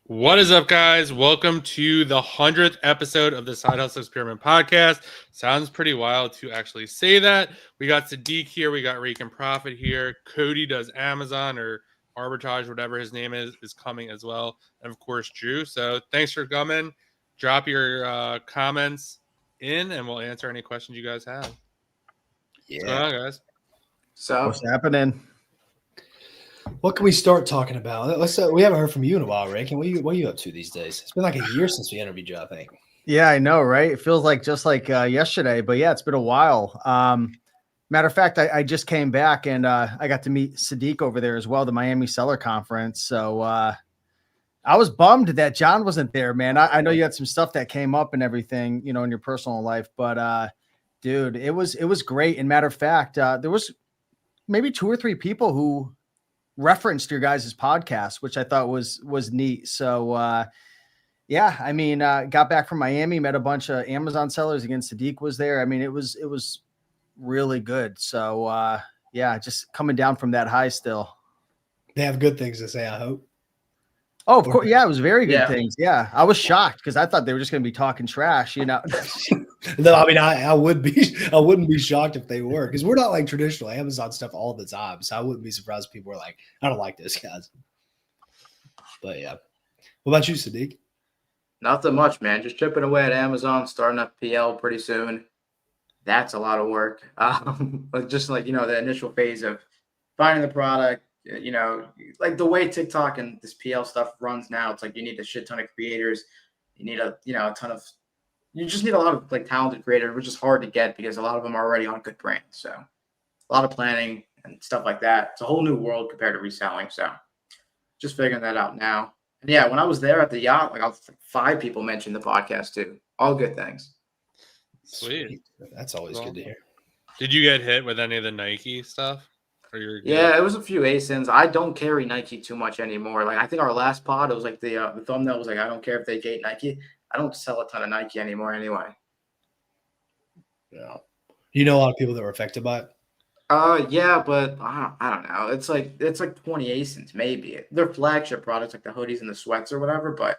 What is up, guys? Welcome to the 100th episode of the Side Hustle Experiment podcast. Sounds pretty wild to actually say that. We got Sadiq here. We got Rake and Profit here. Cody does Amazon or arbitrage, whatever his name is coming as well. And, of course, Drew. So thanks for coming. Drop your comments in, and we'll answer any questions you guys have. What's going on, guys? So what's happening? What can we start talking about? We haven't heard from you in a while, Rick. And what are you up to these days? It's been like a year since we interviewed you, I think. Yeah, I know, right? It feels like just like yesterday, but yeah, it's been a while. Matter of fact, I just came back and I got to meet Sadiq over there as well, the Miami Seller Conference. So I was bummed that John wasn't there, man. I know you had some stuff that came up and everything, in your personal life, but dude, it was great. And matter of fact, there was maybe 2 or 3 people who referenced your guys' podcast, which I thought was neat. So yeah, I mean, got back from Miami, met a bunch of Amazon sellers. Again, Sadiq was there. I mean, it was really good. So yeah, just coming down from that high still. They have good things to say, I hope. Oh, of course. Yeah, it was very good things. Yeah. I was shocked because I thought they were just going to be talking trash, No, I mean, I wouldn't be shocked if they were, because we're not like traditional Amazon stuff all the time. So I wouldn't be surprised if people were like, I don't like those guys. But yeah. What about you, Sadiq? Nothing much, man. Just chipping away at Amazon, starting up PL pretty soon. That's a lot of work. But just like, the initial phase of finding the product, like the way TikTok and this PL stuff runs now, it's like you need a shit ton of creators. You need you just need a lot of like talented creators, which is hard to get because a lot of them are already on good brands. So a lot of planning and stuff like that. It's a whole new world compared to reselling. So just figuring that out now. And yeah, when I was there at the yacht, like 5 people mentioned the podcast too. All good things. Sweet. That's always good to hear. Did you get hit with any of the Nike stuff? Yeah, it was a few ASINs. I don't carry Nike too much anymore. Like I think our last pod, it was like the thumbnail was like, I don't care if they gate Nike. I don't sell a ton of Nike anymore anyway. Yeah. You know a lot of people that were affected by it? Yeah, but I don't know. It's like 20 ASINs maybe. They're flagship products like the hoodies and the sweats or whatever, but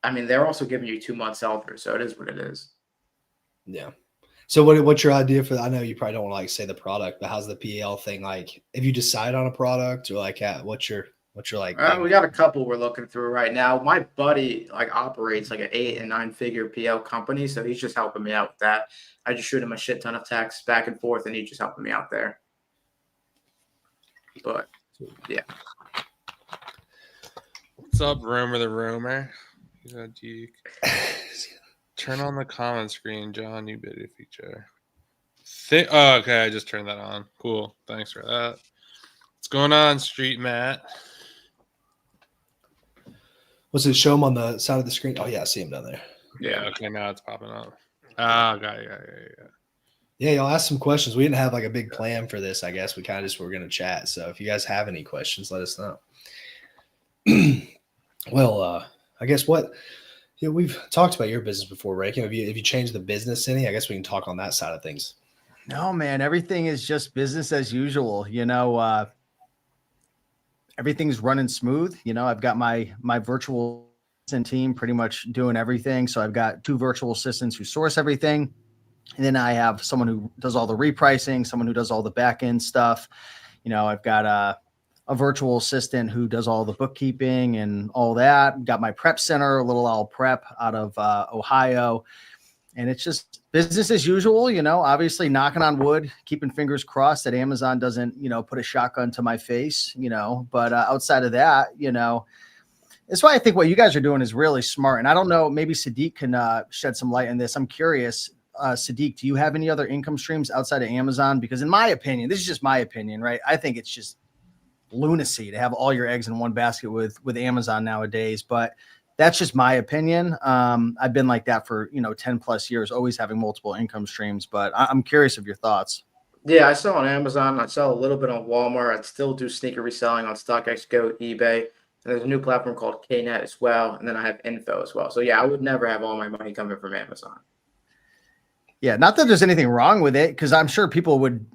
I mean they're also giving you 2 months sell-through, so it is what it is. Yeah. So what's your idea for that? I know you probably don't want to like say the product, but how's the PL thing like? If you decide on a product or like what's your like? We got a couple we're looking through right now. My buddy like operates like an 8 and 9 figure PL company, so he's just helping me out with that. I just shoot him a shit ton of texts back and forth, and he's just helping me out there. But yeah. What's up, Rumor the Rumor? Turn on the comment screen, John. You bid a feature. Okay, I just turned that on. Cool. Thanks for that. What's going on, Street Matt? What's it? Show them on the side of the screen. Oh yeah, I see him down there. Yeah. Okay, now it's popping up. Okay. Yeah. Yeah, y'all asked some questions. We didn't have like a big plan for this. I guess we kind of just were going to chat. So if you guys have any questions, let us know. Well, I guess we've talked about your business before, Rick. Have you changed the business any? I guess we can talk on that side of things. No, man, everything is just business as usual. Everything's running smooth. I've got my virtual assistant team pretty much doing everything. So I've got 2 virtual assistants who source everything. And then I have someone who does all the repricing, someone who does all the back end stuff. I've got a virtual assistant who does all the bookkeeping and all that. Got my prep center, a little owl prep out of Ohio. And it's just business as usual, obviously knocking on wood, keeping fingers crossed that Amazon doesn't, put a shotgun to my face, but outside of that, that's why I think what you guys are doing is really smart. And I don't know, maybe Sadiq can shed some light on this. I'm curious, Sadiq, do you have any other income streams outside of Amazon? Because in my opinion, this is just my opinion, right? I think it's just lunacy to have all your eggs in one basket with Amazon nowadays, but that's just my opinion. I've been like that for 10 plus years, always having multiple income streams, but I'm curious of your thoughts. Yeah, I sell on Amazon. I sell a little bit on Walmart. I still do sneaker reselling on StockX, Go, eBay. And there's a new platform called KNet as well. And then I have Info as well. So yeah, I would never have all my money coming from Amazon. Yeah, not that there's anything wrong with it, because I'm sure people would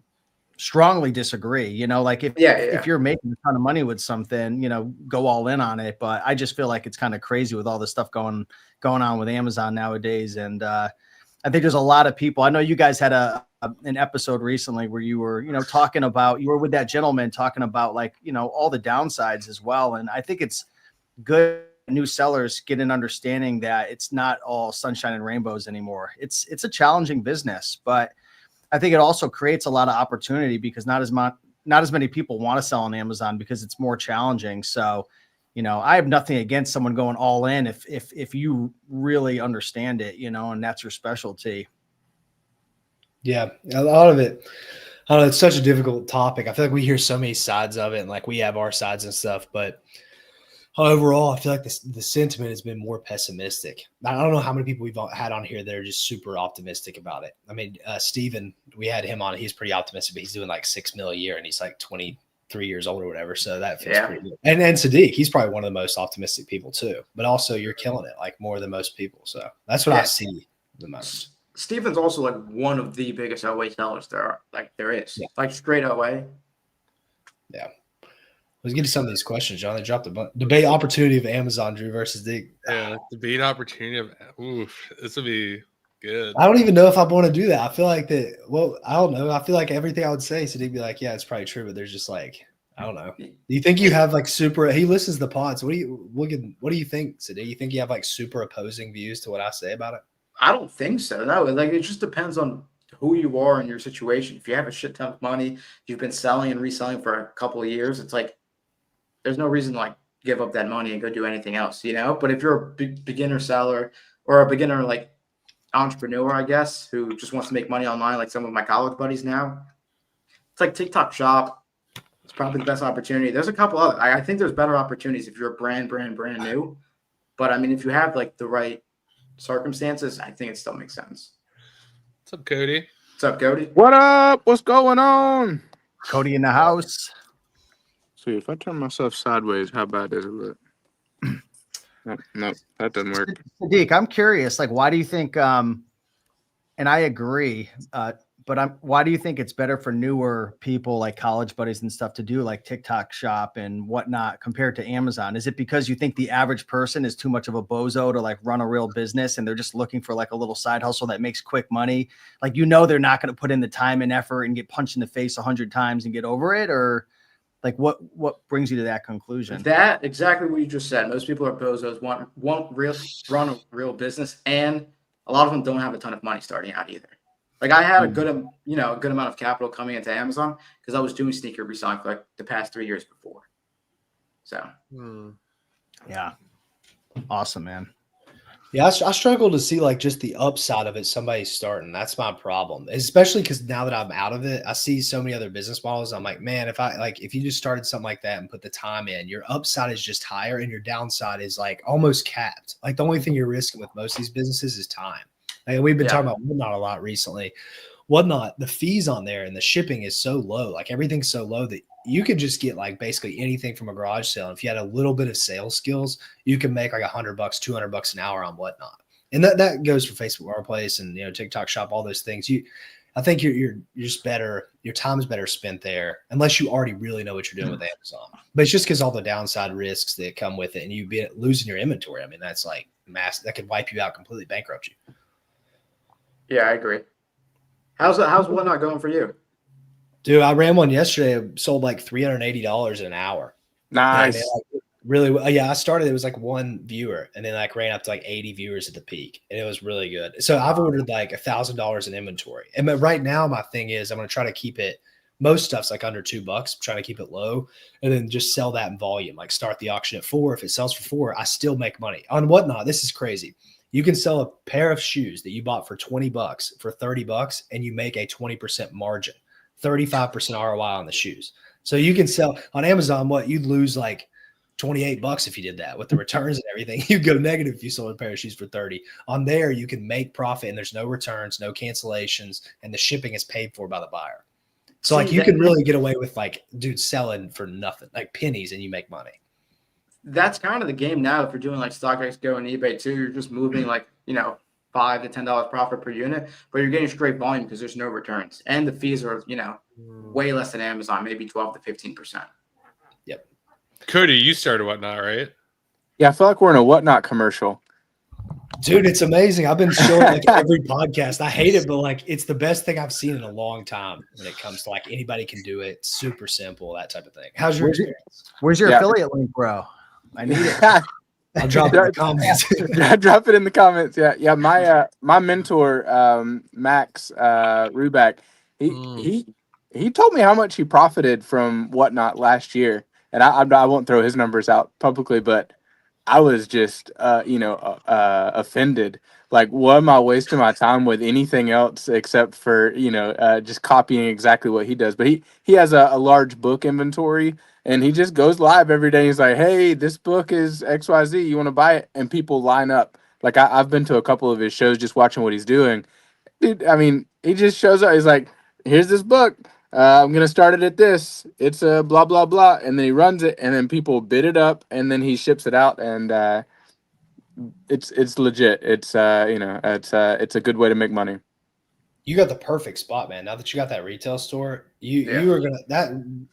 strongly disagree. You know, like Yeah. if you're making a ton of money with something, you know, go all in on it. But I just feel like it's kind of crazy with all this stuff going on with Amazon nowadays. And I think there's a lot of people. I know you guys had an episode recently where you were, you know, talking about, you were with that gentleman talking about, like, you know, all the downsides as well. And I think it's good new sellers get an understanding that it's not all sunshine and rainbows anymore. It's a challenging business, but I think it also creates a lot of opportunity because not as many people want to sell on Amazon because it's more challenging. So, you know, I have nothing against someone going all in if you really understand it, you know, and that's your specialty. Yeah, a lot of it. I don't know, it's such a difficult topic. I feel like we hear so many sides of it, and like we have our sides and stuff, but overall, I feel like the sentiment has been more pessimistic. I don't know how many people we've had on here that are just super optimistic about it. I mean, Steven, we had him on. He's pretty optimistic, but he's doing like $6 million a year, and he's like 23 years old or whatever. So that feels pretty good. And Sadiq, he's probably one of the most optimistic people too. But also, you're killing it like more than most people. So that's what I see the most. Steven's also like one of the biggest OA sellers there is. Like straight OA. Yeah. Let's get to some of these questions, John. They dropped a bunch. Debate opportunity of Amazon, Drew versus Dig. Yeah, debate opportunity of this will be good. I don't even know if I want to do that. I feel like that. Well, I don't know. I feel like everything I would say, Sadiq be like, yeah, it's probably true, but there's just like, I don't know. Do you think you have like super? He listens to the pods. What do you think, Sadiq? You think you have like super opposing views to what I say about it? I don't think so. No, like it just depends on who you are and your situation. If you have a shit ton of money, you've been selling and reselling for a couple of years, it's like there's no reason to like give up that money and go do anything else, you know? But if you're a beginner seller or a beginner like entrepreneur, I guess, who just wants to make money online, like some of my college buddies now, it's like TikTok Shop. It's probably the best opportunity. There's a couple other. I think there's better opportunities if you're a brand new. But I mean, if you have like the right circumstances, I think it still makes sense. What's up, Cody? What's up, Cody? What up? What's going on? Cody in the house. See, if I turn myself sideways, how bad is it? No, that doesn't work. Sadiq, I'm curious, like, why do you think, and I agree, but why do you think it's better for newer people like college buddies and stuff to do like TikTok Shop and whatnot compared to Amazon? Is it because you think the average person is too much of a bozo to like run a real business and they're just looking for like a little side hustle that makes quick money? Like, you know, they're not going to put in the time and effort and get punched in the face 100 times and get over it? Or like what brings you to that conclusion? That exactly what you just said. Most people are bozos, want run a real business, and a lot of them don't have a ton of money starting out either. Like I had a good amount of capital coming into Amazon because I was doing sneaker reselling for like the past 3 years before. So, yeah, awesome, man. Yeah, I struggle to see like just the upside of it. Somebody's starting. That's my problem, especially because now that I'm out of it, I see so many other business models. I'm like, man, if you just started something like that and put the time in, your upside is just higher and your downside is like almost capped. Like the only thing you're risking with most of these businesses is time. Like we've been talking about Whatnot a lot recently. Whatnot, the fees on there and the shipping is so low. Like everything's so low that you could just get like basically anything from a garage sale. If you had a little bit of sales skills, you can make like $100, $200 an hour on Whatnot. And that goes for Facebook Marketplace and, you know, TikTok Shop, all those things. I think you're just better. Your time is better spent there unless you already really know what you're doing with Amazon. But it's just because all the downside risks that come with it and you be losing your inventory. I mean, that's like massive. That could wipe you out, completely bankrupt you. Yeah, I agree. How's Whatnot going for you? Dude, I ran one yesterday. It sold like $380 an hour. Nice. Like, really, yeah. I started. It was like one viewer, and then like ran up to like 80 viewers at the peak, and it was really good. So I've ordered like $1,000 in inventory, and but right now my thing is I'm gonna try to keep it. Most stuff's like under $2. I'm trying to keep it low, and then just sell that in volume. Like start the auction at 4. If it sells for 4, I still make money on Whatnot. This is crazy. You can sell a pair of shoes that you bought for $20 for $30, and you make a 20% margin, 35% ROI on the shoes. So you can sell on Amazon. What you'd lose like $28 if you did that with the returns and everything. You'd go negative if you sold a pair of shoes for 30. On there, you can make profit, and there's no returns, no cancellations, and the shipping is paid for by the buyer. So like you can really get away with like, dude, selling for nothing, like pennies, and you make money. That's kind of the game now. If you're doing like StockX Go and eBay too, you're just moving like, you know, $5 to $10 profit per unit, but you're getting straight volume because there's no returns, and the fees are way less than Amazon, maybe 12 to 15%. Yep. Cody, you started Whatnot, right? Yeah, I feel like we're in a Whatnot commercial. Dude, it's amazing. I've been showing like every podcast. I hate it, but like it's the best thing I've seen in a long time when it comes to like anybody can do it. Super simple, that type of thing. How's your experience? Where's your Yeah. affiliate link, bro? I need it. I'll drop it in the comments. Drop it in the comments. Yeah. My mentor, Max Ruback, he told me how much he profited from Whatnot last year, and I won't throw his numbers out publicly, but I was just offended. Like, what am I wasting my time with anything else except for just copying exactly what he does? But he has a large book inventory. And he just goes live every day. He's like, hey, this book is XYZ. You want to buy it? And people line up. Like, I've been to a couple of his shows just watching what he's doing. Dude, I mean, he just shows up. He's like, here's this book. I'm going to start it at this. It's a blah, blah, blah. And then he runs it. And then people bid it up. And then he ships it out. And it's legit. It's a good way to make money. You got the perfect spot, man. Now that you got that retail store, you are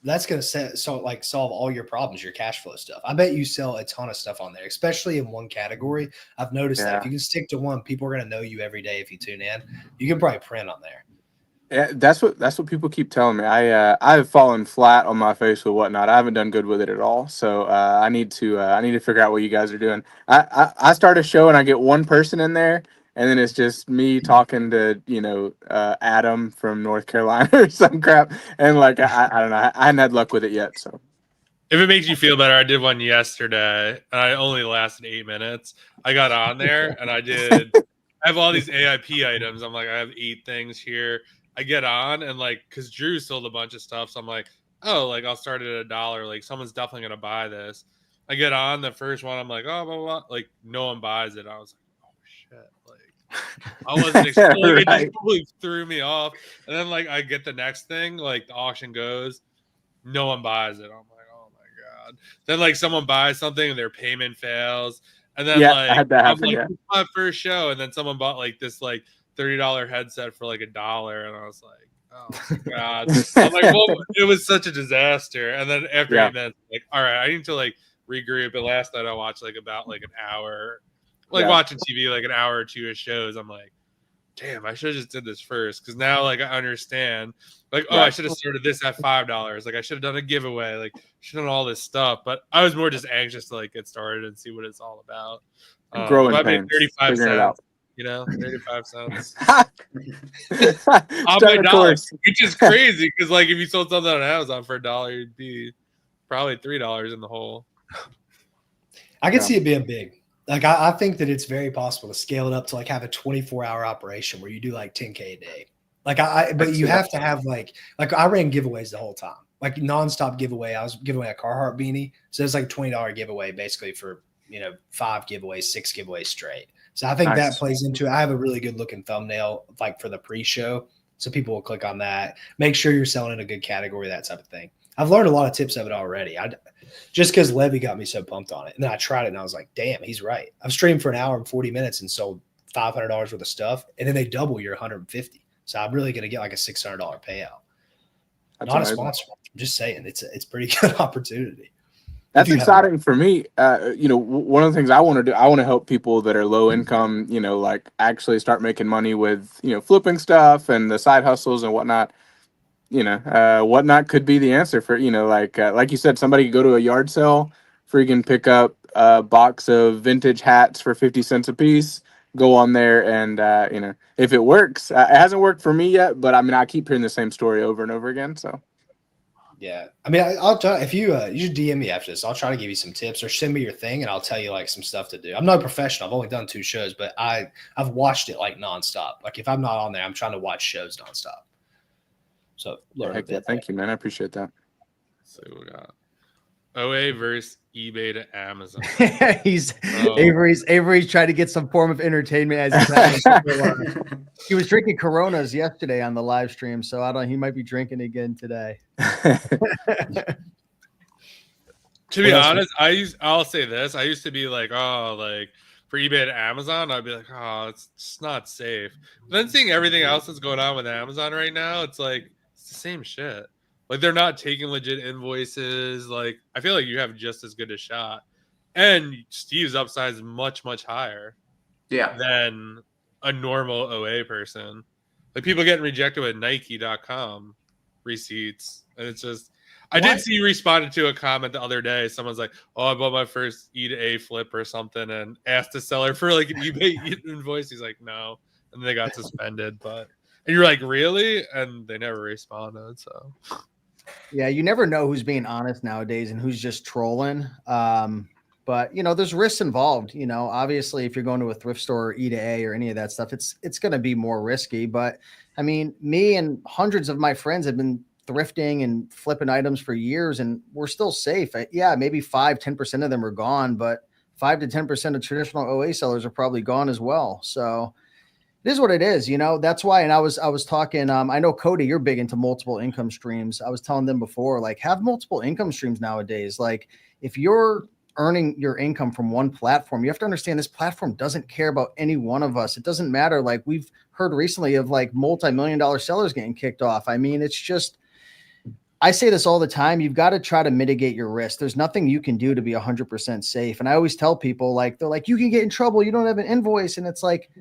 that's gonna solve all your problems, your cash flow stuff. I bet you sell a ton of stuff on there, especially in one category. I've noticed that if you can stick to one, people are gonna know you every day if you tune in. You can probably print on there. Yeah, that's what people keep telling me. I've fallen flat on my face with Whatnot. I haven't done good with it at all. So I need to figure out what you guys are doing. I start a show and I get one person in there. And then it's just me talking to, Adam from North Carolina or some crap. And like, I don't know. I hadn't had luck with it yet. So if it makes you feel better, I did one yesterday and I only lasted 8 minutes. I got on there and I have all these AIP items. I'm like, I have 8 things here. I get on and like, cause Drew sold a bunch of stuff. So I'm like, oh, like I'll start at $1. Like someone's definitely going to buy this. I get on the first one. I'm like, oh, blah, blah, blah. Like no one buys it. I was like, oh shit. Like, I wasn't expecting it. Just completely threw me off. And then like I get the next thing, like the auction goes, no one buys it. I'm like, oh my god. Then like someone buys something and their payment fails. And then I had that happen. I'm like, this is my first show, and then someone bought like this like $30 headset for like $1, and I was like, oh my god. I'm like, well, it was such a disaster. And then after 8 minutes, like, all right, I need to like regroup. And last night I watched like about like an hour. Watching TV, like an hour or 2 of shows, I'm like, damn, I should have just did this first. Because now, like, I understand. Like, I should have started this at $5. Like, I should have done a giveaway. Like, should have done all this stuff. But I was more just anxious to, like, get started and see what it's all about. Growing I made pains. 35 Figuring it cents. out. 35 cents. On my dollar, which is crazy. Because, like, if you sold something on Amazon for $1, you'd be probably $3 in the hole. I can see it being big. Like, I think that it's very possible to scale it up to like have a 24-hour operation where you do like 10K a day. Like but you have to have like I ran giveaways the whole time, like nonstop giveaway. I was giving away a Carhartt beanie. So it's like a $20 giveaway basically for, 5 giveaways, 6 giveaways straight. So I think that plays into it. I have a really good looking thumbnail like for the pre-show. So people will click on that. Make sure you're selling in a good category, that type of thing. I've learned a lot of tips of it already. Just because Levy got me so pumped on it. And then I tried it and I was like, damn, he's right. I've streamed for an hour and 40 minutes and sold $500 worth of stuff. And then they double your 150. So I'm really going to get like a $600 payout. That's not amazing. A sponsor. I'm just saying it's pretty good opportunity. That's exciting for me. One of the things I want to do, I want to help people that are low income, like actually start making money with, flipping stuff and the side hustles and whatnot. Whatnot could be the answer for, like you said, somebody could go to a yard sale, freaking pick up a box of vintage hats for 50 cents a piece, go on there and, if it works, it hasn't worked for me yet, but I mean, I keep hearing the same story over and over again. So. Yeah. I mean, I'll try if you should DM me after this. I'll try to give you some tips or send me your thing and I'll tell you like some stuff to do. I'm not a professional. I've only done 2 shows, but I've watched it like nonstop. Like if I'm not on there, I'm trying to watch shows nonstop. So thank you, man. I appreciate that. So we got OA versus eBay to Amazon. Avery's trying to get some form of entertainment as he's having he was drinking Coronas yesterday on the live stream, so he might be drinking again today. To be honest, I'll say this. I used to be like, oh, like for eBay and Amazon, I'd be like, oh, it's just not safe. But then seeing everything else that's going on with Amazon right now, it's like it's the same shit. Like they're not taking legit invoices. Like I feel like you have just as good a shot. And Steve's upside is much, much higher Yeah. than a normal OA person. Like people getting rejected with Nike.com receipts. And it's just I did see you responded to a comment the other day. Someone's like, "Oh, I bought my first E to A flip or something," and asked the seller for like an eBay invoice. He's like, "No," and they got suspended. But and you're like, "Really?" And they never responded. So Yeah, you never know who's being honest nowadays and who's just trolling. But there's risks involved. Obviously, if you're going to a thrift store or E to A or any of that stuff, it's going to be more risky. But I mean, me and hundreds of my friends have been thrifting and flipping items for years, and we're still safe. Yeah, maybe 5-10% of them are gone, but 5 to 10% of traditional OA sellers are probably gone as well. So it is what it is, That's why. And I was talking. I know Cody, you're big into multiple income streams. I was telling them before, like, have multiple income streams nowadays. Like, if you're earning your income from one platform, you have to understand this platform doesn't care about any one of us. It doesn't matter. Like we've heard recently of like multi-million-dollar sellers getting kicked off. I mean, it's just. I say this all the time. You've got to try to mitigate your risk. There's nothing you can do to be 100% safe. And I always tell people, like, they're like, you can get in trouble. You don't have an invoice. And it's like,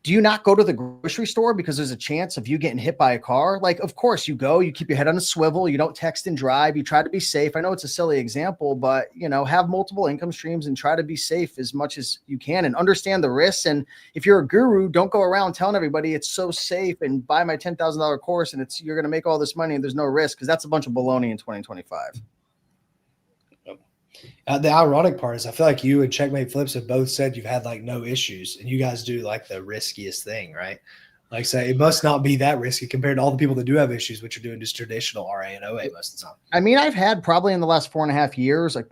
do you not go to the grocery store because there's a chance of you getting hit by a car? Like, of course you go, you keep your head on a swivel. You don't text and drive. You try to be safe. I know it's a silly example, but have multiple income streams and try to be safe as much as you can and understand the risks. And if you're a guru, don't go around telling everybody it's so safe and buy my $10,000 course and you're going to make all this money and there's no risk, because that's a bunch of baloney in 2025. The ironic part is I feel like you and Checkmate Flips have both said you've had like no issues, and you guys do like the riskiest thing, right? Like say it must not be that risky compared to all the people that do have issues, which are doing just traditional RA and OA most of the time. I mean, I've had probably in the last 4.5 years, like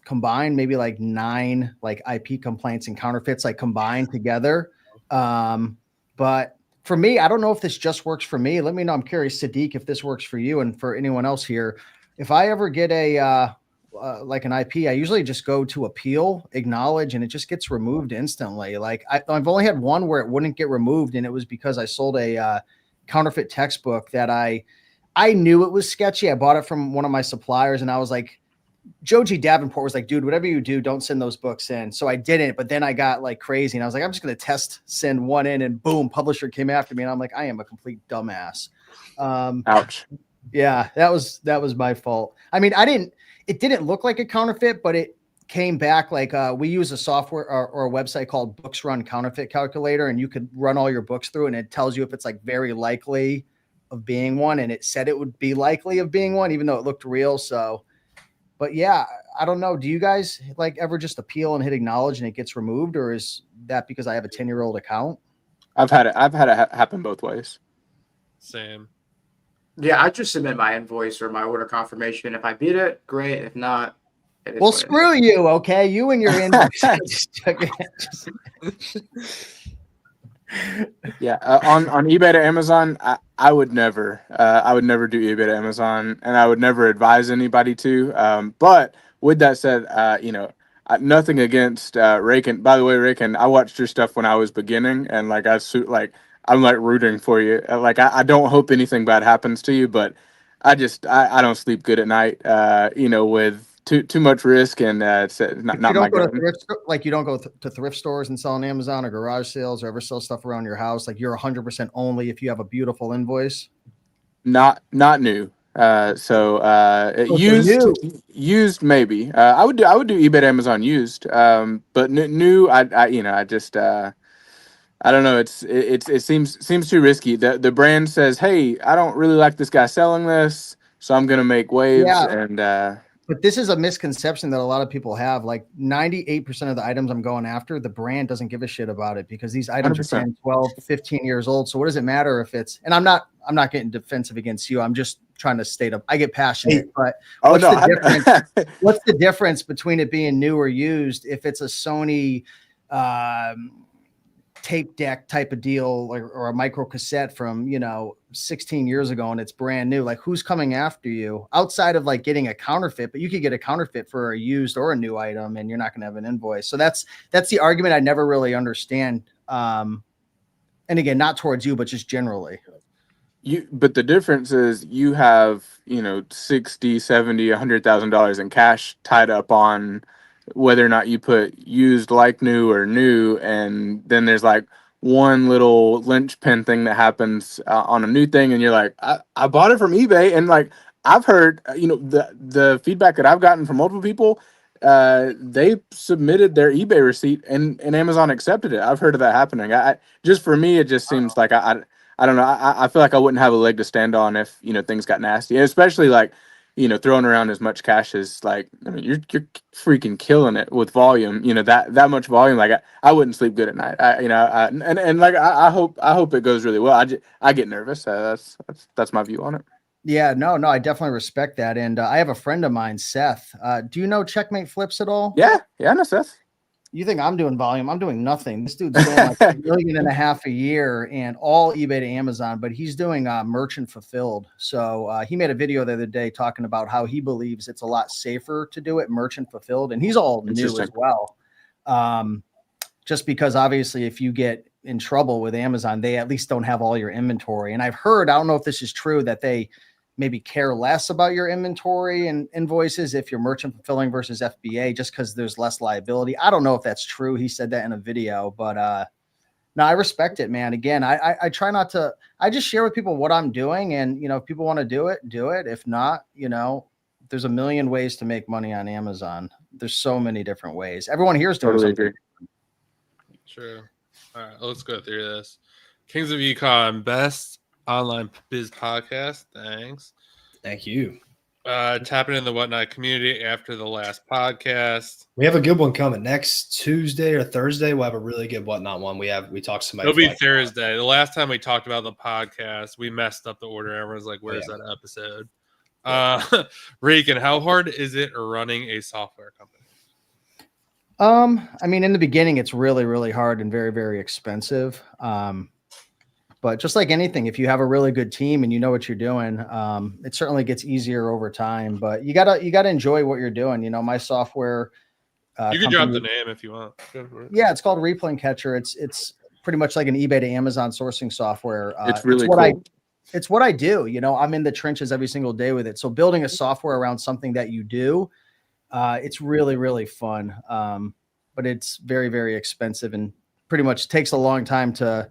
combined, maybe like 9 like IP complaints and counterfeits like combined together. But for me, I don't know if this just works for me. Let me know. I'm curious, Sadiq, if this works for you and for anyone else here. If I ever get a like an IP, I usually just go to appeal, acknowledge, and it just gets removed instantly. Like I've only had one where it wouldn't get removed, and it was because I sold a counterfeit textbook that I knew it was sketchy. I bought it from one of my suppliers, and I was like, Joe G. Davenport was like, dude, whatever you do, don't send those books in. So I didn't, but then I got like crazy, and I was like, I'm just going to send one in, and boom, publisher came after me, and I'm like, I am a complete dumbass. Ouch. Yeah, that was my fault. I mean, it didn't look like a counterfeit, but it came back like we use a software or a website called Books Run Counterfeit Calculator, and you could run all your books through, and it tells you if it's like very likely of being one, and it said it would be likely of being one, even though it looked real. So, but yeah, I don't know. Do you guys like ever just appeal and hit acknowledge and it gets removed, or is that because I have a 10-year-old account? I've had it happen both ways. same. Yeah, I just submit my invoice or my order confirmation. If I beat it, great. If not, it is Well, what it screw is. you, okay? You and your invoice. Yeah, on eBay to Amazon, I would never do eBay to Amazon, and I would never advise anybody to. But with that said, nothing against Raken. By the way, Raken, I watched your stuff when I was beginning, and like I'm like rooting for you. Like I don't hope anything bad happens to you, but I don't sleep good at night. With too much risk, and it's not You my don't go to game. thrift like you don't go to thrift stores and sell on Amazon or garage sales or ever sell stuff around your house. Like you're 100% only if you have a beautiful invoice. Not new. Used maybe. I would do eBay to Amazon used. But new, I don't know. It seems too risky. The brand says, "Hey, I don't really like this guy selling this, so I'm gonna make waves." Yeah. And But this is a misconception that a lot of people have. Like 98% of the items I'm going after, the brand doesn't give a shit about it because these items 100%. are 10, 12, 15 years old. So what does it matter if it's, and I'm not getting defensive against you. I'm just trying to state up. I get passionate, but what's the difference between it being new or used? If it's a Sony 10 tape deck type of deal or a micro cassette from, 16 years ago and it's brand new. Like, who's coming after you outside of like getting a counterfeit? But you could get a counterfeit for a used or a new item and you're not going to have an invoice. So that's the argument I never really understand. And again, not towards you, but just generally. But the difference is you have, $60, $70, $100,000 in cash tied up on whether or not you put used like new or new. And then there's like one little linchpin thing that happens on a new thing. And you're like, I bought it from eBay. And like, I've heard, the feedback that I've gotten from multiple people, they submitted their eBay receipt and Amazon accepted it. I've heard of that happening. Just for me, it just seems like I don't know. I feel like I wouldn't have a leg to stand on if, things got nasty, and especially like, throwing around as much cash as like, I mean, you're freaking killing it with volume, that much volume. Like I wouldn't sleep good at night. I hope it goes really well. I get nervous. That's my view on it. Yeah, no, I definitely respect that. And I have a friend of mine, Seth. Do you know Checkmate Flips at all? Yeah. I know Seth. You think I'm doing volume? I'm doing nothing. This dude's doing like $1.5 million a year and all eBay to Amazon, but he's doing merchant fulfilled. So he made a video the other day talking about how he believes it's a lot safer to do it merchant fulfilled. And he's all new as well. Just because obviously if you get in trouble with Amazon, they at least don't have all your inventory. And I've heard, I don't know if this is true, that they maybe care less about your inventory and invoices if you're merchant fulfilling versus FBA, just because there's less liability. I don't know if that's true. He said that in a video, but no, I respect it, man. Again, I try not to, I just share with people what I'm doing. And, if people want to do it, do it. If not, there's a million ways to make money on Amazon. There's so many different ways. Everyone here is doing Totally something. agree. True. All right, let's go through this. Kings of Econ, best online biz podcast. Thank you. Tapping in the Whatnot community after the last podcast. We have a good one coming next Tuesday or Thursday. We'll have a really good Whatnot one. We talked to somebody. It'll be Thursday. The last time we talked about the podcast, we messed up the order. Everyone's like, "Where's that episode?" Regan, how hard is it running a software company? I mean, in the beginning, it's really, really hard and very, very expensive. But just like anything, if you have a really good team and you know what you're doing, it certainly gets easier over time. But you gotta enjoy what you're doing. My software. You can drop the name if you want. Yeah, it's called Replane Catcher. It's pretty much like an eBay to Amazon sourcing software. It's really cool. It's what I do. I'm in the trenches every single day with it. So building a software around something that you do, it's really, really fun. But it's very, very expensive and pretty much takes a long time to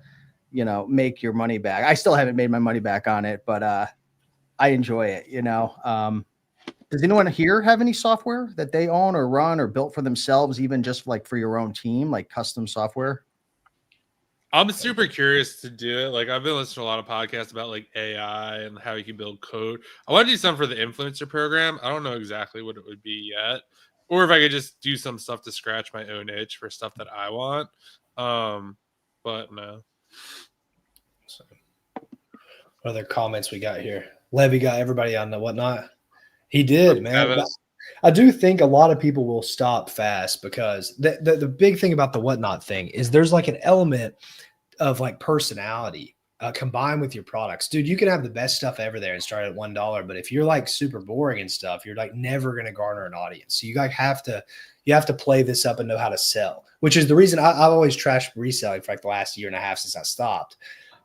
make your money back. I still haven't made my money back on it, but I enjoy it. Does anyone here have any software that they own or run or built for themselves, even just like for your own team, like custom software? I'm super curious to do it. Like, I've been listening to a lot of podcasts about like AI and how you can build code. I want to do something for the influencer program. I don't know exactly what it would be yet, or if I could just do some stuff to scratch my own itch for stuff that I want. But no. So, what other comments we got here? Levy got everybody on the Whatnot. He did, man. I do think a lot of people will stop fast because the big thing about the Whatnot thing is there's like an element of like personality combined with your products. Dude, you can have the best stuff ever there and start at $1, but if you're like super boring and stuff, you're like never going to garner an audience. So you like have to play this up and know how to sell, which is the reason I've always trashed reselling for like the last year and a half since I stopped.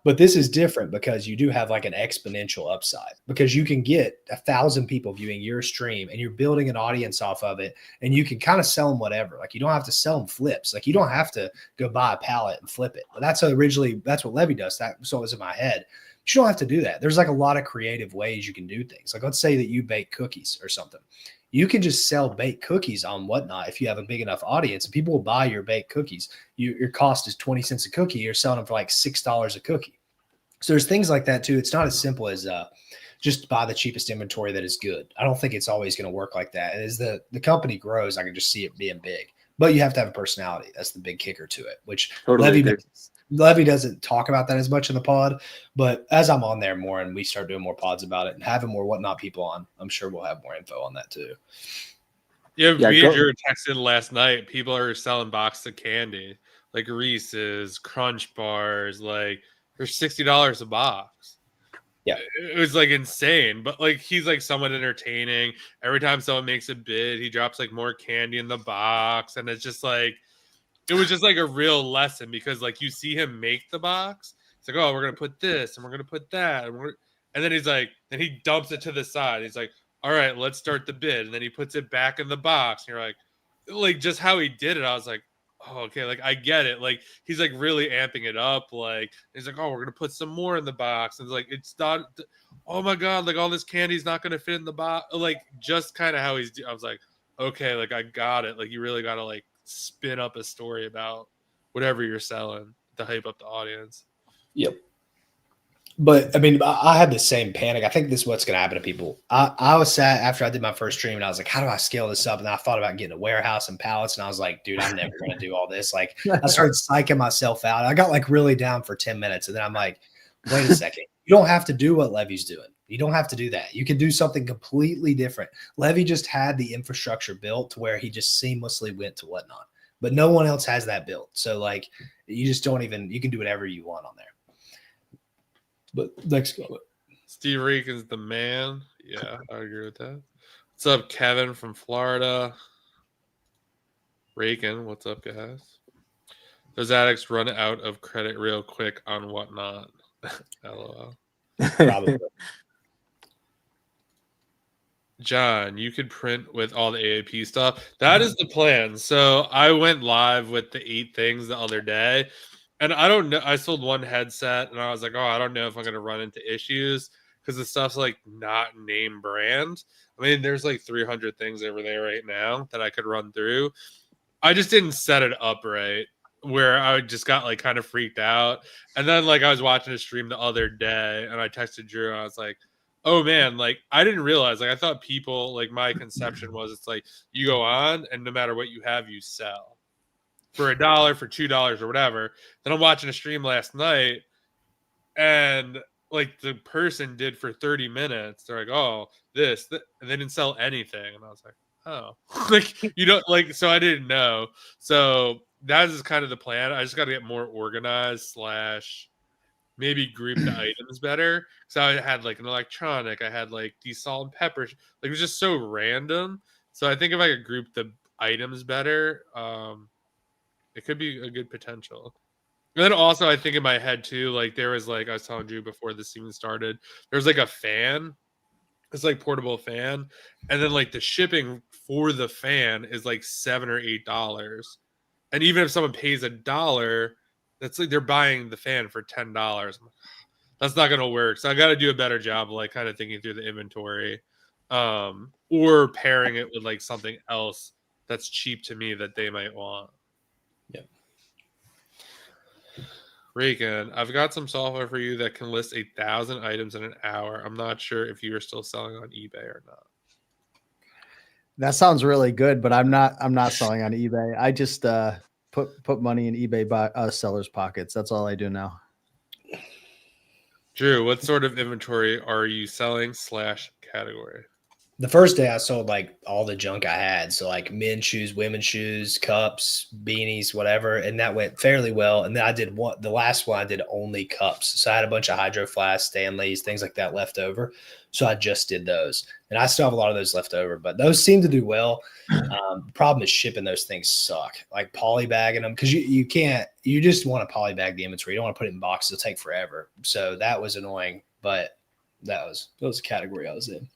But this is different because you do have like an exponential upside because you can get 1,000 people viewing your stream and you're building an audience off of it. And you can kind of sell them whatever. Like you don't have to sell them flips. Like you don't have to go buy a pallet and flip it. But that's what Levy does. So it was in my head. You don't have to do that. There's like a lot of creative ways you can do things. Like let's say that you bake cookies or something. You can just sell baked cookies on Whatnot if you have a big enough audience and people will buy your baked cookies. Your cost is 20 cents a cookie. You're selling them for like $6 a cookie. So there's things like that too. It's not as simple as just buy the cheapest inventory that is good. I don't think it's always going to work like that. As the company grows, I can just see it being big. But you have to have a personality. That's the big kicker to it, which Levy doesn't talk about that as much in the pod. But as I'm on there more and we start doing more pods about it and having more Whatnot people on, I'm sure we'll have more info on that too. Yeah, me and Drew texted last night. People are selling boxes of candy. like Reese's, Crunch bars, like they're $60 a box. Yeah. It was like insane, but like he's like somewhat entertaining. Every time someone makes a bid, he drops like more candy in the box, and it's just like it was just like a real lesson because like you see him make the box. It's like, oh, we're gonna put this and we're gonna put that, and then he's like, then he dumps it to the side. He's like, all right, let's start the bid, and then he puts it back in the box. And you're like just how he did it. I was like, oh, okay, like I get it. Like he's like really amping it up. Like he's like, oh, we're gonna put some more in the box, and it's like it's not. Oh my god, like all this candy's not gonna fit in the box. Like just kind of how he's. I was like, okay, like I got it. Like you really gotta like spin up a story about whatever you're selling to hype up the audience. Yep. But I mean, I had the same panic. I think this is what's going to happen to people. I was sat after I did my first stream and I was like, how do I scale this up? And I thought about getting a warehouse and pallets. And I was like, dude, I'm never going to do all this. Like I started psyching myself out. I got like really down for 10 minutes. And then I'm like, wait a second. You don't have to do what Levy's doing. You don't have to do that. You can do something completely different. Levy just had the infrastructure built to where he just seamlessly went to Whatnot. But no one else has that built. So like you just don't even, you can do whatever you want on there. But next comment. Steve Reekin's the man. Yeah, I agree with that. What's up, Kevin from Florida? Reekin, what's up, guys? Those addicts run out of credit real quick on Whatnot. LOL. Probably. John, you could print with all the AAP stuff. That is the plan. So I went live with the 8 things the other day. And I don't know. I sold one headset, and I was like, "Oh, I don't know if I'm going to run into issues because the stuff's like not name brand." I mean, there's like 300 things over there right now that I could run through. I just didn't set it up right, where I just got like kind of freaked out. And then like I was watching a stream the other day, and I texted Drew, and I was like, "Oh man, like I didn't realize. Like I thought people like my conception was it's like you go on, and no matter what you have, you sell." For $1, for $2, or whatever. Then I'm watching a stream last night, and like the person did for 30 minutes. They're like, "Oh, this," and they didn't sell anything, and I was like, "Oh, like you don't like." So I didn't know. So that is kind of the plan. I just got to get more organized / maybe group the items better. So I had like an electronic, I had like these salt and pepper. Like it was just so random. So I think if I could group the items better, it could be a good potential. And then also, I think in my head too, like there was like I was telling you before this even started, there's like a fan. It's like portable fan, and then like the shipping for the fan is like $7 or $8. And even if someone pays $1, that's like they're buying the fan for $10. That's not gonna work. So I got to do a better job, of, like kind of thinking through the inventory, or pairing it with like something else that's cheap to me that they might want. Reagan, I've got some software for you that can list 1,000 items in an hour. I'm not sure if you are still selling on eBay or not. That sounds really good, but I'm not selling on eBay. I just put money in eBay sellers' pockets. That's all I do now. Drew, what sort of inventory are you selling / category? The first day I sold like all the junk I had. So like men's shoes, women's shoes, cups, beanies, whatever. And that went fairly well. And then I did the last one I did only cups. So I had a bunch of Hydro Flasks, Stanleys, things like that left over. So I just did those. And I still have a lot of those left over, but those seem to do well. The problem is shipping those things suck. Like polybagging them, because you can't, you just want to polybag the inventory. You don't want to put it in boxes. It'll take forever. So that was annoying, but that was a category I was in.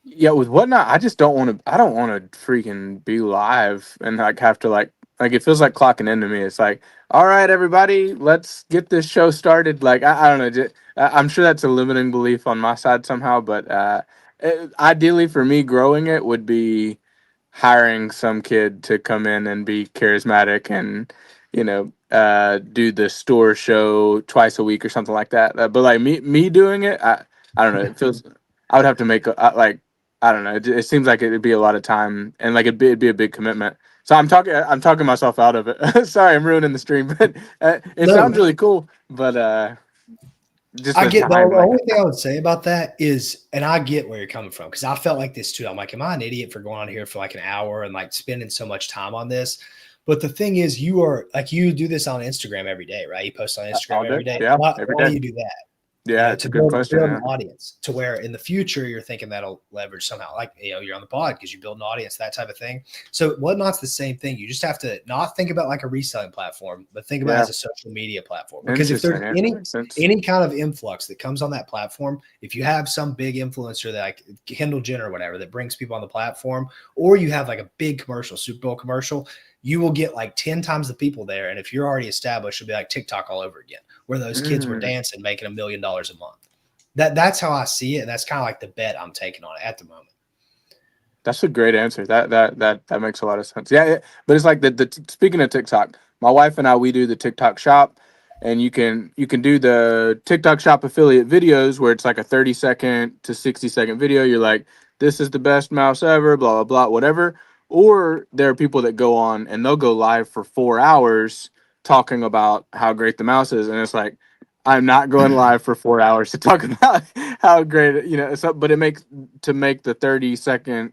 Yeah, with Whatnot, I just don't want to. I don't want to freaking be live and like have to like it feels like clocking into me. It's like, all right, everybody, let's get this show started. Like I don't know. I'm sure that's a limiting belief on my side somehow, but ideally for me, growing it would be hiring some kid to come in and be charismatic and do the store show twice a week or something like that. But like me doing it, I don't know. It feels. I would have to make I don't know. It seems like it'd be a lot of time and like it'd be a big commitment. So I'm talking myself out of it. Sorry, I'm ruining the stream, but it sounds really cool. But just I get the only thing I would say about that is, and I get where you're coming from because I felt like this too. I'm like, am I an idiot for going on here for like an hour and like spending so much time on this? But the thing is, you are like, you do this on Instagram every day, right? You post on All Instagram day. every day. Yeah, Why every do day. you do that? Yeah, it's to a good question. build Yeah. an audience to where in the future you're thinking that'll leverage somehow. Like, you're on the pod because you build an audience, that type of thing. So Whatnot's the same thing. You just have to not think about like a reselling platform, but think about it as a social media platform. Because if there's Interesting. Yeah, makes sense. any kind of influx that comes on that platform, if you have some big influencer that like Kendall Jenner or whatever that brings people on the platform, or you have like a big commercial, Super Bowl commercial, you will get like 10 times the people there. And if you're already established, it'll be like TikTok all over again, where those kids were dancing, making $1 million a month. That's how I see it. And that's kind of like the bet I'm taking on it at the moment. That's a great answer. That makes a lot of sense. Yeah, but it's like speaking of TikTok, my wife and I, we do the TikTok shop, and you can do the TikTok shop affiliate videos where it's like a 30-second to 60-second video. You're like, this is the best mouse ever, blah blah blah, whatever. Or there are people that go on and they'll go live for 4 hours talking about how great the mouse is, and it's like, I'm not going live for 4 hours to talk about how great, but it makes to make the 30-second,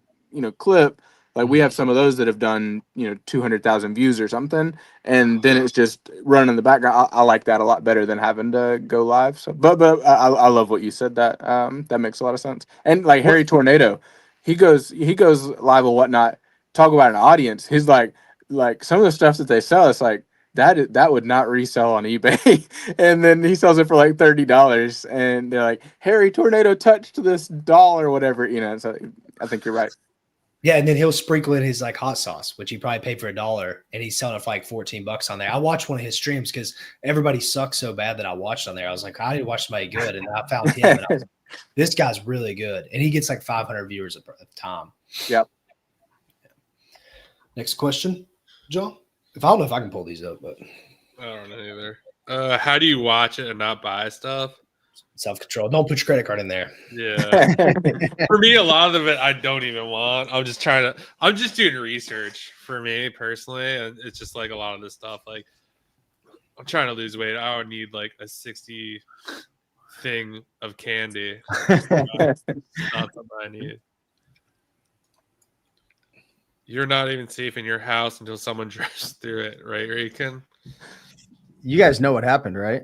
clip. Like we have some of those that have done, 200,000 views or something. And then it's just running in the background. I like that a lot better than having to go live. So, but I love what you said. That makes a lot of sense. And like Harry Tornado, he goes live or whatnot, talk about an audience. He's like some of the stuff that they sell, it's like, that would not resell on eBay. And then he sells it for like $30, and they're like, Harry Tornado touched this doll or whatever, so I think you're right. Yeah, and then he'll sprinkle in his like hot sauce, which he probably paid for $1, and he's selling it for like $14 on there. I watched one of his streams because everybody sucks so bad that I watched on there. I was like, I need to watch somebody good, and I found him, and I was like, this guy's really good, and he gets like 500 viewers at a time. Yep. Next question, John. If I don't know if I can pull these up, but I don't know either. How do you watch it and not buy stuff? Self-control. Don't put your credit card in there. Yeah. For me, a lot of it I don't even want. I'm just doing research for me personally. And it's just like a lot of this stuff. Like, I'm trying to lose weight. I would need like a 60 thing of candy. Not something I need. You're not even safe in your house until someone drives through it, right, Rican? You guys know what happened, right?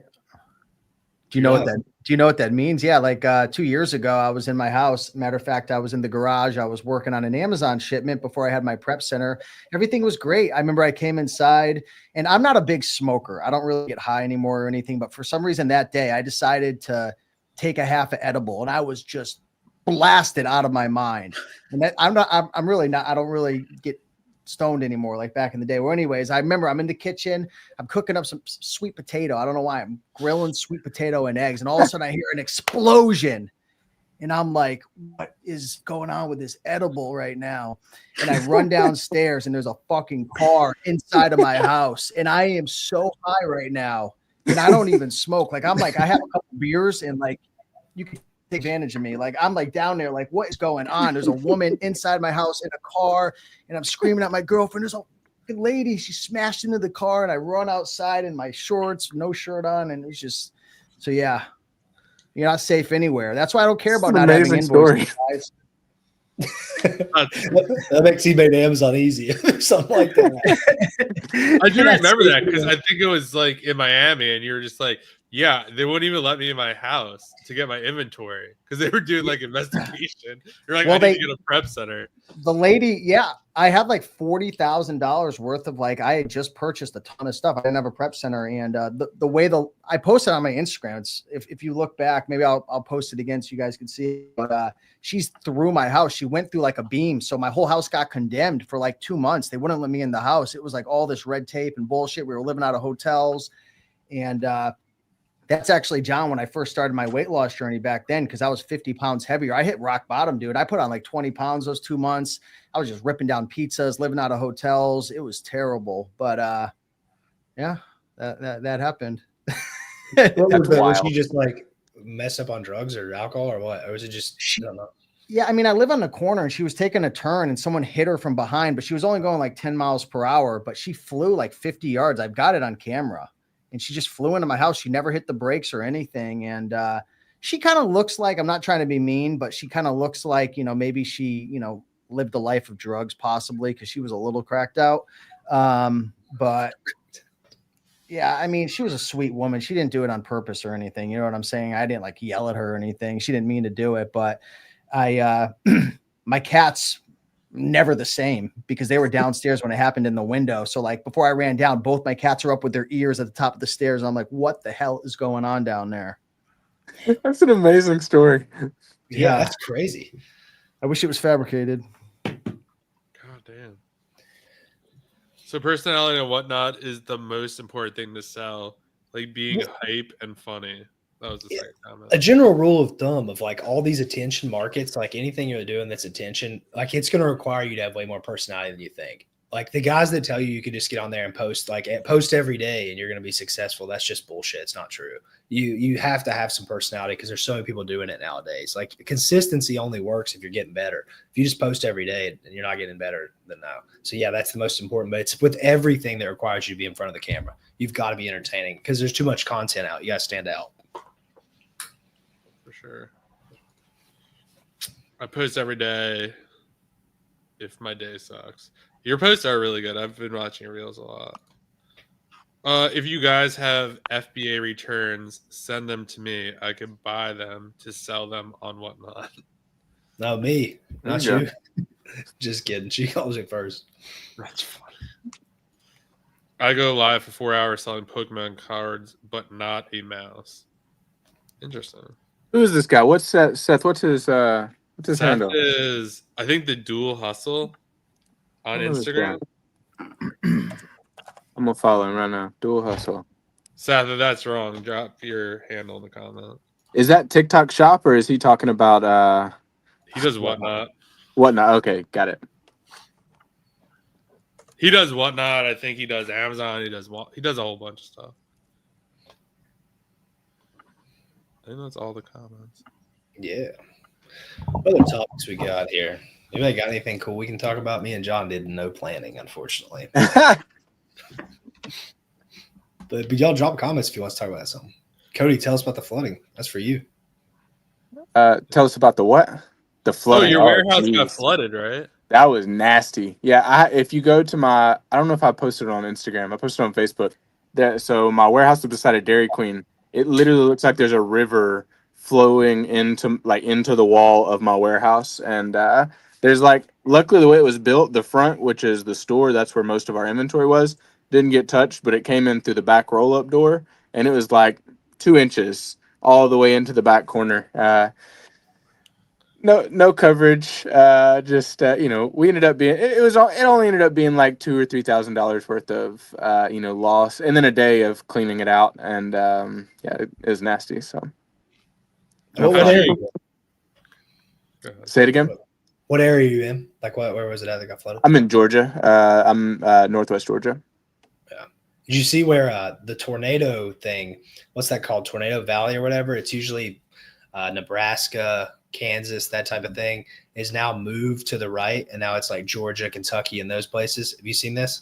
Do you know what that means? Yeah, like 2 years ago, I was in my house. Matter of fact, I was in the garage. I was working on an Amazon shipment before I had my prep center. Everything was great. I remember I came inside, and I'm not a big smoker. I don't really get high anymore or anything. But for some reason that day, I decided to take a half an edible, and I was just blasted out of my mind. And that I'm really not. I don't really get stoned anymore like back in the day. Well, anyways, I remember I'm in the kitchen, I'm cooking up some sweet potato. I don't know why. I'm grilling sweet potato and eggs, and all of a sudden I hear an explosion, and I'm like, what is going on with this edible right now? And I run downstairs, and there's a fucking car inside of my house, and I am so high right now, and I don't even smoke. Like, I'm like, I have a couple beers, and like, you can take advantage of me. Like, I'm like down there, like, what is going on? There's a woman inside my house in a car, and I'm screaming at my girlfriend. There's a fucking lady. She smashed into the car, and I run outside in my shorts, no shirt on, and it's just, so yeah, you're not safe anywhere. That's why I don't care about not having invoices, guys. That makes eBay to Amazon easy, something like that. I do remember that because I think it was like in Miami, and you were just like, yeah, they wouldn't even let me in my house to get my inventory because they were doing like investigation. You're like, well, I need to get a prep center. The lady, yeah, I had like $40,000 worth of like, I had just purchased a ton of stuff. I didn't have a prep center, and the way I posted on my Instagram, it's, if you look back, maybe I'll post it again so you guys can see it. But she's through my house. She went through like a beam, so my whole house got condemned for like 2 months. They wouldn't let me in the house. It was like all this red tape and bullshit. We were living out of hotels, and that's actually, John, when I first started my weight loss journey back then, because I was 50 pounds heavier. I hit rock bottom, dude. I put on like 20 pounds those 2 months. I was just ripping down pizzas, living out of hotels. It was terrible. But yeah, that happened. Was she just like mess up on drugs or alcohol or what? Or was it just, I don't know. Yeah, I mean, I live on the corner, and she was taking a turn, and someone hit her from behind, but she was only going like 10 miles per hour, but she flew like 50 yards. I've got it on camera. And she just flew into my house. She never hit the brakes or anything. And she kind of looks like, I'm not trying to be mean, but she kind of looks like, maybe she, lived a life of drugs possibly, because she was a little cracked out. But yeah, I mean, she was a sweet woman. She didn't do it on purpose or anything. You know what I'm saying? I didn't like yell at her or anything. She didn't mean to do it, but I, my cats never the same because they were downstairs when it happened in the window. So like before I ran down, both my cats are up with their ears at the top of the stairs. I'm like, what the hell is going on down there? That's an amazing story. Yeah, that's crazy. I wish it was fabricated. God damn. So personality and whatnot is the most important thing to sell. Like being hype and funny. That was the second comment. A general rule of thumb of like all these attention markets, like anything you're doing that's attention, like it's going to require you to have way more personality than you think. Like the guys that tell you could just get on there and post every day and you're going to be successful. That's just bullshit. It's not true. You have to have some personality because there's so many people doing it nowadays. Like consistency only works if you're getting better. If you just post every day and you're not getting better, then no. So yeah, that's the most important. But it's with everything that requires you to be in front of the camera. You've got to be entertaining because there's too much content out. You got to stand out. For sure. I post every day if my day sucks. Your posts are really good. I've been watching your reels a lot. If you guys have FBA returns, send them to me. I can buy them to sell them on Whatnot. No, me, not There you. Just kidding. She calls it first. That's funny. I go live for 4 hours selling Pokemon cards, but not a mouse. Interesting. Who is this guy? What's Seth? What's his Seth handle? is, I think, the Dual Hustle on Instagram. I'm gonna follow him right now. Dual Hustle. Seth, if that's wrong, drop your handle in the comment. Is that TikTok Shop or is he talking about He does Whatnot. Whatnot? Okay, got it. He does Whatnot. I think he does Amazon. He does a whole bunch of stuff. I think that's all the comments. Yeah. What other topics we got here? Anybody got anything cool we can talk about? Me and John did no planning, unfortunately. But y'all drop comments if you want to talk about something. Cody, tell us about the flooding. That's for you. Tell us about the what? The flooding. Oh, your warehouse geez. got flooded, right? That was nasty. Yeah, if you go to my, I don't know if I posted it on Instagram. I posted it on Facebook. So my warehouse is beside a Dairy Queen. It literally looks like there's a river flowing into the wall of my warehouse, and there's luckily the way it was built, the front, which is the store, that's where most of our inventory was, didn't get touched, but it came in through the back roll-up door, and it was like 2 inches all the way into the back corner. No coverage. We ended up being it only ended up being like $2,000 or $3,000 worth of loss, and then a day of cleaning it out, and it was nasty. So, What area? say it again. What area are you in? Like, where was it at that got flooded? I'm in Georgia. I'm Northwest Georgia. Yeah. Did you see where the tornado thing? What's that called? Tornado Valley or whatever. It's usually Nebraska, Kansas, that type of thing, is now moved to the right, and now it's like Georgia, Kentucky, and those places. Have you seen this?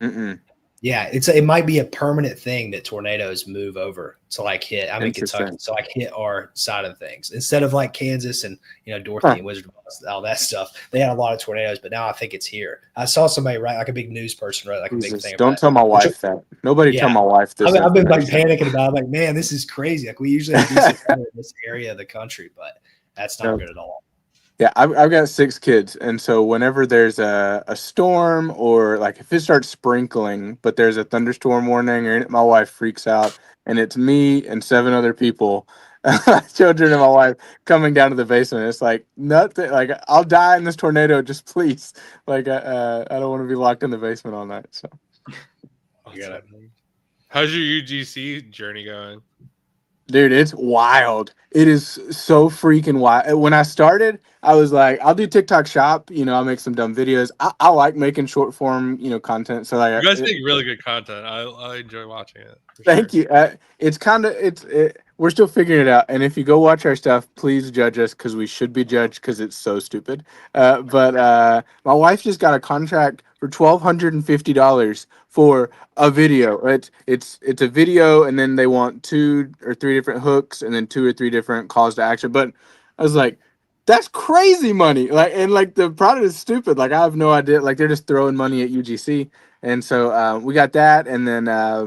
Mm-mm. Yeah, it might be a permanent thing that tornadoes move over to like hit. I'm in Kentucky, so like hit our side of things instead of like Kansas and Dorothy and Wizard, all that stuff. They had a lot of tornadoes, but now I think it's here. I saw somebody write like a big news person write like a big thing. Don't tell my wife that. Nobody tell my wife this. I've been like panicking about it. I'm like, man, this is crazy. Like we usually have decent weather in this area of the country, but that's not good at all. Yeah, I've got 6 kids, and so whenever there's a storm or like if it starts sprinkling, but there's a thunderstorm warning, or my wife freaks out, and it's me and 7 other people, children and my wife, coming down to the basement. It's like nothing. Like I'll die in this tornado, just please. Like I don't want to be locked in the basement all night. So, how's your UGC journey going? Dude, it's wild. It is so freaking wild. When I started, I was like, I'll do TikTok Shop. I'll make some dumb videos. I like making short form, content. So like, you guys make really good content. I enjoy watching it. Thank you. We're still figuring it out. And if you go watch our stuff, please judge us because we should be judged because it's so stupid. But my wife just got a contract for $1,250 for a video. It's a video, and then they want 2 or 3 different hooks, and then 2 or 3 different calls to action. But I was like, that's crazy money. Like, and like the product is stupid. Like, I have no idea. Like, they're just throwing money at UGC, and so we got that, and then I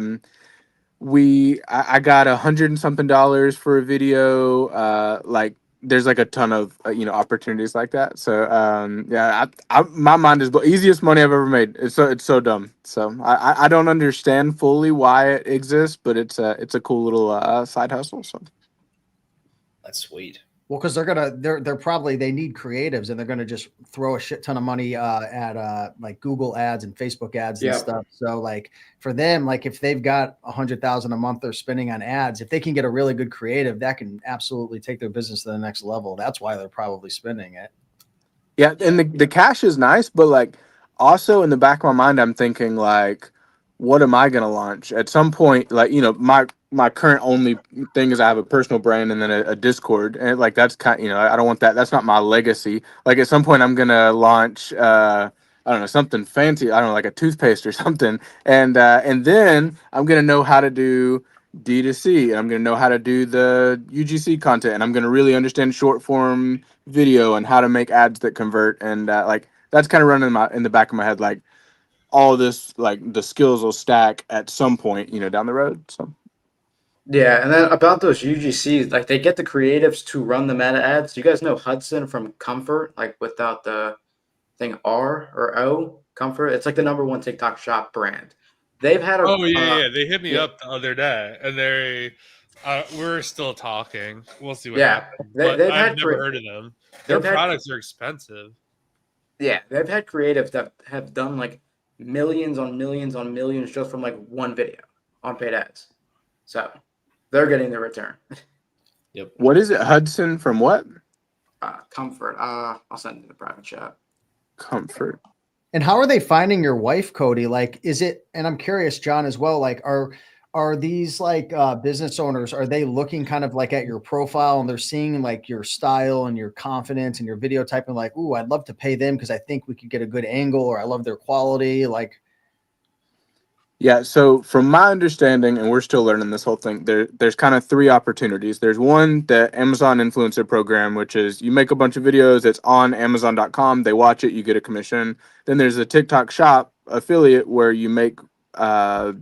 got $100 and something for a video. Like, there's like a ton of opportunities like that. So yeah, my mind is easiest money I've ever made. It's so dumb. So I don't understand fully why it exists, but it's a cool little side hustle. So That's sweet. Well, because they're probably they need creatives and they're gonna just throw a shit ton of money at like Google ads and Facebook ads and Yep. stuff. So like for them, like if they've got 100,000 a month they're spending on ads, if they can get a really good creative, that can absolutely take their business to the next level. That's why they're probably spending it. yeah, and the cash is nice, but like also in the back of my mind, I'm thinking like, what am I gonna launch at some point? Like, my current only thing is I have a personal brand and then a Discord, and like that's kind, I don't want that. That's not my legacy. Like at some point, I'm gonna launch, I don't know, something fancy. I don't know, like a toothpaste or something, and then I'm gonna know how to do D2C, and I'm gonna know how to do the UGC content, and I'm gonna really understand short form video and how to make ads that convert, and like that's kind of running in the back of my head, like all this, like the skills will stack at some point, down the road. So Yeah, and then about those UGCs, like they get the creatives to run the meta ads. You guys know Hudson from Comfort, like without the thing R or O, Comfort. It's like the number one TikTok shop brand. They've had a Oh yeah. They hit me yeah, up the other day, and we're still talking. We'll see what yeah. happens. They, But they've I've had never cre- heard of them. Their they've had products are expensive. yeah, they've had creatives that have done like millions on millions on millions just from like one video on paid ads. So they're getting the return. Yep. what is it, Hudson from what? Comfort. I'll send it to the private chat. Comfort. And how are they finding your wife, Cody? Like, is it, and I'm curious, John, as well, like, are these like business owners, are they looking kind of like at your profile and they're seeing like your style and your confidence and your video type and like, ooh, I'd love to pay them because I think we could get a good angle, or I love their quality. Like, Yeah, so from my understanding, and we're still learning this whole thing, there's kind of three opportunities. There's one, the Amazon influencer program, which is you make a bunch of videos, it's on Amazon.com, they watch it, you get a commission. Then there's a TikTok shop affiliate where you make uh,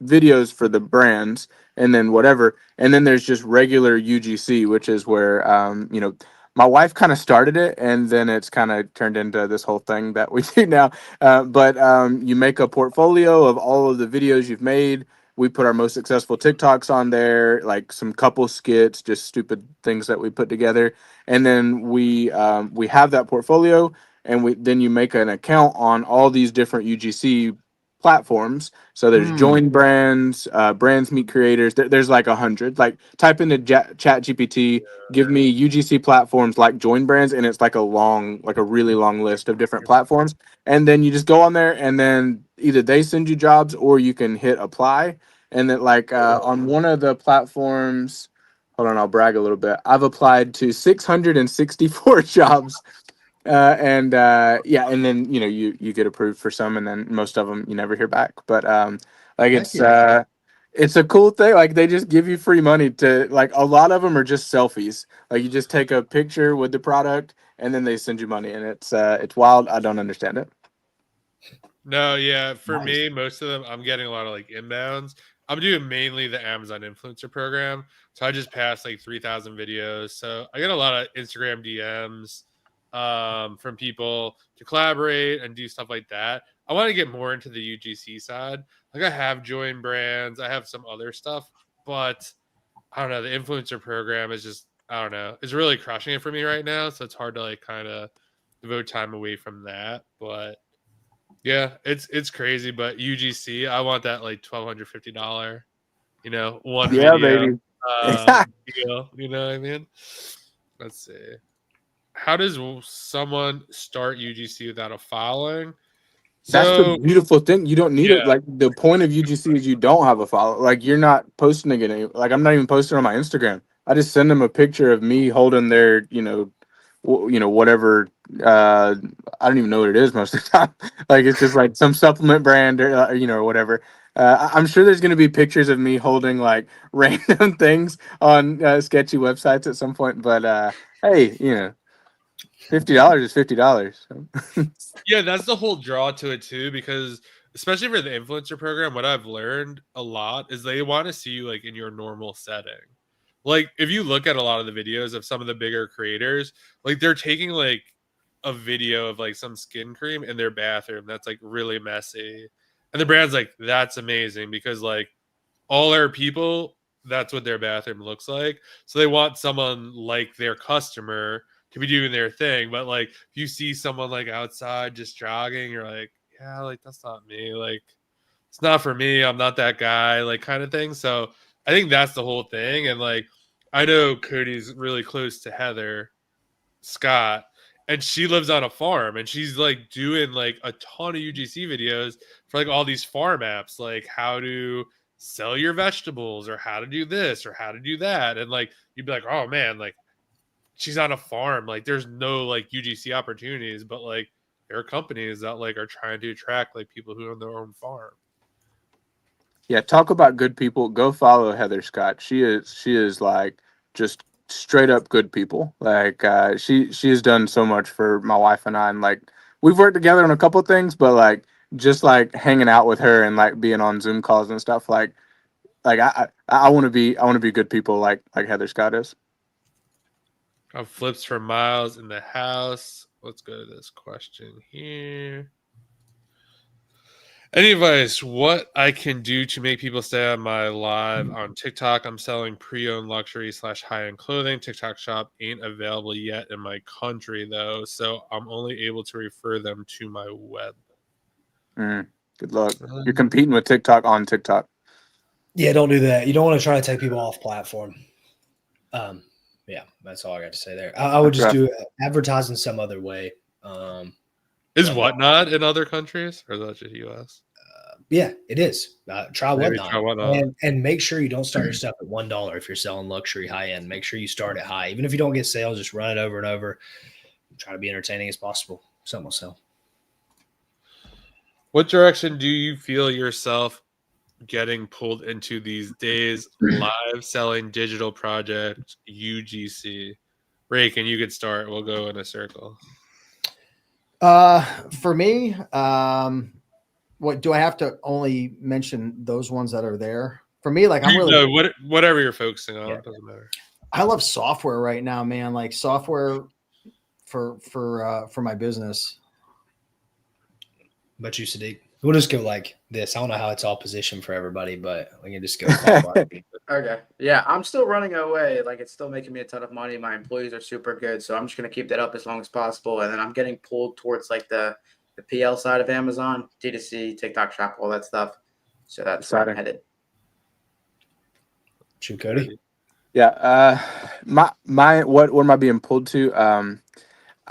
videos for the brands and then whatever. And then there's just regular UGC, which is where my wife kind of started it, and then it's kind of turned into this whole thing that we do now. But you make a portfolio of all of the videos you've made. We put our most successful TikToks on there, like some couple skits, just stupid things that we put together, and then we have that portfolio, and then you make an account on all these different UGC platforms. So there's join brands, brands meet creators. There's like 100. Like type into Chat GPT, give me UGC platforms like join brands, and it's like a really long list of different platforms. And then you just go on there, and then either they send you jobs or you can hit apply. And then like on one of the platforms, hold on, I'll brag a little bit. I've applied to 664 jobs. Yeah, and then you get approved for some, and then most of them you never hear back. But like heck yeah. it's a cool thing. Like they just give you free money to, like, a lot of them are just selfies. Like you just take a picture with the product and then they send you money, and it's wild. I don't understand it. No, yeah. For Nice. me, most of them, I'm getting a lot of like inbounds. I'm doing mainly the Amazon influencer program. So I just passed like 3,000 videos. So I get a lot of Instagram DMs from people to collaborate and do stuff like that. I want to get more into the UGC side. Like I have joined brands, I have some other stuff, but I don't know. The influencer program is just, I don't know, it's really crushing it for me right now. So it's hard to like kind of devote time away from that. But yeah, it's crazy, but UGC, I want that like $1,250, one Yeah, video baby. deal. You know what I mean? Let's see. How does someone start UGC without a following? That's the So beautiful thing. You don't need it. yeah, Like the point of UGC is you don't have a follow. Like you're not posting it. Like I'm not even posting on my Instagram. I just send them a picture of me holding their, whatever. I don't even know what it is most of the time. Like it's just like some supplement brand or whatever. I'm sure there's going to be pictures of me holding like random things on sketchy websites at some point. But hey, $50 is $50. Yeah, that's the whole draw to it too, because especially for the influencer program, what I've learned a lot is they want to see you like in your normal setting. Like if you look at a lot of the videos of some of the bigger creators, like they're taking like a video of like some skin cream in their bathroom that's like really messy. And the brand's like, that's amazing because like all our people, that's what their bathroom looks like. So they want someone like their customer to be doing their thing. But like if you see someone like outside just jogging, you're like, yeah, like that's not me. Like it's not for me. I'm not that guy, like kind of thing. So I think that's the whole thing. And like I know Cody's really close to Heather Scott, and she lives on a farm and she's like doing like a ton of UGC videos for like all these farm apps, like how to sell your vegetables or how to do this or how to do that. And like you'd be like, oh man, like she's on a farm, like there's no like UGC opportunities, but like there are companies that like are trying to attract like people who own their own farm. Yeah, talk about good people. Go follow Heather Scott. She is like just straight up good people. Like she has done so much for my wife and I, and like we've worked together on a couple things, but like just like hanging out with her and like being on Zoom calls and stuff, like I want to be good people like Heather Scott is. Flips for Miles in the house. Let's go to this question here. Any advice what I can do to make people stay on my live on TikTok? I'm selling pre-owned luxury / high-end clothing. TikTok shop ain't available yet in my country though, so I'm only able to refer them to my web. Good luck. You're competing with TikTok on TikTok. Yeah, don't do that. You don't want to try to take people off platform. Yeah, that's all I got to say there. I would just do advertise in some other way. Is Whatnot in other countries, or is that just US? Yeah, it is. Try Whatnot. Try Whatnot. And make sure you don't start your stuff at $1 if you're selling luxury high end. Make sure you start it high. Even if you don't get sales, just run it over and over. Try to be entertaining as possible. Something will sell. What direction do you feel yourself getting pulled into these days? Live selling digital project UGC. Ray, can you could start? We'll go in a circle. For me, what do I have to only mention those ones that are there? For me, like I'm really whatever you're focusing on, Yeah. doesn't matter. I love software right now, man. Like software for my business. But you, Sadiq, we'll just go like this. I don't know how it's all positioned for everybody, but we can just go. Okay. Yeah, I'm still running away. Like it's still making me a ton of money. My employees are super good, so I'm just gonna keep that up as long as possible. And then I'm getting pulled towards like the PL side of Amazon, D2C, TikTok shop, all that stuff. So that's where I'm headed. True, Cody. Yeah. My what am I being pulled to?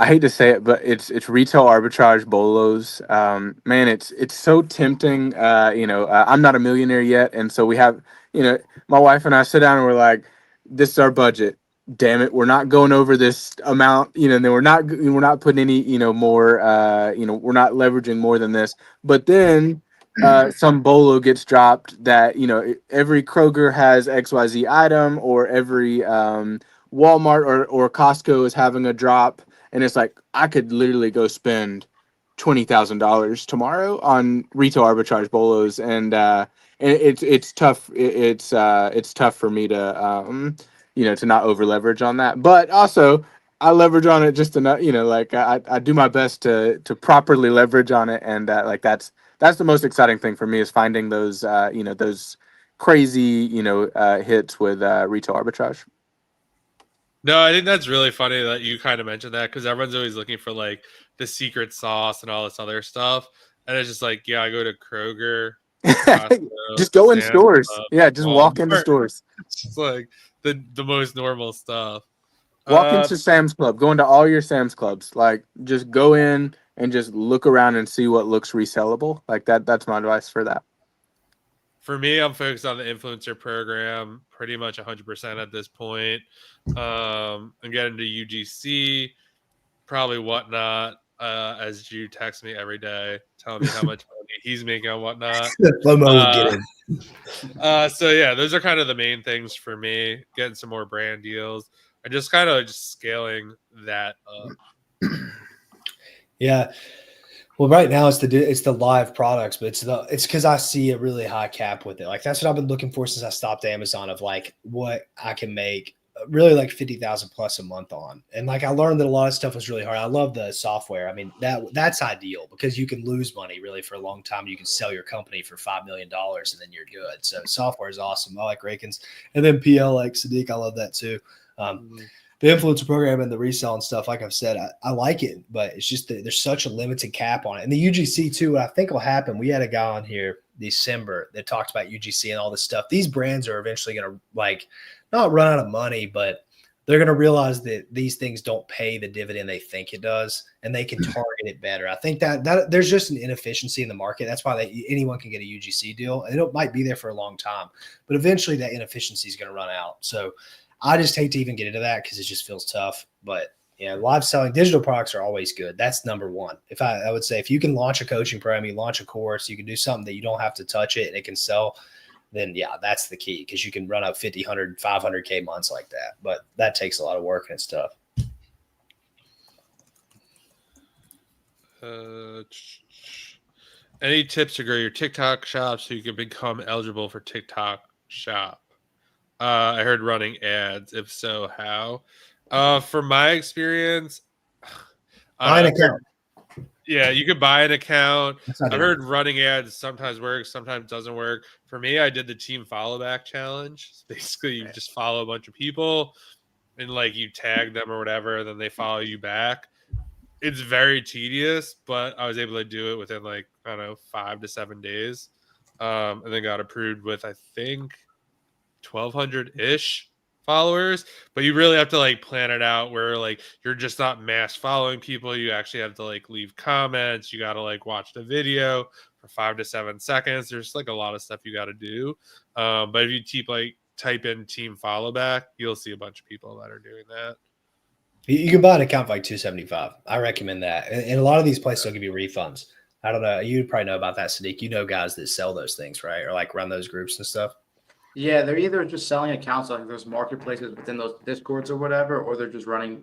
I hate to say it, but it's retail arbitrage bolos. Man, it's so tempting. I'm not a millionaire yet, and so we have, my wife and I sit down and we're like, this is our budget. Damn it, we're not going over this amount. And then we're not putting any, more. We're not leveraging more than this. But then some bolo gets dropped that every Kroger has XYZ item, or every Walmart or Costco is having a drop. And it's like I could literally go spend $20,000 tomorrow on retail arbitrage bolos, and it's tough. It's tough for me to to not over leverage on that. But also I leverage on it just enough. I do my best to properly leverage on it, and that's the most exciting thing for me is finding those those crazy hits with retail arbitrage. No, I think that's really funny that you kind of mentioned that, because everyone's always looking for like the secret sauce and all this other stuff. And it's just like, yeah, I go to Kroger, Costco, just go in Sam's stores. Club, Yeah, just walk into Walmart. stores. It's like the most normal stuff. Walk into Sam's Club. Go into all your Sam's Clubs. Like, just go in and just look around and see what looks resellable. Like that's my advice for that. For me, I'm focused on the influencer program pretty much 100% at this point. I'm getting to UGC, probably Whatnot, as Drew texts me every day, telling me how much money he's making on Whatnot. Flomo will get in. So yeah, those are kind of the main things for me. Getting some more brand deals and just kind of just scaling that up. Yeah. Well, right now it's the live products, but it's because I see a really high cap with it. Like that's what I've been looking for since I stopped Amazon, of like what I can make really like 50,000 plus a month on. And like I learned that a lot of stuff was really hard. I love the software. I mean, that's ideal because you can lose money really for a long time. You can sell your company for $5 million and then you're good. So software is awesome. I like Raken's, and then PL like Sadiq. I love that too. The influencer program and the resell and stuff, like I've said, I like it, but it's just that there's such a limited cap on it. And the UGC too, what I think will happen, we had a guy on here December that talked about UGC and all this stuff. These brands are eventually going to like not run out of money, but they're going to realize that these things don't pay the dividend they think it does, and they can target it better. I think that there's just an inefficiency in the market. That's why anyone can get a UGC deal, and it might be there for a long time, but eventually that inefficiency is going to run out. So I just hate to even get into that because it just feels tough. But yeah, live selling digital products are always good. That's number one. If I would say if you can launch a coaching program, you launch a course, you can do something that you don't have to touch it and it can sell, then yeah, that's the key, because you can run up 50, 100, 500K months like that. But that takes a lot of work and it's tough. Any tips to grow your TikTok shop so you can become eligible for TikTok shop? I heard running ads. If so, how? From my experience, Buy an account. Yeah, you could buy an account. I've heard running ads sometimes works, sometimes doesn't work. For me, I did the team follow back challenge. Basically, you just follow a bunch of people and like you tag them or whatever, then they follow you back. It's very tedious, but I was able to do it within like, I don't know, 5 to 7 days. And then got approved with, I think, 1,200-ish followers. But you really have to like plan it out where like you're just not mass following people. You actually have to like leave comments. You got to like watch the video for 5 to 7 seconds. There's like a lot of stuff you got to do. But if you type in team follow back, you'll see a bunch of people that are doing that. You can buy an account for like $275. I recommend that. And a lot of these places will give you refunds. I don't know. You probably know about that, Sadiq. You know guys that sell those things, right? Or like run those groups and stuff. Yeah, they're either just selling accounts like those marketplaces within those Discords or whatever, or they're just running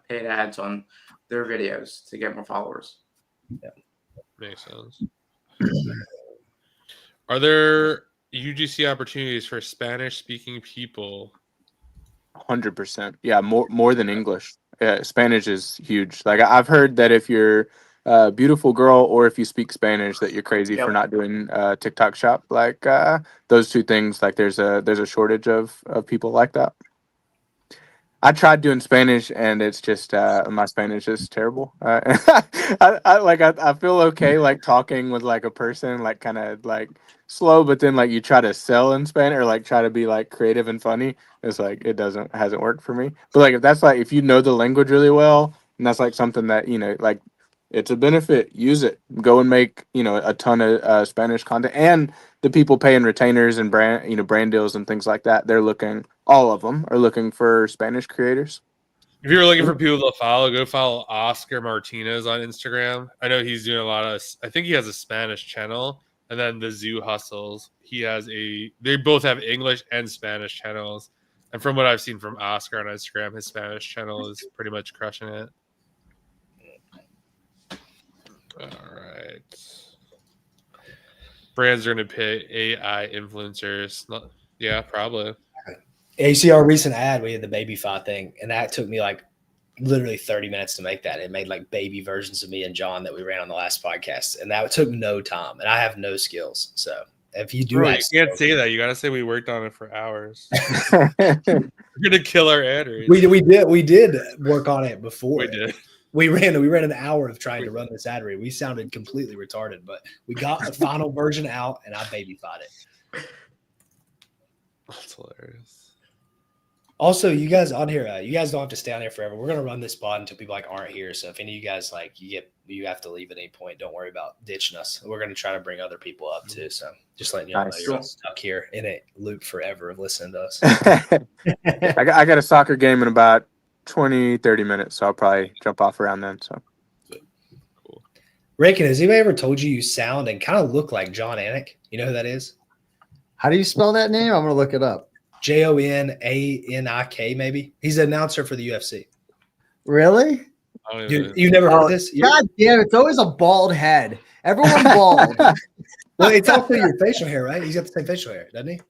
paid ads on their videos to get more followers. Yeah, makes sense. Are there UGC opportunities for Spanish-speaking people? 100%. Yeah, more than English. Spanish is huge. Like I've heard that if you're a beautiful girl or if you speak Spanish, that you're crazy for not doing TikTok shop. Like those two things. Like there's a shortage of people like that. I tried doing Spanish and it's just my Spanish is terrible. I feel okay like talking with like a person like kind of like slow, but then like you try to sell in Spanish or like try to be like creative and funny. It's like hasn't worked for me. But like if you know the language really well, and that's like something that like it's a benefit, use it. Go and make a ton of Spanish content, and the people paying retainers and brand deals and things like that. All of them are looking for Spanish creators. If you're looking for people to follow, go follow Oscar Martinez on Instagram. I know he's doing I think he has a Spanish channel, and then the Zoo Hustles. They both have English and Spanish channels. And from what I've seen from Oscar on Instagram, his Spanish channel is pretty much crushing it. All right. Brands are going to pay AI influencers. Yeah, probably. Yeah, you see our recent ad, we had the baby fi thing, and that took me like literally 30 minutes to make that. It made like baby versions of me and John that we ran on the last podcast, and that took no time, and I have no skills. So if you do, you can't say that. You got to say we worked on it for hours. We're going to kill our ad reads. We did work on it before. We did. We ran an hour of trying to run this ad read. We sounded completely retarded, but we got the final version out, and I baby-fied it. That's hilarious. Also, you guys on here, you guys don't have to stay on here forever. We're gonna run this pod until people aren't here. So if any of you guys you have to leave at any point, don't worry about ditching us. We're gonna try to bring other people up too. So just letting you know you're not stuck here in a loop forever of listening to us. I got a soccer game in about 20-30 minutes, so I'll probably jump off around then. So cool. Raken, has anybody ever told you sound and kind of look like John Anik? You know who that is? How do you spell that name? I'm gonna look it up. Jonanik, maybe. He's an announcer for the UFC. Really? I don't Dude, even- you never heard of this? God damn, it's always a bald head. Everyone bald. Well, it's also your facial hair, right? He's got the same facial hair, doesn't he?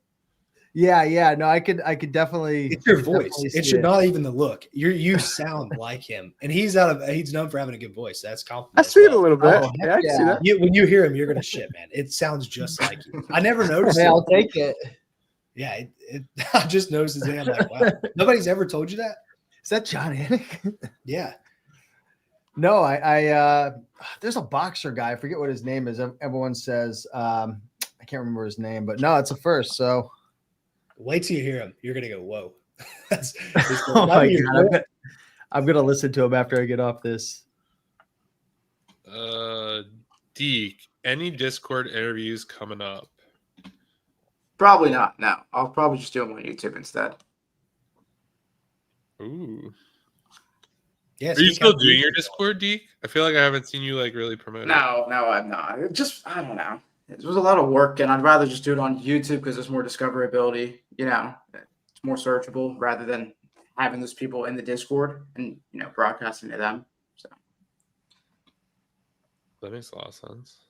Yeah. No, I could definitely. It's your I could voice. definitely It see should not even the look. You sound like him, and he's known for having a good voice. That's compliment. I as see it a well. little bit. Oh, yeah, I can see yeah. that. When you hear him, you're gonna shit, man. It sounds just like you. I never noticed Hey, it. I'll take it. Yeah, I just noticed his name. I'm like, wow. Nobody's ever told you that? Is that John Anik? Yeah. No, I there's a boxer guy. I forget what his name is. Everyone says I can't remember his name, but no, it's a first. So Wait till you hear him. You're gonna go, whoa. oh my God, I'm gonna listen to him after I get off this. Deke, any Discord interviews coming up? Probably not. No, I'll probably just do them on YouTube instead. Ooh. Yeah, Are you still doing your Discord, Deke? I feel like I haven't seen you like really promote it. No, I'm not. It just, I don't know. It was a lot of work, and I'd rather just do it on YouTube because there's more discoverability. You know, it's more searchable rather than having those people in the Discord and broadcasting to them. So That makes a lot of sense.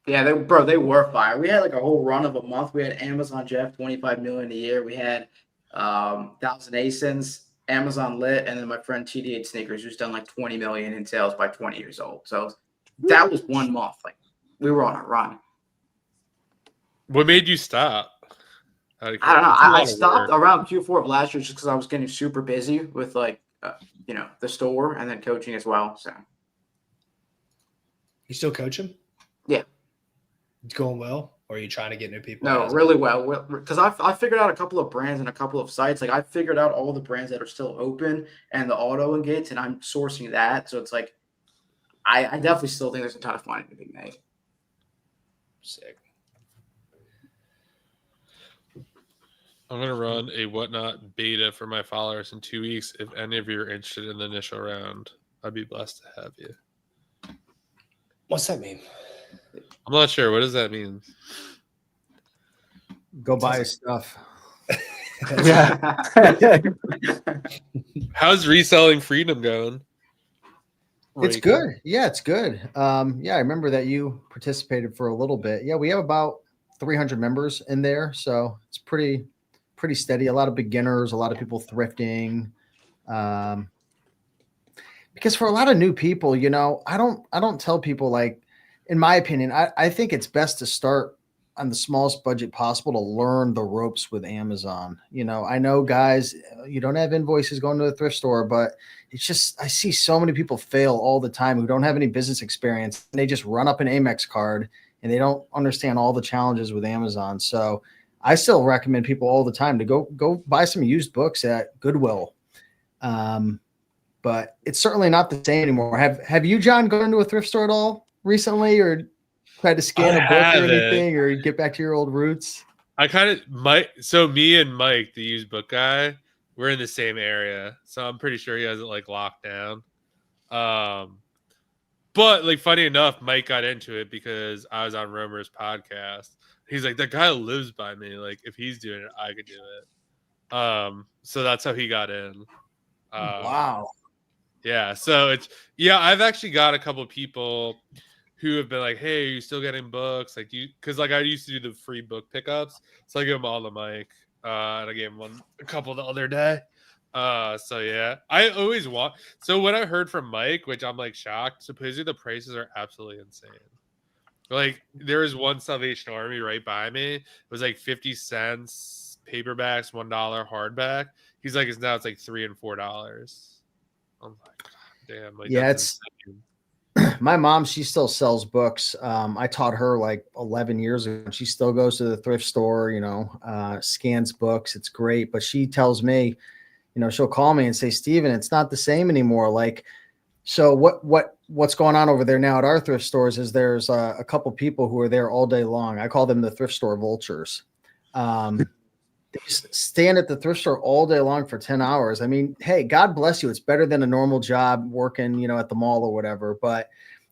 yeah, they were fire. We had like a whole run of a month. We had Amazon Jeff 25 million a year. We had 1,000 ASINs, Amazon Lit, and then my friend TD8 Sneakers, who's done like 20 million in sales by 20 years old. So that was 1 month. Like we were on a run. What made you stop? I don't know. I stopped around Q4 of last year just because I was getting super busy with like the store and then coaching as well. So You still coach him? Yeah. It's going well? Or are you trying to get new people? no, really well, because I figured out a couple of brands and a couple of sites. Like I figured out all the brands that are still open and the auto engates, and I'm sourcing that. So it's like I definitely still think there's a ton of money to be made. Sick. I'm gonna run a whatnot beta for my followers in 2 weeks. If any of you are interested in the initial round, I'd be blessed to have you. What's that mean? I'm not sure. What does that mean? Go buy his stuff. Yeah. How's reselling freedom going? It's Right. good. Yeah, it's good. Yeah, I remember that you participated for a little bit. Yeah, we have about 300 members in there, so it's pretty steady. A lot of beginners, a lot of people thrifting. Because for a lot of new people, I don't tell people, like, in my opinion, I think it's best to start on the smallest budget possible to learn the ropes with Amazon. I know, guys, you don't have invoices going to a thrift store, but it's just, I see so many people fail all the time who don't have any business experience. They just run up an Amex card and they don't understand all the challenges with Amazon. So I still recommend people all the time to go buy some used books at Goodwill. But it's certainly not the same anymore. Have you, John, gone to a thrift store at all recently, or tried to scan a book or anything, or get back to your old roots? I kind of so me and Mike, the used book guy, we're in the same area, so I'm pretty sure he has it like locked down. But like, funny enough, Mike got into it because I was on Romer's podcast. He's like, that guy lives by me. Like, if he's doing it, I could do it. So that's how he got in. Wow. Yeah. So I've actually got a couple of people who have been like, hey, are you still getting books? Like, because like I used to do the free book pickups. So I give them all to Mike. And I gave him a couple the other day. So yeah, I always want. So what I heard from Mike, which I'm like shocked, supposedly the prices are absolutely insane. Like there was one Salvation Army right by me. It was like 50 cents paperbacks, $1 hardback. He's like, it's like $3 and $4. I'm like, damn. Like, yeah, it's insane. My mom, she still sells books. I taught her like 11 years ago. She still goes to the thrift store, scans books. It's great. But she tells me, she'll call me and say, Steven, it's not the same anymore. Like, so what's going on over there now at our thrift stores is there's a couple people who are there all day long. I call them the thrift store vultures. They just stand at the thrift store all day long for 10 hours. I mean, hey, God bless you. It's better than a normal job working, at the mall or whatever. But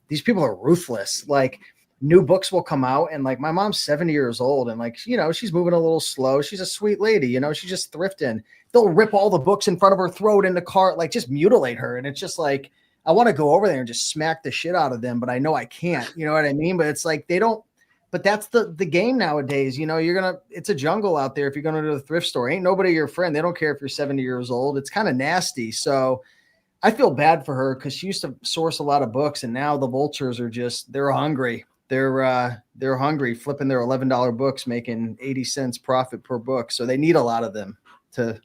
these people are ruthless. Like, new books will come out, and like my mom's 70 years old, and like, you know, she's moving a little slow. She's a sweet lady, you know, she's just thrifting. They'll rip all the books in front of her, throw it in the cart, like just mutilate her. And it's just like, I want to go over there and just smack the shit out of them, but I know I can't, you know what I mean? But it's like, they don't, but that's the game nowadays. You know, it's a jungle out there. If you're going to the thrift store, ain't nobody your friend. They don't care if you're 70 years old. It's kind of nasty. So I feel bad for her because she used to source a lot of books, and now the vultures are just, they're hungry. They're hungry, flipping their $11 books, making 80 cents profit per book. So they need a lot of them to,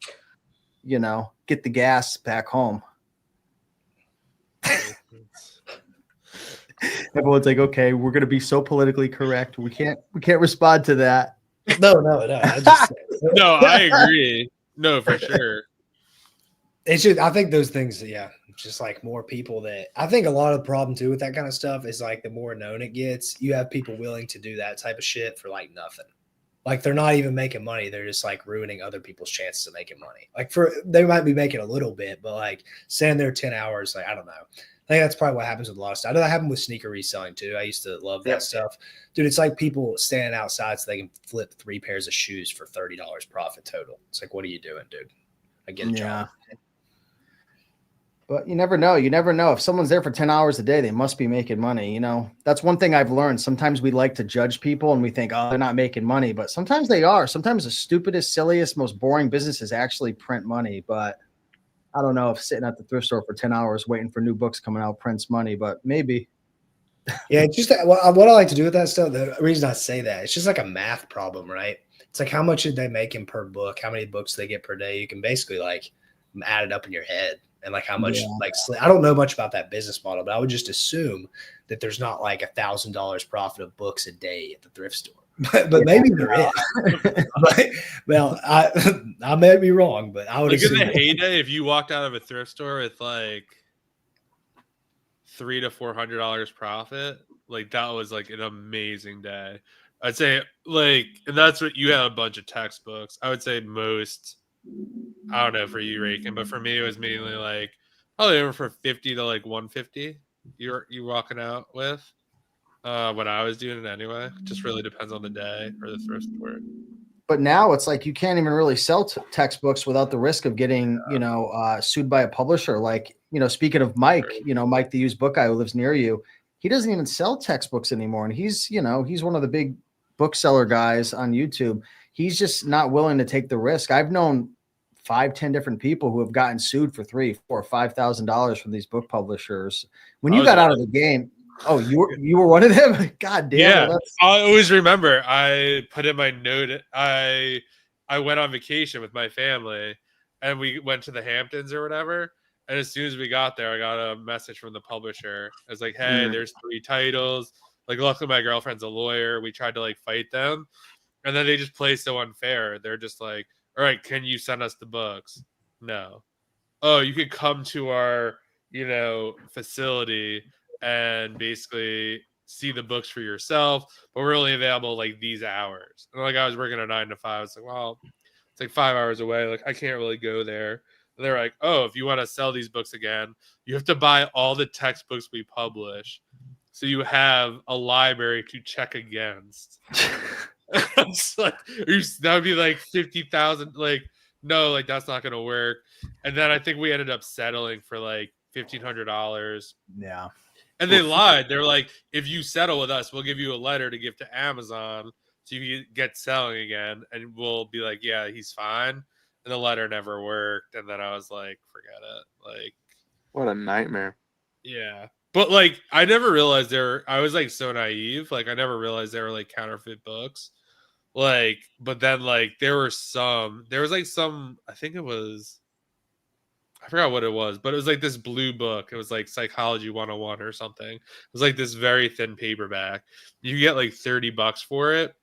you know, get the gas back home. Everyone's like, okay, we're going to be so politically correct. We can't respond to that. No. No, I agree. No, for sure. It's just, I think those things, yeah, just like more people that, I think a lot of the problem too with that kind of stuff is like the more known it gets, you have people willing to do that type of shit for like nothing. Like they're not even making money. They're just like ruining other people's chances of making money. Like they might be making a little bit, but like standing there 10 hours, like, I don't know. I think that's probably what happens with a lot of stuff. I know that happened with sneaker reselling too. I used to love that stuff. Dude, it's like people standing outside so they can flip 3 pairs of shoes for $30 profit total. It's like, what are you doing, dude? I get a job. But you never know. You never know. If someone's there for 10 hours a day, they must be making money. You know, that's one thing I've learned. Sometimes we like to judge people and we think, oh, they're not making money. But sometimes they are. Sometimes the stupidest, silliest, most boring businesses actually print money. But I don't know if sitting at the thrift store for 10 hours waiting for new books coming out prints money, but maybe. Yeah, it's just what I like to do with that stuff. The reason I say that, it's just like a math problem, right? It's like how much did they make in per book? How many books they get per day? You can basically like add it up in your head. And like how much, like, I don't know much about that business model, but I would just assume that there's not like $1,000 profit of books a day at the thrift store. But maybe there is. Well, I may be wrong, but I would like assume in the heyday, if you walked out of a thrift store with like $300 to $400 profit, like that was like an amazing day. I'd say like, and that's what you had a bunch of textbooks. I would say most. I don't know for you, Raken, but for me, it was mainly like probably over for 50 to like 150. You walking out with when I was doing it anyway. It just really depends on the day or the thrift store. But now it's like you can't even really sell textbooks without the risk of getting, you know, sued by a publisher. Like, you know, speaking of Mike, you know, Mike, the used book guy who lives near you, he doesn't even sell textbooks anymore. And he's, you know, he's one of the big bookseller guys on YouTube. He's just not willing to take the risk. I've known 5-10 different people who have gotten sued for $3,000, $4,000, $5,000 from these book publishers. When you got out of the game, oh, you were one of them? God damn. Yeah, well, I always remember. I put in my note. I went on vacation with my family, and we went to the Hamptons or whatever. And as soon as we got there, I got a message from the publisher. It was like, "Hey, there's 3 titles. Like, luckily my girlfriend's a lawyer. We tried to like fight them, and then they just play so unfair. They're just like, all right, can you send us the books? No. Oh, you could come to our, you know, facility and basically see the books for yourself, but we're only available like these hours." And like I was working a 9 to 5. I was like, well, it's like 5 hours away. Like I can't really go there. And they're like, oh, if you want to sell these books again, you have to buy all the textbooks we publish. So you have a library to check against. It's like, that would be like 50,000. Like, no, like that's not gonna work. And then I think we ended up settling for like $1,500. Yeah. And they lied. They were like, if you settle with us, we'll give you a letter to give to Amazon so you can get selling again. And we'll be like, yeah, he's fine. And the letter never worked. And then I was like, forget it. Like, what a nightmare. Yeah. But like I never realized I was like so naive. Like I never realized they were like counterfeit books. Like, but then like there was like some, I think it was, I forgot what it was, but it was like this blue book. It was like Psychology 101 or something. It was like this very thin paperback. You could get like $30 for it.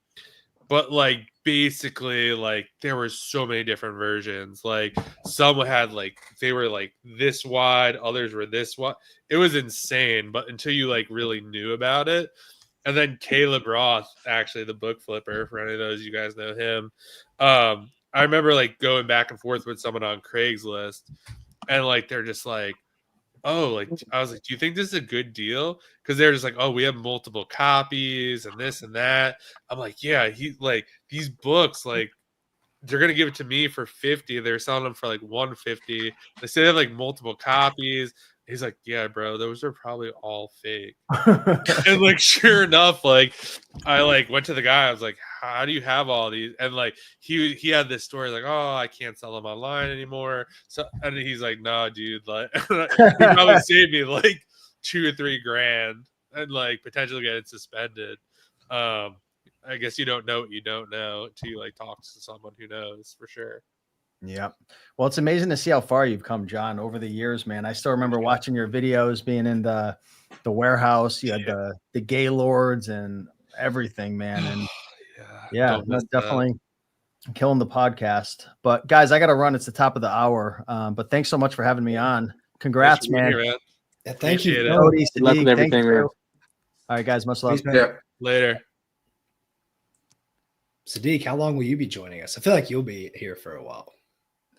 But like basically like there were so many different versions. Like some had like they were like this wide, others were this wide. It was insane, but until you like really knew about it. And then Caleb Roth, actually the book flipper, for any of those you guys know him. I remember like going back and forth with someone on Craigslist, and like they're just like, oh, like I was like, do you think this is a good deal? Because they're just like, oh, we have multiple copies and this and that. I'm like, yeah, he like these books, like they're gonna give it to me for 50. They're selling them for like 150. They say they have like multiple copies. He's like, yeah, bro, those are probably all fake. And like sure enough, like I like went to the guy, I was like, how do you have all these? And like he had this story like, oh, I can't sell them online anymore. So and he's like, no, dude, like he probably saved me like 2 or 3 grand and like potentially getting suspended. I guess you don't know what you don't know until you like talk to someone who knows for sure. Yeah. Well, it's amazing to see how far you've come, John, over the years, man. I still remember watching your videos, being in the warehouse. You had the Gaylords and everything, man. And yeah, no, definitely killing the podcast. But guys, I got to run. It's the top of the hour. But thanks so much for having me on. Congrats, man. Here, man. Yeah, thank you. Cody, Good luck with Sadiq, everything, man. All right, guys, much love. Yeah. Later. Sadiq, how long will you be joining us? I feel like you'll be here for a while.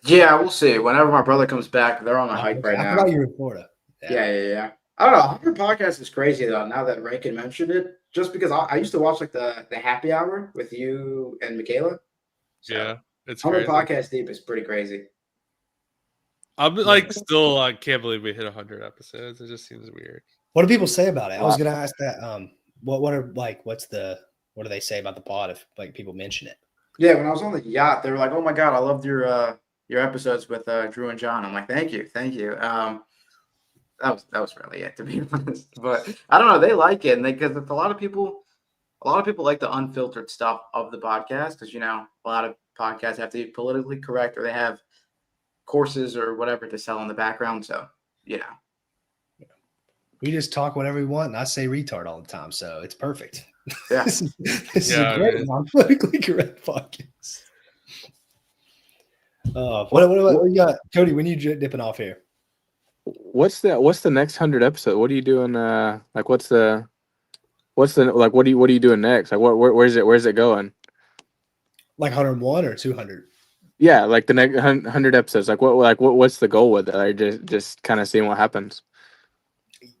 Yeah, we'll see. Whenever my brother comes back, they're on a hike right I now. forgot you were in Florida. Yeah. I don't know. 100 podcast is crazy though. Now that Rankin mentioned it, just because I used to watch like the happy hour with you and Michaela. So, Yeah, it's 100 crazy. podcast deep is pretty crazy. I'm like still I can't believe we hit 100 episodes. It just seems weird. What do people say about it? I was gonna ask that. What do they say about the pod if like people mention it? Yeah, when I was on the yacht, they were like, "Oh my god, I loved your episodes with Drew and John." I'm like, "Thank you." That was really it, to be honest. But I don't know, they like it, and because a lot of people like the unfiltered stuff of the podcast, because a lot of podcasts have to be politically correct, or they have courses or whatever to sell in the background. So we just talk whatever we want, and I say retard all the time, so it's perfect. Yeah. this is a great non-politically correct podcast. What you got, Cody? When you dipping off here? What's the next 100 episode? What are you doing? Like what's the what are you doing next? Like where's it going? Like 101 or 200? Yeah, like the next 100 episodes. What's the goal with it? Like just kind of seeing what happens.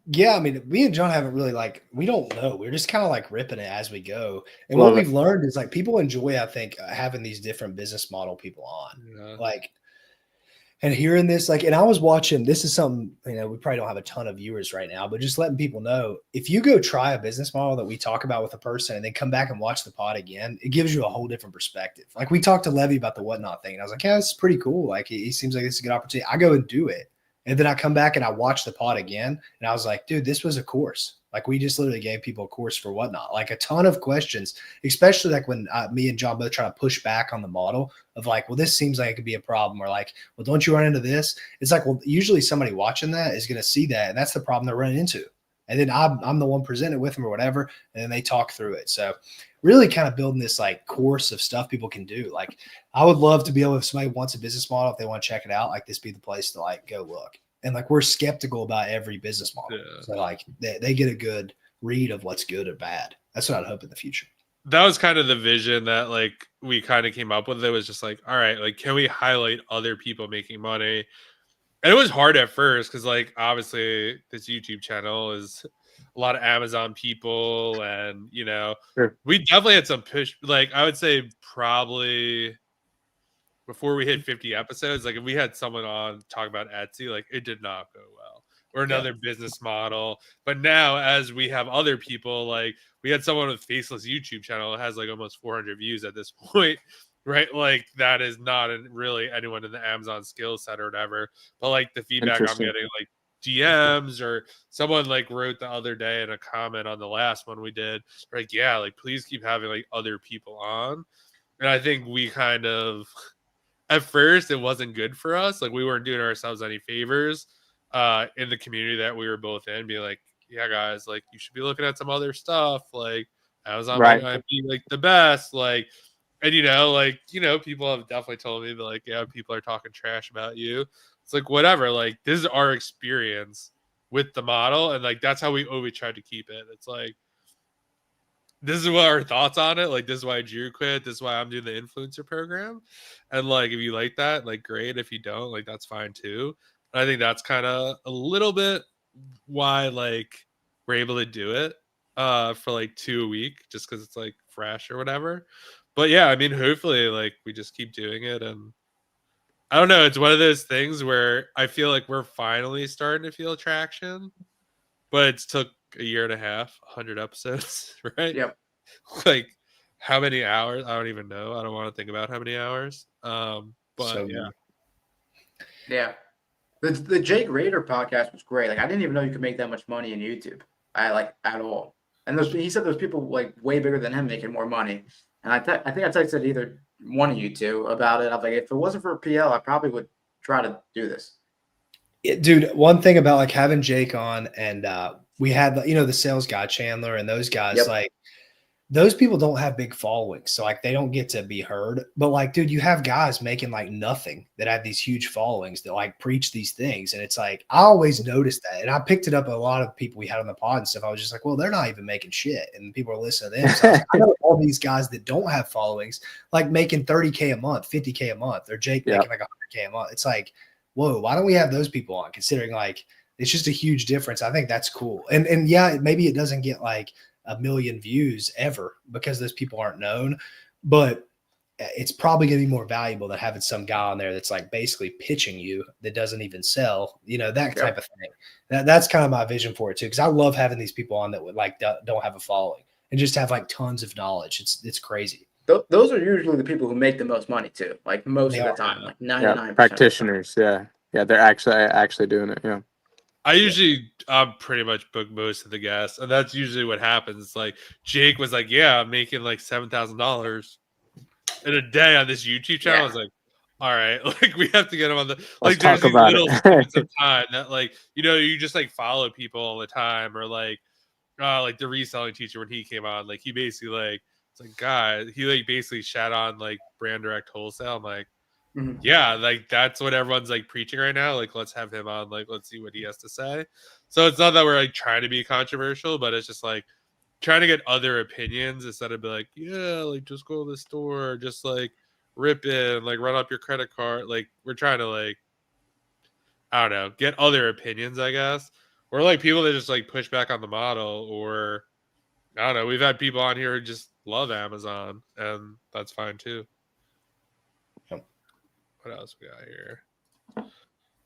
Yeah, I mean, me and John haven't really we don't know. We're just kind of like ripping it as we go. And what we've learned is like people enjoy, I think, having these different business model people on. Like, and hearing this, and I was watching, this is something, we probably don't have a ton of viewers right now, but just letting people know, if you go try a business model that we talk about with a person and then come back and watch the pod again, it gives you a whole different perspective. Like we talked to Levy about the whatnot thing, and I was like, yeah, this is pretty cool. Like he seems like it's a good opportunity. I go and do it. And then I come back and I watch the pod again, and I was like, dude, this was a course. Like we just literally gave people a course for whatnot, like a ton of questions, especially like when me and John both try to push back on the model of like, well, this seems like it could be a problem, or like, well, don't you run into this? It's like, well, usually somebody watching that is going to see that, and that's the problem they're running into. And then I'm the one presented with them or whatever, and then they talk through it. So really kind of building this like course of stuff people can do. Like I would love to be able, if somebody wants a business model, if they want to check it out, like this be the place to like go look. And like we're skeptical about every business model. Yeah. So like they get a good read of what's good or bad. That's what I'd hope in the future. That was kind of the vision that like we kind of came up with. It was just like, all right, like can we highlight other people making money? And it was hard at first because like obviously this YouTube channel is a lot of Amazon people, and sure. We definitely had some push. Like I would say probably before we hit 50 episodes, like if we had someone on talk about Etsy, like it did not go well, or another business model. But now as we have other people, like we had someone with Faceless YouTube channel that has like almost 400 views at this point, right? Like that is not really anyone in the Amazon skill set or whatever. But like the feedback I'm getting, like DMs or someone like wrote the other day in a comment on the last one we did, like, yeah, like please keep having like other people on. And I think we kind of, at first it wasn't good for us. Like we weren't doing ourselves any favors in the community that we were both in, being like, yeah, guys, like you should be looking at some other stuff. Like Amazon might be like the best. Like, and people have definitely told me that like, yeah, people are talking trash about you. It's like, whatever, like this is our experience with the model. And like, that's how we always tried to keep it. It's like, this is what our thoughts on it. Like, this is why Drew quit. This is why I'm doing the influencer program. And like, if you like that, like, great. If you don't, like, that's fine too. I think that's kind of a little bit why like we're able to do it for like 2 a week, just because it's like fresh or whatever. But yeah, I mean, hopefully like we just keep doing it, and I don't know, it's one of those things where I feel like we're finally starting to feel traction, but it's took a year and a half, 100 episodes, right? Yep. Like how many hours? I don't even know. I don't want to think about how many hours. But So yeah. Yeah. The Jake Rader podcast was great. Like I didn't even know you could make that much money in YouTube. I like at all. And he said there's people like way bigger than him making more money. And I think I texted either one of you two about it. I was like, if it wasn't for PL, I probably would try to do this. dude, one thing about like having Jake on, and we had the sales guy Chandler and those guys, Yep. like those people don't have big followings, so like they don't get to be heard. But like, dude, you have guys making like nothing that have these huge followings that like preach these things, and it's like I always noticed that, and I picked it up. A lot of people we had on the pod and stuff. I was just like, well, they're not even making shit, and people are listening to them. So I was like, I know all these guys that don't have followings, like making 30K a month, 50K a month, or Jake making like 100K a month. It's like, whoa, why don't we have those people on? Considering like it's just a huge difference. I think that's cool, and yeah, maybe it doesn't get like 1 million views ever because those people aren't known, but it's probably going to be more valuable than having some guy on there that's like basically pitching you that doesn't even sell, that type of thing. That's kind of my vision for it too, because I love having these people on that would like don't have a following and just have like tons of knowledge. It's crazy. Those are usually the people who make the most money too. Like most They of the are. time, like 99% practitioners. Yeah, they're actually doing it. Yeah. I usually pretty much book most of the guests, and that's usually what happens. Like Jake was like, "Yeah, I'm making like $7,000 in a day on this YouTube channel." I was like, "All right, like we have to get him on the like." There's Let's talk these about little it. snippets of time that like you just like follow people all the time, or like the reselling teacher when he came on, like he basically like it's like God, he like basically shat on like brand direct wholesale. I'm like. Mhm. Yeah, like that's what everyone's like preaching right now. Like, let's have him on. Like, let's see what he has to say. So it's not that we're like trying to be controversial, but it's just like trying to get other opinions instead of be like, yeah, like just go to the store, just like rip it, and, like run up your credit card. Like, we're trying to like I don't know, get other opinions, I guess, or like people that just like push back on the model, or I don't know. We've had people on here who just love Amazon, and that's fine too. What else we got here?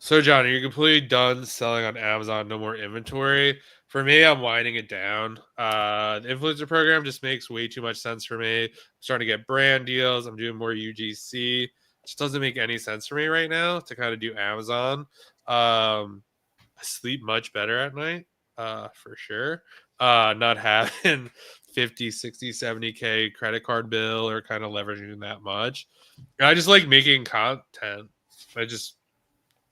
So, John, are you completely done selling on Amazon? No more inventory? For me, I'm winding it down. The influencer program just makes way too much sense for me. I'm starting to get brand deals. I'm doing more UGC. It just doesn't make any sense for me right now to kind of do Amazon. I sleep much better at night, for sure. Not having 50, 60, 70K credit card bill or kind of leveraging that much. I just like making content. I just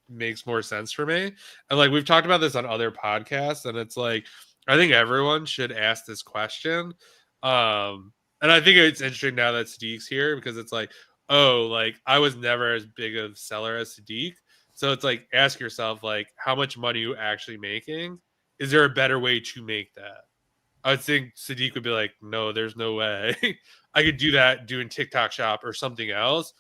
makes more sense for me. And like we've talked about this on other podcasts, and it's like I think everyone should ask this question. And I think it's interesting now that Sadiq's here because it's like, oh, like I was never as big of a seller as Sadiq. So it's like ask yourself, like, how much money are you actually making? Is there a better way to make that? I would think Sadiq would be like, no, there's no way. I could do that doing TikTok shop or something else.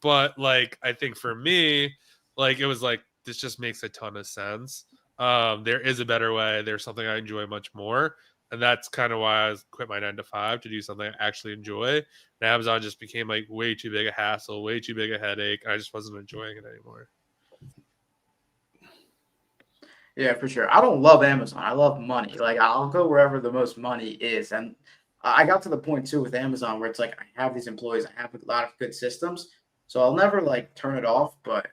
But like I think for me, like it was like this just makes a ton of sense. There is a better way. There's something I enjoy much more. And that's kind of why I quit my 9 to 5 to do something I actually enjoy. And Amazon just became like way too big a hassle, way too big a headache. I just wasn't enjoying it anymore. Yeah, for sure. I don't love Amazon. I love money. Like I'll go wherever the most money is. And I got to the point too with Amazon where it's like I have these employees, I have a lot of good systems. So I'll never like turn it off, but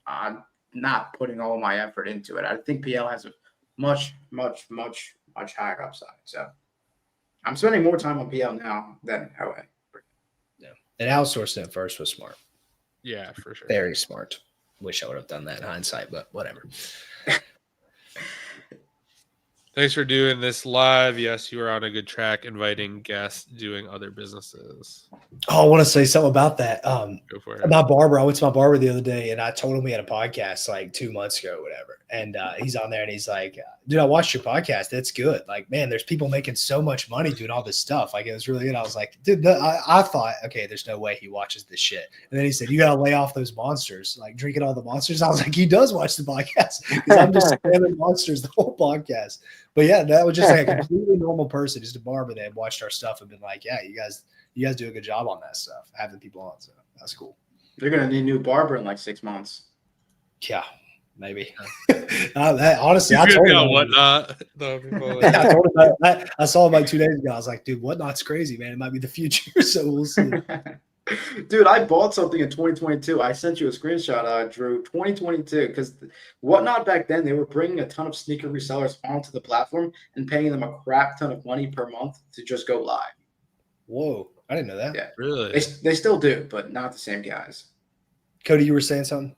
I'm not putting all my effort into it. I think PL has a much, much, much, much higher upside. So I'm spending more time on PL now than OA. Yeah. And outsourcing it first was smart. Yeah, for sure. Very smart. Wish I would have done that in hindsight, but whatever. Thanks for doing this live. Yes, you are on a good track inviting guests doing other businesses. Oh, I want to say something about that. Go for it. My barber, I went to my barber the other day and I told him we had a podcast like 2 months ago or whatever. And he's on there and he's like, dude, I watched your podcast. It's good. Like, man, there's people making so much money doing all this stuff. Like, it was really good. I was like, dude, I thought, okay, there's no way he watches this shit. And then he said, you got to lay off those monsters, like drinking all the monsters. I was like, he does watch the podcast because I'm just spamming monsters the whole podcast. But yeah, that was just like a completely normal person, just a barber that had watched our stuff and been like, yeah, you guys do a good job on that stuff, having people on. So that's cool. They're gonna need a new barber in like 6 months. Yeah, maybe. Honestly, I He's told gonna him. be on Whatnot. I told him that. I saw him like 2 days ago. I was like, dude, Whatnot's crazy, man. It might be the future. So we'll see. Dude, I bought something in 2022. I sent you a screenshot, Drew. 2022, because Whatnot back then, they were bringing a ton of sneaker resellers onto the platform and paying them a crap ton of money per month to just go live. Whoa, I didn't know that. Yeah, Really? they still do, but not the same guys. Cody, you were saying something?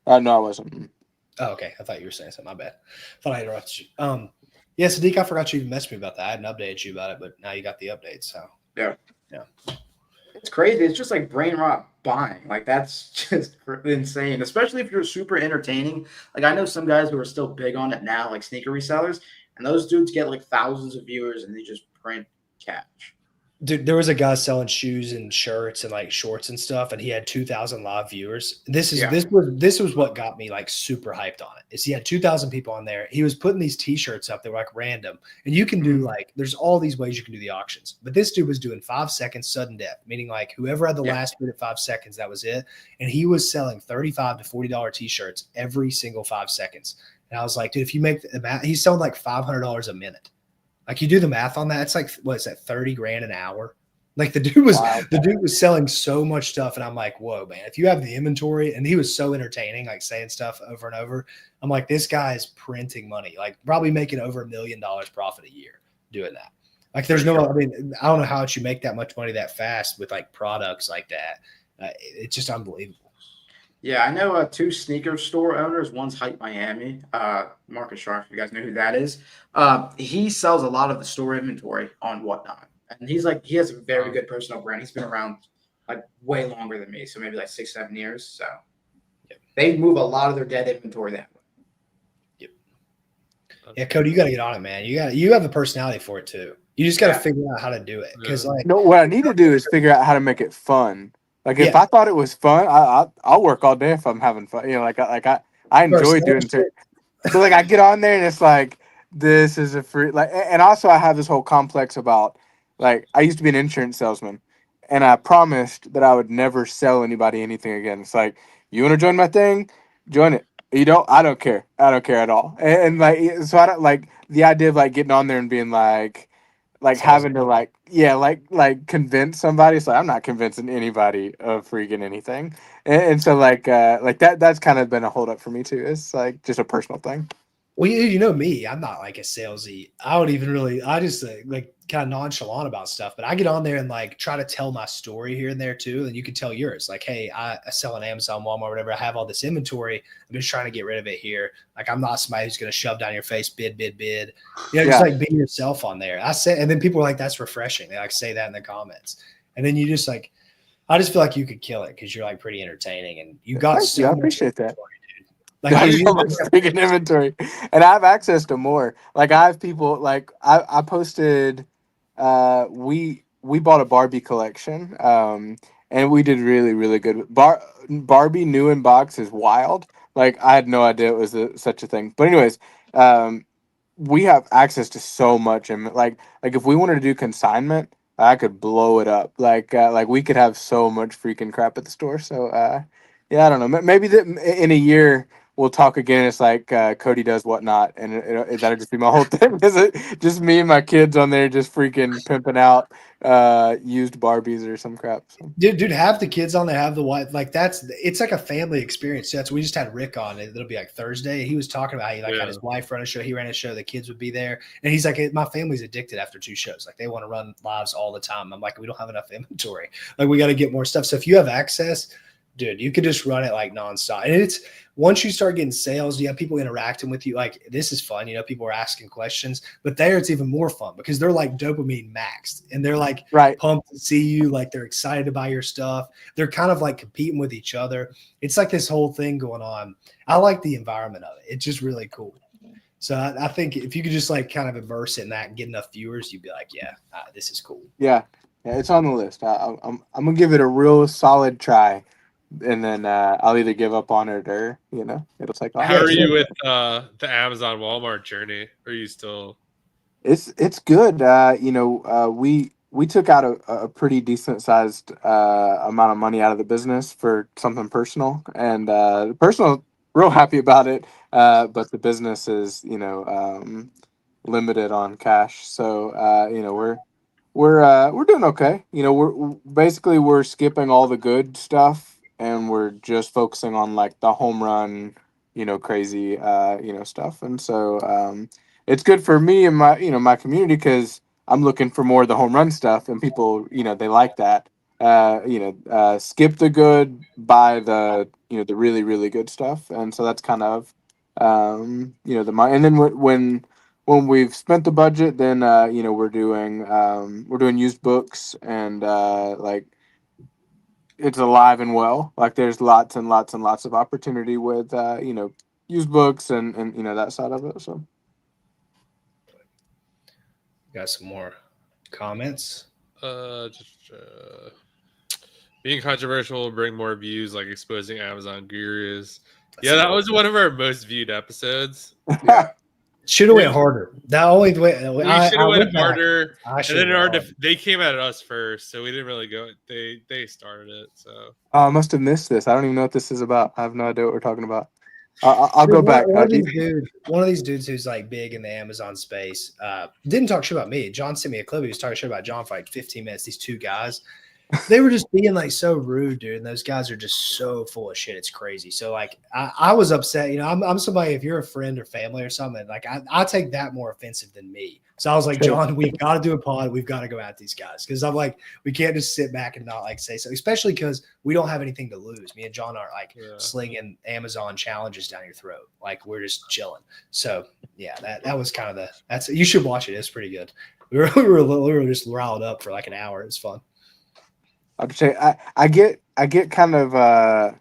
No, I wasn't. Oh, okay. I thought you were saying something. My bad. Thought I interrupted you. Yeah, Sadiq, I forgot you even messaged me about that. I hadn't updated you about it, but now you got the update. So Yeah. Yeah. It's crazy. It's just like brain rot buying. Like, that's just insane, especially if you're super entertaining. Like, I know some guys who are still big on it now, like sneaker resellers, and those dudes get like thousands of viewers and they just print cash. Dude, there was a guy selling shoes and shirts and like shorts and stuff, and he had 2,000 live viewers. This was what got me like super hyped on it. Is he had 2,000 people on there. He was putting these T-shirts up. They were like random, and you can do like there's all these ways you can do the auctions. But this dude was doing 5 seconds sudden death, meaning like whoever had the last bid at 5 seconds, that was it. And he was selling $35 to $40 T-shirts every single 5 seconds. And I was like, dude, if you make the math, he's selling like $500 a minute. Like, you do the math on that, it's like, what is that, 30 grand an hour? Like, the dude was selling so much stuff, and I'm like, whoa, man, if you have the inventory, and he was so entertaining, like saying stuff over and over. I'm like, this guy is printing money, like probably making over $1 million profit a year doing that. Like, there's no, I mean, I don't know how you make that much money that fast with like products like that. It's just unbelievable. Yeah, I know 2 sneaker store owners. One's Hype Miami, Marcus Sharp, if you guys know who that is. He sells a lot of the store inventory on Whatnot. And he has a very good personal brand. He's been around like way longer than me, so maybe like 6-7 years. So they move a lot of their dead inventory that way. Yep. Yeah, Cody, you got to get on it, man. You have the personality for it too. You just got to figure out how to do it, because like, no, what I need to do is figure out how to make it fun. Like, if I thought it was fun, I'll work all day if I'm having fun. You know, I enjoy doing it. So like, I get on there and it's like, this is a free, like, and also I have this whole complex about, like, I used to be an insurance salesman, and I promised that I would never sell anybody anything again. It's like, you want to join my thing, join it. You don't, I don't care. I don't care at all. And like, so I don't like the idea of like getting on there and being like having to like convince somebody. It's like, I'm not convincing anybody of freaking anything. And so like that's kind of been a hold up for me too. It's like just a personal thing. Well, you know me, I'm not like a salesy. I just like kind of nonchalant about stuff, but I get on there and like try to tell my story here and there too. And you can tell yours, like, hey, I sell on Amazon, Walmart, whatever. I have all this inventory. I'm just trying to get rid of it here. Like, I'm not somebody who's going to shove down your face, bid. You know, just like being yourself on there. I say, and then people are like, that's refreshing. They like say that in the comments. And then you just like, I just feel like you could kill it because you're like pretty entertaining and you got so I appreciate that. Like, I have a freaking inventory, and I have access to more. Like, I have people like I posted. We bought a Barbie collection, and we did really, really good. Barbie new in box is wild. Like, I had no idea it was such a thing. But anyways, we have access to so much, and like if we wanted to do consignment, I could blow it up. Like we could have so much freaking crap at the store. So yeah, I don't know. Maybe in a year we'll talk again. It's like Cody does Whatnot, and that'll just be my whole thing. Is it just me and my kids on there just freaking pimping out used Barbies or some crap? So. Dude, have the kids on there, have the wife. Like, it's like a family experience. We just had Rick on. It'll be like Thursday. He was talking about how he had his wife run a show. He ran a show. The kids would be there, and he's like, my family's addicted after 2 shows. Like, they want to run lives all the time. I'm like, we don't have enough inventory. Like, we got to get more stuff. So if you have access, dude, you could just run it like nonstop. And it's once you start getting sales, you have people interacting with you. Like this is fun. People are asking questions, but there it's even more fun because they're like dopamine maxed and they're like Right. pumped to see you. Like they're excited to buy your stuff. They're kind of like competing with each other. It's like this whole thing going on. I like the environment of it. It's just really cool. So I think if you could just like kind of immerse in that and get enough viewers, you'd be like, yeah, this is cool. Yeah, it's on the list. I'm gonna give it a real solid try, and then I'll either give up on it or it'll take off. How are you with the Amazon Walmart journey? Are you still? It's good. We took out a pretty decent sized amount of money out of the business for something personal, and the personal real happy about it. But the business is limited on cash, so we're doing okay. We're skipping all the good stuff and we're just focusing on like the home run, crazy stuff. And so it's good for me and my community because I'm looking for more of the home run stuff and people, they like that. Skip the good, buy the the really, really good stuff. And so that's kind of the mind. And then when we've spent the budget, then we're doing used books and like it's alive and well. Like there's lots and lots and lots of opportunity with used books and that side of it. So Got some more comments. Being controversial will bring more views, like exposing Amazon gurus. Yeah, that was one of our most viewed episodes. Yeah. Should have went harder. That only way. We should have went harder. And then they came at us first, so we didn't really go. They started it. So I must have missed this. I don't even know what this is about. I have no idea what we're talking about. I'll go back. One of these dudes who's like big in the Amazon space didn't talk shit about me. John sent me a clip. He was talking shit about John for like 15 minutes. These two guys, they were just being like so rude, dude. And those guys are just so full of shit. It's crazy. So like I was upset. I'm somebody, if you're a friend or family or something, like I take that more offensive than me. So I was like, John, we've got to do a pod. We've got to go at these guys. Cause I'm like, we can't just sit back and not like say so, especially because we don't have anything to lose. Me and John are like slinging Amazon challenges down your throat. Like we're just chilling. So yeah, that was kind of you should watch it. It's pretty good. We were just riled up for like an hour. It was fun. I'll just say I get kind of I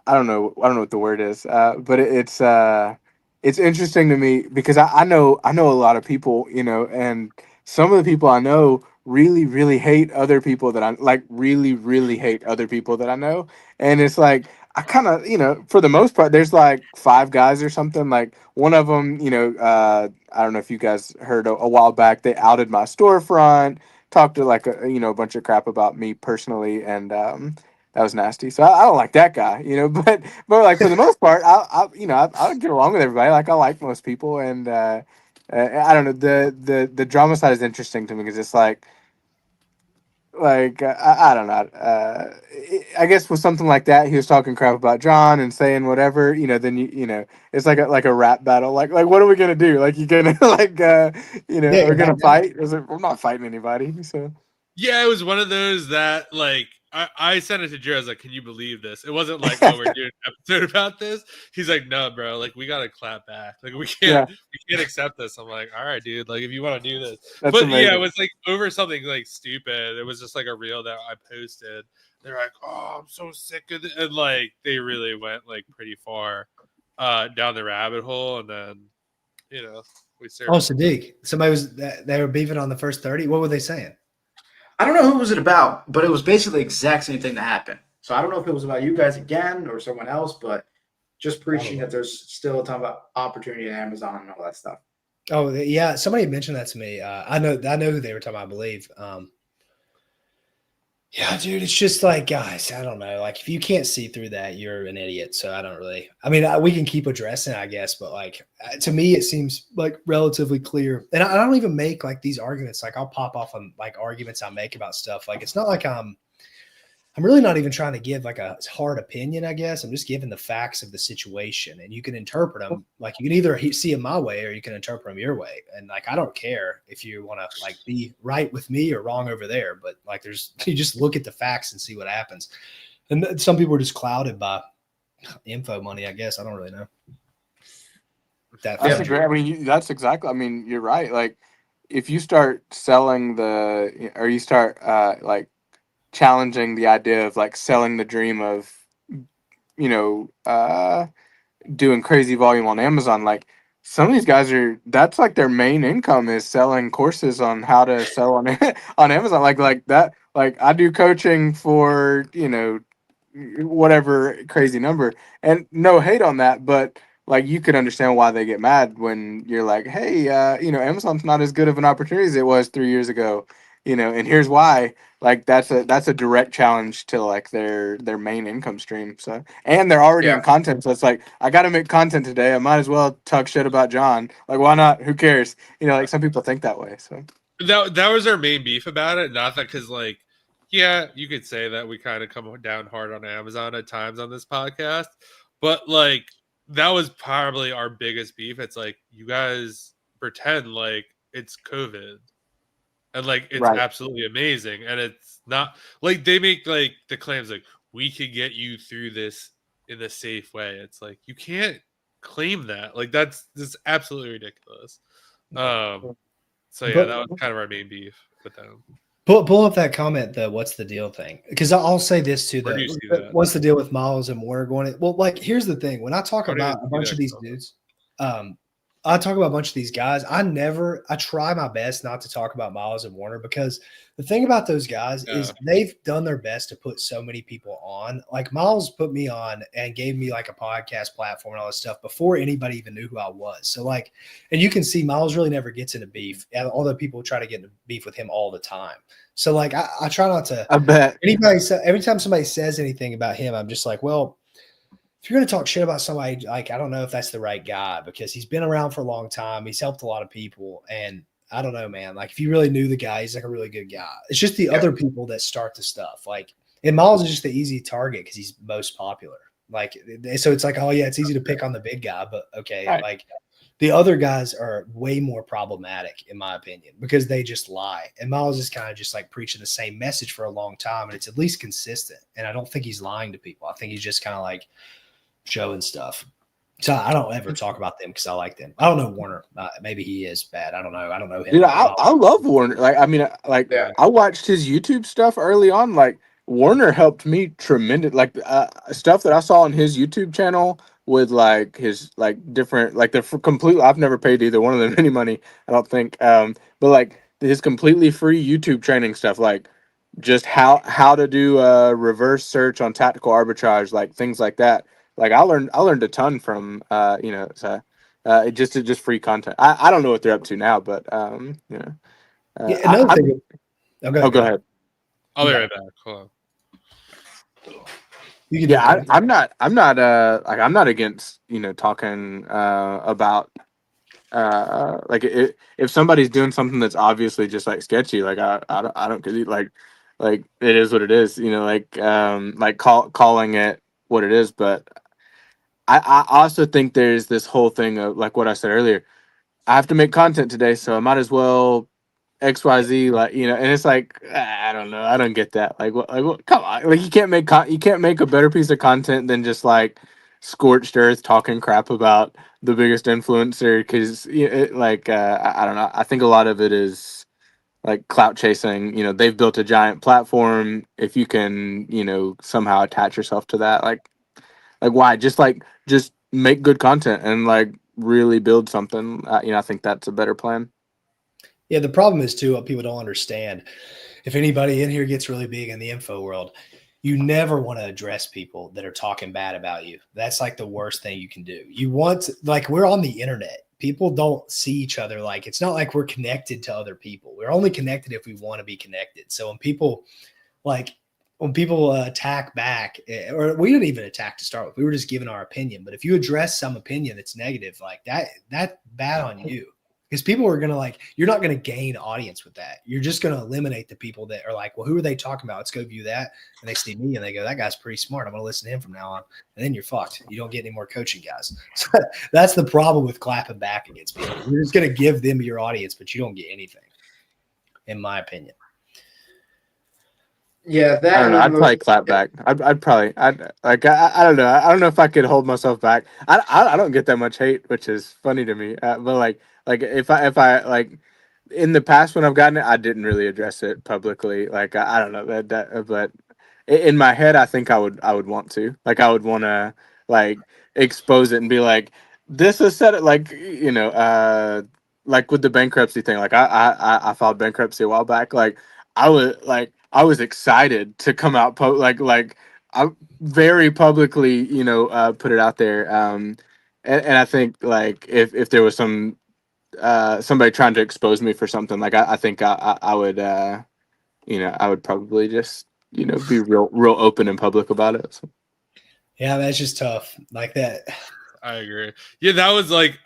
don't know what the word is, but it's interesting to me because I know a lot of people, and some of the people I know really, really hate other people that I like, really, really hate other people that I know. And it's like, I kind of, for the most part, there's like 5 guys or something. Like one of them, I don't know if you guys heard a while back, they outed my storefront, talked to like a bunch of crap about me personally. And, that was nasty. So I don't like that guy, but like for the most part, I get along with everybody. Like I like most people. And, I don't know, the drama side is interesting to me because it's like I don't know. I guess with something like that, he was talking crap about John and saying whatever, then it's like a rap battle. Like what are we gonna do? Like you gonna we're gonna fight? We're not fighting anybody. So yeah, it was one of those that like I sent it to Jared. I was like, "Can you believe this?" It wasn't like, "Oh, we're doing an episode about this." He's like, "No, bro. Like, we gotta clap back. Like, we can't accept this." I'm like, "All right, dude. Like, if you want to do this." That's but amazing. yeah, it was like over something like stupid. It was just like a reel that I posted. They're like, "Oh, I'm so sick of it," and like they really went like pretty far down the rabbit hole, and then we started. Oh, Sadiq, somebody they were beefing on the first 30. What were they saying? I don't know who was it about, but it was basically the exact same thing that happened. So I don't know if it was about you guys again or someone else, but just preaching that there's still a ton of opportunity in Amazon and all that stuff. Oh yeah, somebody mentioned that to me. I know who they were talking about, I believe. Yeah, dude, it's just like, guys, I don't know. Like, if you can't see through that, you're an idiot. So I don't really. I mean, we can keep addressing it, I guess, but like to me, it seems like relatively clear. And I don't even make like these arguments. Like, I'll pop off on like arguments I make about stuff. Like, it's not like I'm really not even trying to give like a hard opinion, I guess. I'm just giving the facts of the situation, and you can interpret them. Like you can either see them my way or you can interpret them your way. And like, I don't care if you want to like be right with me or wrong over there, but like you just look at the facts and see what happens. And some people are just clouded by info money, I guess. I don't really know. That's a great. I mean, that's exactly. I mean, you're right. Like, if you start selling or you start like challenging the idea of like selling the dream of, doing crazy volume on Amazon, like some of these guys that's like their main income is selling courses on how to sell on on Amazon. Like that. Like I do coaching for whatever crazy number, and no hate on that, but like you could understand why they get mad when you're like, hey, Amazon's not as good of an opportunity as it was 3 years ago, and here's why. Like that's a direct challenge to like their main income stream. So, and they're already in content, so it's like I got to make content today. I might as well talk shit about John. Like, why not? Who cares? Like some people think that way. So that was our main beef about it. Not that because like, yeah, you could say that we kind of come down hard on Amazon at times on this podcast, but like that was probably our biggest beef. It's like you guys pretend like it's COVID. And like it's absolutely amazing, and it's not like they make like the claims like we could get you through this in a safe way. It's like you can't claim that. Like that's absolutely ridiculous. So yeah, that was kind of our main beef with them. Pull up that comment, the what's the deal thing, because I'll say this too. What's the deal with Miles and Warner going? Well, like here's the thing: when I talk about a bunch of these dudes, I talk about a bunch of these guys. I try my best not to talk about Miles and Warner because the thing about those guys is they've done their best to put so many people on. Like Miles put me on and gave me like a podcast platform and all this stuff before anybody even knew who I was. So like, and you can see Miles really never gets into beef, although people try to get into beef with him all the time. So like, I try not to. I bet every time somebody says anything about him, I'm just like, well, if you're going to talk shit about somebody, like, I don't know if that's the right guy because he's been around for a long time. He's helped a lot of people. And I don't know, man, like if you really knew the guy, he's like a really good guy. It's just the other people that start the stuff. Like, and Miles is just the easy target because he's most popular. Like, so it's like, oh yeah, it's easy to pick on the big guy, but okay. Right. Like the other guys are way more problematic in my opinion because they just lie. And Miles is kind of just like preaching the same message for a long time. And it's at least consistent. And I don't think he's lying to people. I think he's just kind of like, showing stuff. So I don't ever talk about them because I like them. I don't know Warner. Maybe he is bad. I don't know. I don't know him. Dude, I love Warner. Like, I mean, like I watched his YouTube stuff early on. Like Warner helped me tremendous. Like stuff that I saw on his YouTube channel with like his like different like the complete. I've never paid either one of them any money. I don't think. But like his completely free YouTube training stuff, like just how to do a reverse search on tactical arbitrage, like things like that. Like I learned a ton from just free content. I don't know what they're up to now, but another thing. Go ahead. I'll be right back. Hold on. I'm not against talking about like if somebody's doing something that's obviously just like sketchy, like I don't like it is what it is, like calling it what it is, but I also think there's this whole thing of like what I said earlier. I have to make content today, so I might as well XYZ, like and it's like I don't know, I don't get that. Like what, come on, like you can't make a better piece of content than just like scorched earth talking crap about the biggest influencer because I don't know. I think a lot of it is like clout chasing. They've built a giant platform. If you can somehow attach yourself to that, like why just make good content and like really build something. I think that's a better plan. Yeah, the problem is too what people don't understand. If anybody in here gets really big in the info world, you never want to address people that are talking bad about you. That's like the worst thing you can do. You want like we're on the internet. People don't see each other. Like it's not like we're connected to other people. We're only connected if we want to be connected. So when people attack back, or we didn't even attack to start with, we were just giving our opinion. But if you address some opinion that's negative, like that's bad on you. Because people are going to you're not going to gain audience with that. You're just going to eliminate the people that are like, well, who are they talking about? Let's go view that. And they see me and they go, that guy's pretty smart. I'm going to listen to him from now on. And then you're fucked. You don't get any more coaching guys. So that's the problem with clapping back against people. You're just going to give them your audience, but you don't get anything, in my opinion. Yeah, that I don't and know. then I'd probably clap back. I'd probably. I don't know. I don't know if I could hold myself back. I don't get that much hate, which is funny to me. But like if I like in the past when I've gotten it, I didn't really address it publicly. Like I don't know that but in my head, I think I would want to. Like I would want to like expose it and be like, this is set. Like like with the bankruptcy thing. Like I filed bankruptcy a while back. Like I was excited to come out like I very publicly put it out there and I think like if there was somebody trying to expose me for something like I think I would I would probably just be real open and public about it. So. Yeah, that's just tough. Like that. I agree. Yeah, that was like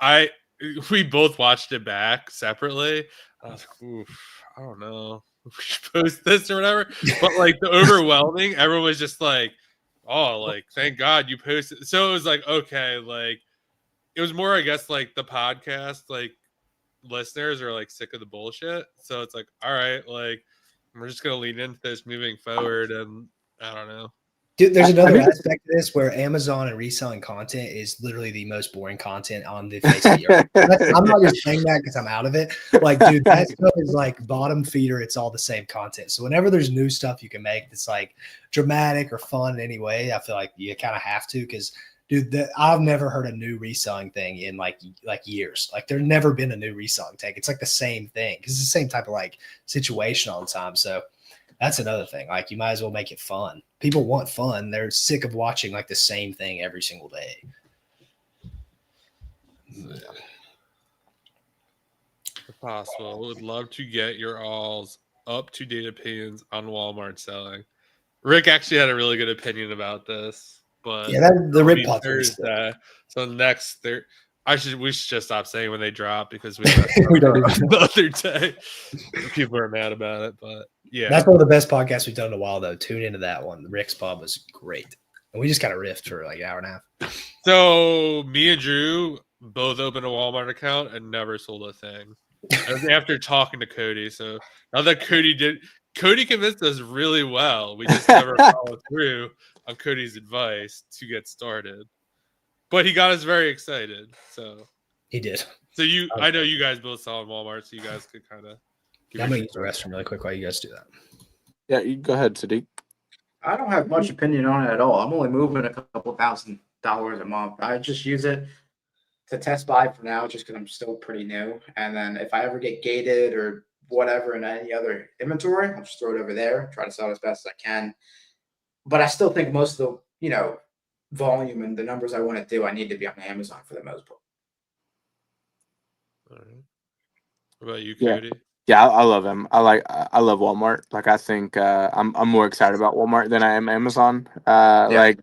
we both watched it back separately. I was like, oof, I don't know if we should post this or whatever. But like the overwhelming, everyone was just like, oh, like thank God you posted. So it was like, okay, like it was more, I guess, like the podcast, like listeners are like sick of the bullshit. So it's like, all right, like we're just gonna lean into this moving forward, and I don't know. Dude, there's I another think aspect of this where Amazon and reselling content is literally the most boring content on the face of the earth. I'm not just saying that because I'm out of it. Like, dude, that stuff is like bottom feeder. It's all the same content. So whenever there's new stuff you can make that's like dramatic or fun in any way, I feel like you kind of have to because, dude, I've never heard a new reselling thing in like years. Like, there's never been a new reselling take. It's like the same thing because it's the same type of like situation all the time. So that's another thing. Like, you might as well make it fun. People want fun. They're sick of watching like the same thing every single day. If possible, would love to get your all's up-to-date opinions on Walmart selling. Rick actually had a really good opinion about this, but Yeah, the it'll rib be puff. Thursday. So next there, we should just stop saying when they drop because we messed We up don't even the other day. People are mad about it, but yeah, That's one of the best podcasts we've done in a while, though. Tune into that one. Rick's Pub was great. And we just got a riffed for like an hour and a half. So me and Drew both opened a Walmart account and never sold a thing. After talking to Cody. So now that Cody convinced us really well. We just never followed through on Cody's advice to get started. But he got us very excited. So He did. I know you guys both saw in Walmart, so you guys could kind of. I'm going to use the restroom really quick while you guys do that. Yeah, you go ahead, Sadiq. I don't have much opinion on it at all. I'm only moving a couple $1,000 a month. I just use it to test buy for now, just because I'm still pretty new. And then if I ever get gated or whatever in any other inventory, I'll just throw it over there, try to sell it as best as I can. But I still think most of the volume and the numbers I want to do, I need to be on Amazon for the most part. All right. What about you, Yeah. Cody? Yeah, I love him. I love Walmart. Like I think I'm more excited about Walmart than I am Amazon. Like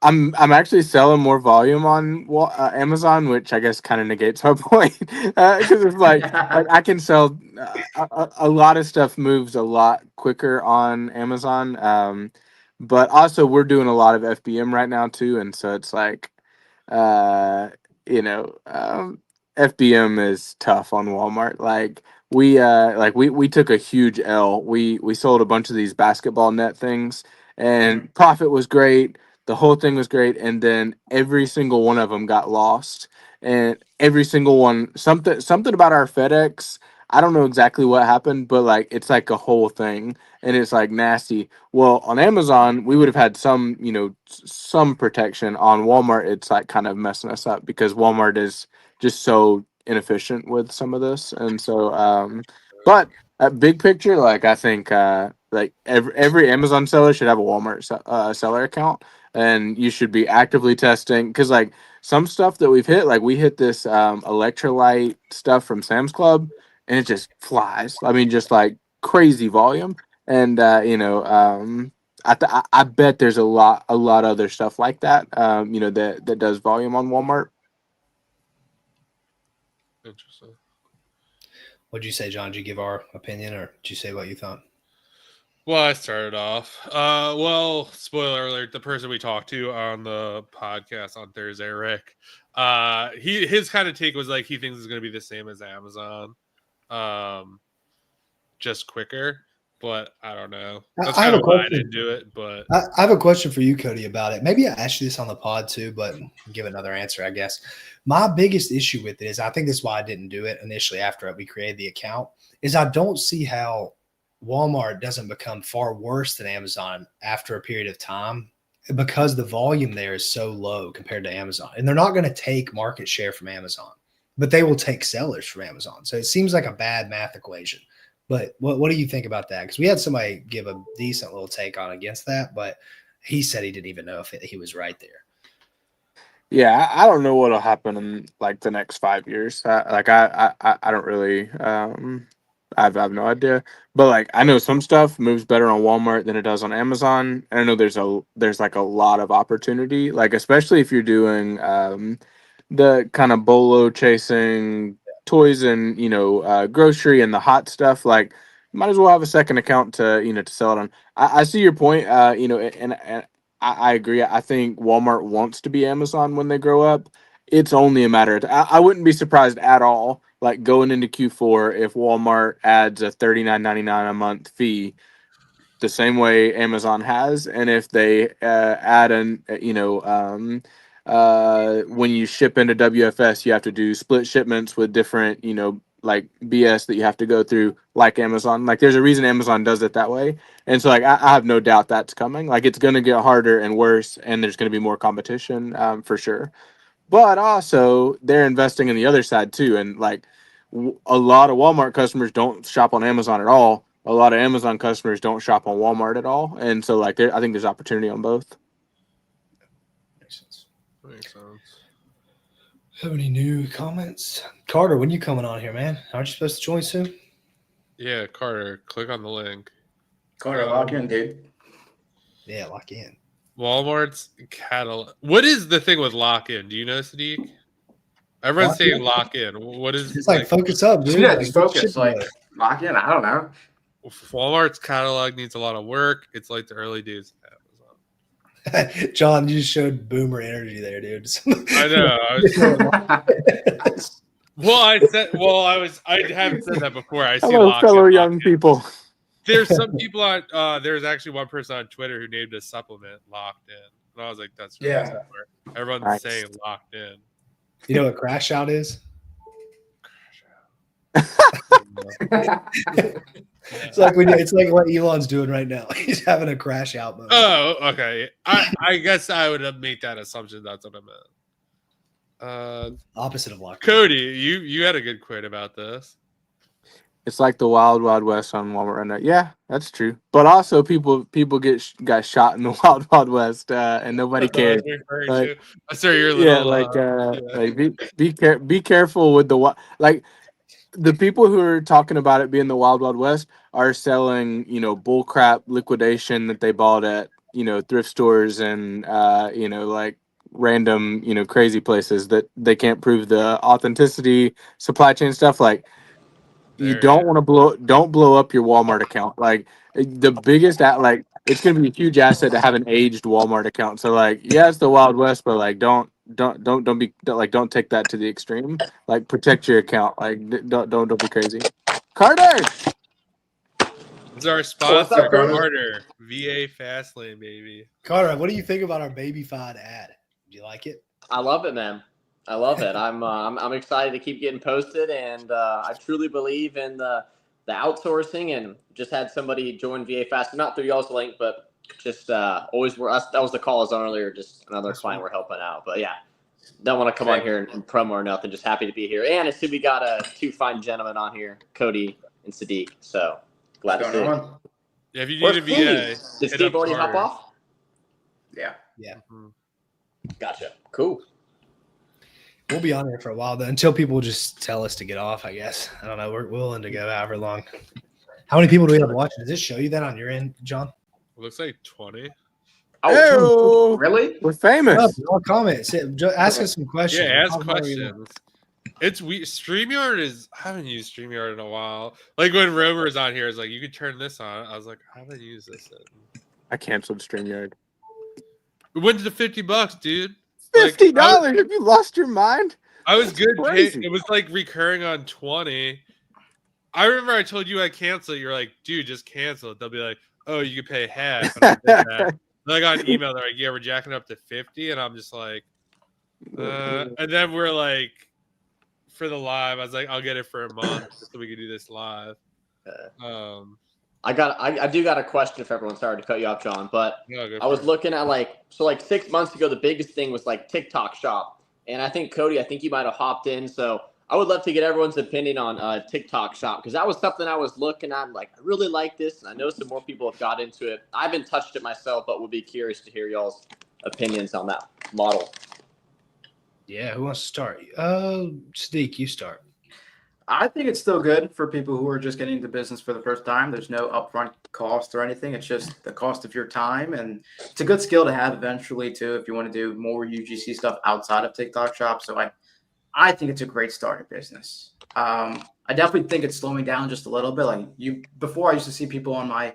I'm actually selling more volume on Amazon, which I guess kind of negates our point because it's like I can sell a lot of stuff moves a lot quicker on Amazon. But also we're doing a lot of FBM right now too, and so it's like uh, you know FBM is tough on Walmart. Like we took a huge L. We sold a bunch of these basketball net things, and profit was great. The whole thing was great, and then every single one of them got lost, and every single one something about our FedEx. I don't know exactly what happened, but like it's like a whole thing, and it's like nasty. Well, on Amazon, we would have had some protection. On Walmart, it's like kind of messing us up because Walmart is just so inefficient with some of this, and so but big picture, like I think like every Amazon seller should have a Walmart seller account, and you should be actively testing because like some stuff that we've hit, like we hit this electrolyte stuff from Sam's Club, and it just flies. I mean, just like crazy volume, and I bet there's a lot other stuff like that, that does volume on Walmart. Interesting. What'd you say, John? Did you give our opinion or did you say what you thought? Well, I started off. Well, spoiler alert: the person we talked to on the podcast on Thursday, Rick, his kind of take was like he thinks it's going to be the same as Amazon, just quicker. but I don't know. I That's have kind a of why I question. didn't do it. But I have a question for you, Cody, about it. Maybe I asked you this on the pod too, but give another answer, I guess. My biggest issue with it is I think this is why I didn't do it initially after we created the account, is I don't see how Walmart doesn't become far worse than Amazon after a period of time because the volume there is so low compared to Amazon. And they're not going to take market share from Amazon, but they will take sellers from Amazon. So it seems like a bad math equation. But what do you think about that? Because we had somebody give a decent little take on against that, but he said he didn't even know if he was right there. Yeah, I don't know what'll happen in like the next 5 years. I don't really. I have no idea. But like I know some stuff moves better on Walmart than it does on Amazon. And I know there's like a lot of opportunity. Like especially if you're doing the kind of bolo chasing toys and grocery and the hot stuff. Like might as well have a second account to sell it on. I see your point. And I agree. I think Walmart wants to be Amazon when they grow up. It's only a matter of I wouldn't be surprised at all, like going into Q4, if Walmart adds a $39.99 a month fee, the same way Amazon has, and if they add when you ship into WFS, you have to do split shipments with different, like BS that you have to go through, like Amazon. Like, there's a reason Amazon does it that way, and so like I have no doubt that's coming. Like, it's going to get harder and worse, and there's going to be more competition for sure. But also, they're investing in the other side too, and like a lot of Walmart customers don't shop on Amazon at all. A lot of Amazon customers don't shop on Walmart at all, and so like I think there's opportunity on both. Makes sense. makes sense. Have any new comments? Carter, when you coming on here, man? Aren't you supposed to join soon? Yeah, Carter, click on the link. Carter, lock in, dude. Yeah, lock in. Walmart's catalog. What is the thing with lock in? Do you know, Sadiq? Everyone's Lock saying in? lock in. What is It's like focus up, dude. Yeah, Like, just get focus. shit Like together. lock in. I don't know. Walmart's catalog needs a lot of work. It's like the early days of Amazon. John, you just showed boomer energy there, dude. I know. I haven't said that before. I see Hello, lock fellow in. young people. There's some people on. There's actually one person on Twitter who named a supplement "Locked In," and I was like, "That's really Yeah. similar." Everyone's Nice. saying "Locked In." You know what crash out is? It's like what Elon's doing right now. He's having a crash out mode. Oh, okay. I guess I would make that assumption. That's what I meant. Opposite of lock. Cody, you had a good quote about this. It's like the wild, wild west on Walmart right now. Yeah, that's true. But also, people got shot in the wild, wild west, and nobody cared. Like, Sorry, your yeah, little. like be careful with like the people who are talking about it being the wild, wild west are selling bull crap liquidation that they bought at thrift stores and like random crazy places that they can't prove the authenticity, supply chain stuff. Like, you don't want to don't blow up your Walmart account. Like, the biggest it's going to be a huge asset to have an aged Walmart account. So like, yeah, it's the Wild West, but like, don't take that to the extreme. Like, protect your account. Like, don't be crazy. Carter, This is our What's sponsor, up, Carter? Carter VA Fastlane, baby. Carter, what do you think about our baby fied ad? Do you like it? I love it, man. I love it. I'm excited to keep getting posted, and I truly believe in the outsourcing. And just had somebody join VA Fast, not through y'all's link, but just always were us. That was the call I was on earlier. Just another client we're helping out. But yeah, don't want to come on here and promo or nothing. Just happy to be here. And I see we got two fine gentlemen on here, Cody and Sadiq. So glad to see it. Yeah, if you Where's need a VA, Steve? Did Steve already hop off? Yeah. Mhm. Gotcha. Cool. We'll be on here for a while though, until people just tell us to get off, I guess. I don't know. We're willing to go however long. How many people do we have watching? Does this show you that on your end, John? It looks like 20. Oh, really? we're famous. All comments. Ask us some questions. Yeah, ask How far are you? questions. StreamYard is. I haven't used StreamYard in a while. Like when Rover's on here, it's like you could turn this on. I was like, I haven't used this. I canceled StreamYard. It went to $50, dude. $50? Have you lost your mind? I was That's good. crazy. It was like recurring on 20. I remember I told you I cancel it. You're like, dude, just cancel it. They'll be like, oh, you could pay half. And I did that. Then I got an email. They're like, yeah, we're jacking up to 50. And I'm just like, and then we're like, for the live, I was like, I'll get it for a month so we can do this live. I do got a question if everyone's sorry to cut you off, John, but No, I was looking at like 6 months ago, the biggest thing was like TikTok Shop. And I think Cody, I think you might have hopped in. So I would love to get everyone's opinion on TikTok Shop, because that was something I was looking at. Like, I really like this, and I know some more people have got into it. I haven't touched it myself, but would be curious to hear y'all's opinions on that model. Yeah, who wants to start? Sneak, you start. I think it's still good for people who are just getting into business for the first time. There's no upfront cost or anything. It's just the cost of your time. And it's a good skill to have eventually, too, if you want to do more UGC stuff outside of TikTok Shop. So I think it's a great starter business. I definitely think it's slowing down just a little bit. Like before, I used to see people on my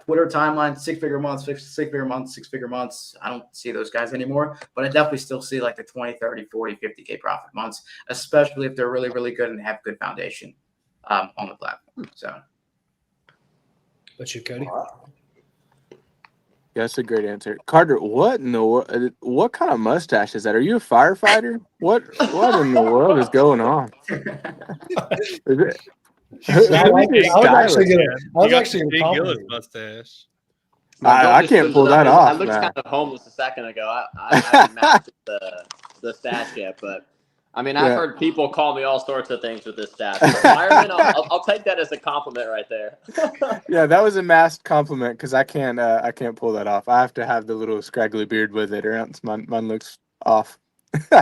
Twitter timeline, 6-figure months, 6-figure months, 6-figure months. I don't see those guys anymore, but I definitely still see like the 20, 30, 40, 50K profit months, especially if they're really, really good and have good foundation on the platform. So, What's your Cody? Yeah, that's a great answer. Carter, what in the world? What kind of mustache is that? Are you a firefighter? What in the world is going on? Is it? I was actually big gonna Gillis compliment. mustache. I can't pull that off. I looked kind of homeless a second ago. I haven't mastered the stash yet, but I mean, I've heard people call me all sorts of things with this stash. So fireman, I'll take that as a compliment right there. Yeah, that was a masked compliment because I can't pull that off. I have to have the little scraggly beard with it, or else mine looks off.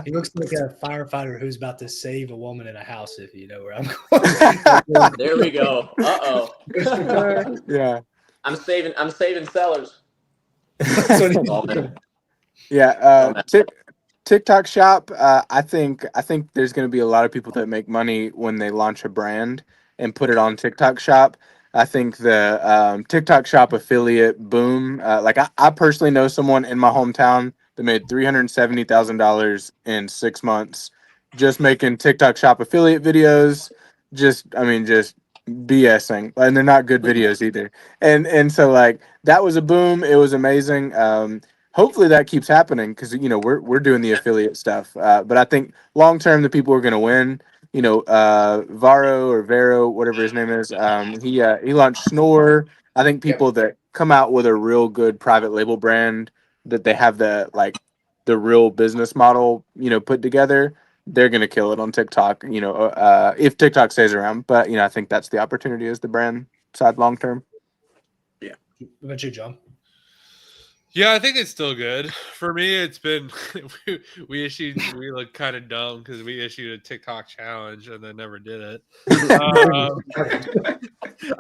He looks like a firefighter who's about to save a woman in a house, if you know where I'm going. There we go. Uh-oh. Yeah. I'm saving sellers. That's what he's doing. Yeah. TikTok Shop. I think there's going to be a lot of people that make money when they launch a brand and put it on TikTok Shop. I think the TikTok Shop affiliate boom. Like I personally know someone in my hometown that made $370,000 in 6 months just making TikTok Shop affiliate videos. Just BSing, and they're not good videos either. And so like that was a boom. It was amazing. Hopefully that keeps happening because we're doing the affiliate stuff. But I think long term the people are going to win. Varo, whatever his name is. He launched Snore. I think people that come out with a real good private label brand that they have the real business model put together, they're going to kill it on TikTok, if TikTok stays around. But, I think that's the opportunity as the brand side long term. Yeah. What about you, John? Yeah, I think it's still good. For me, it's been we look kind of dumb because we issued a TikTok challenge and then never did it. I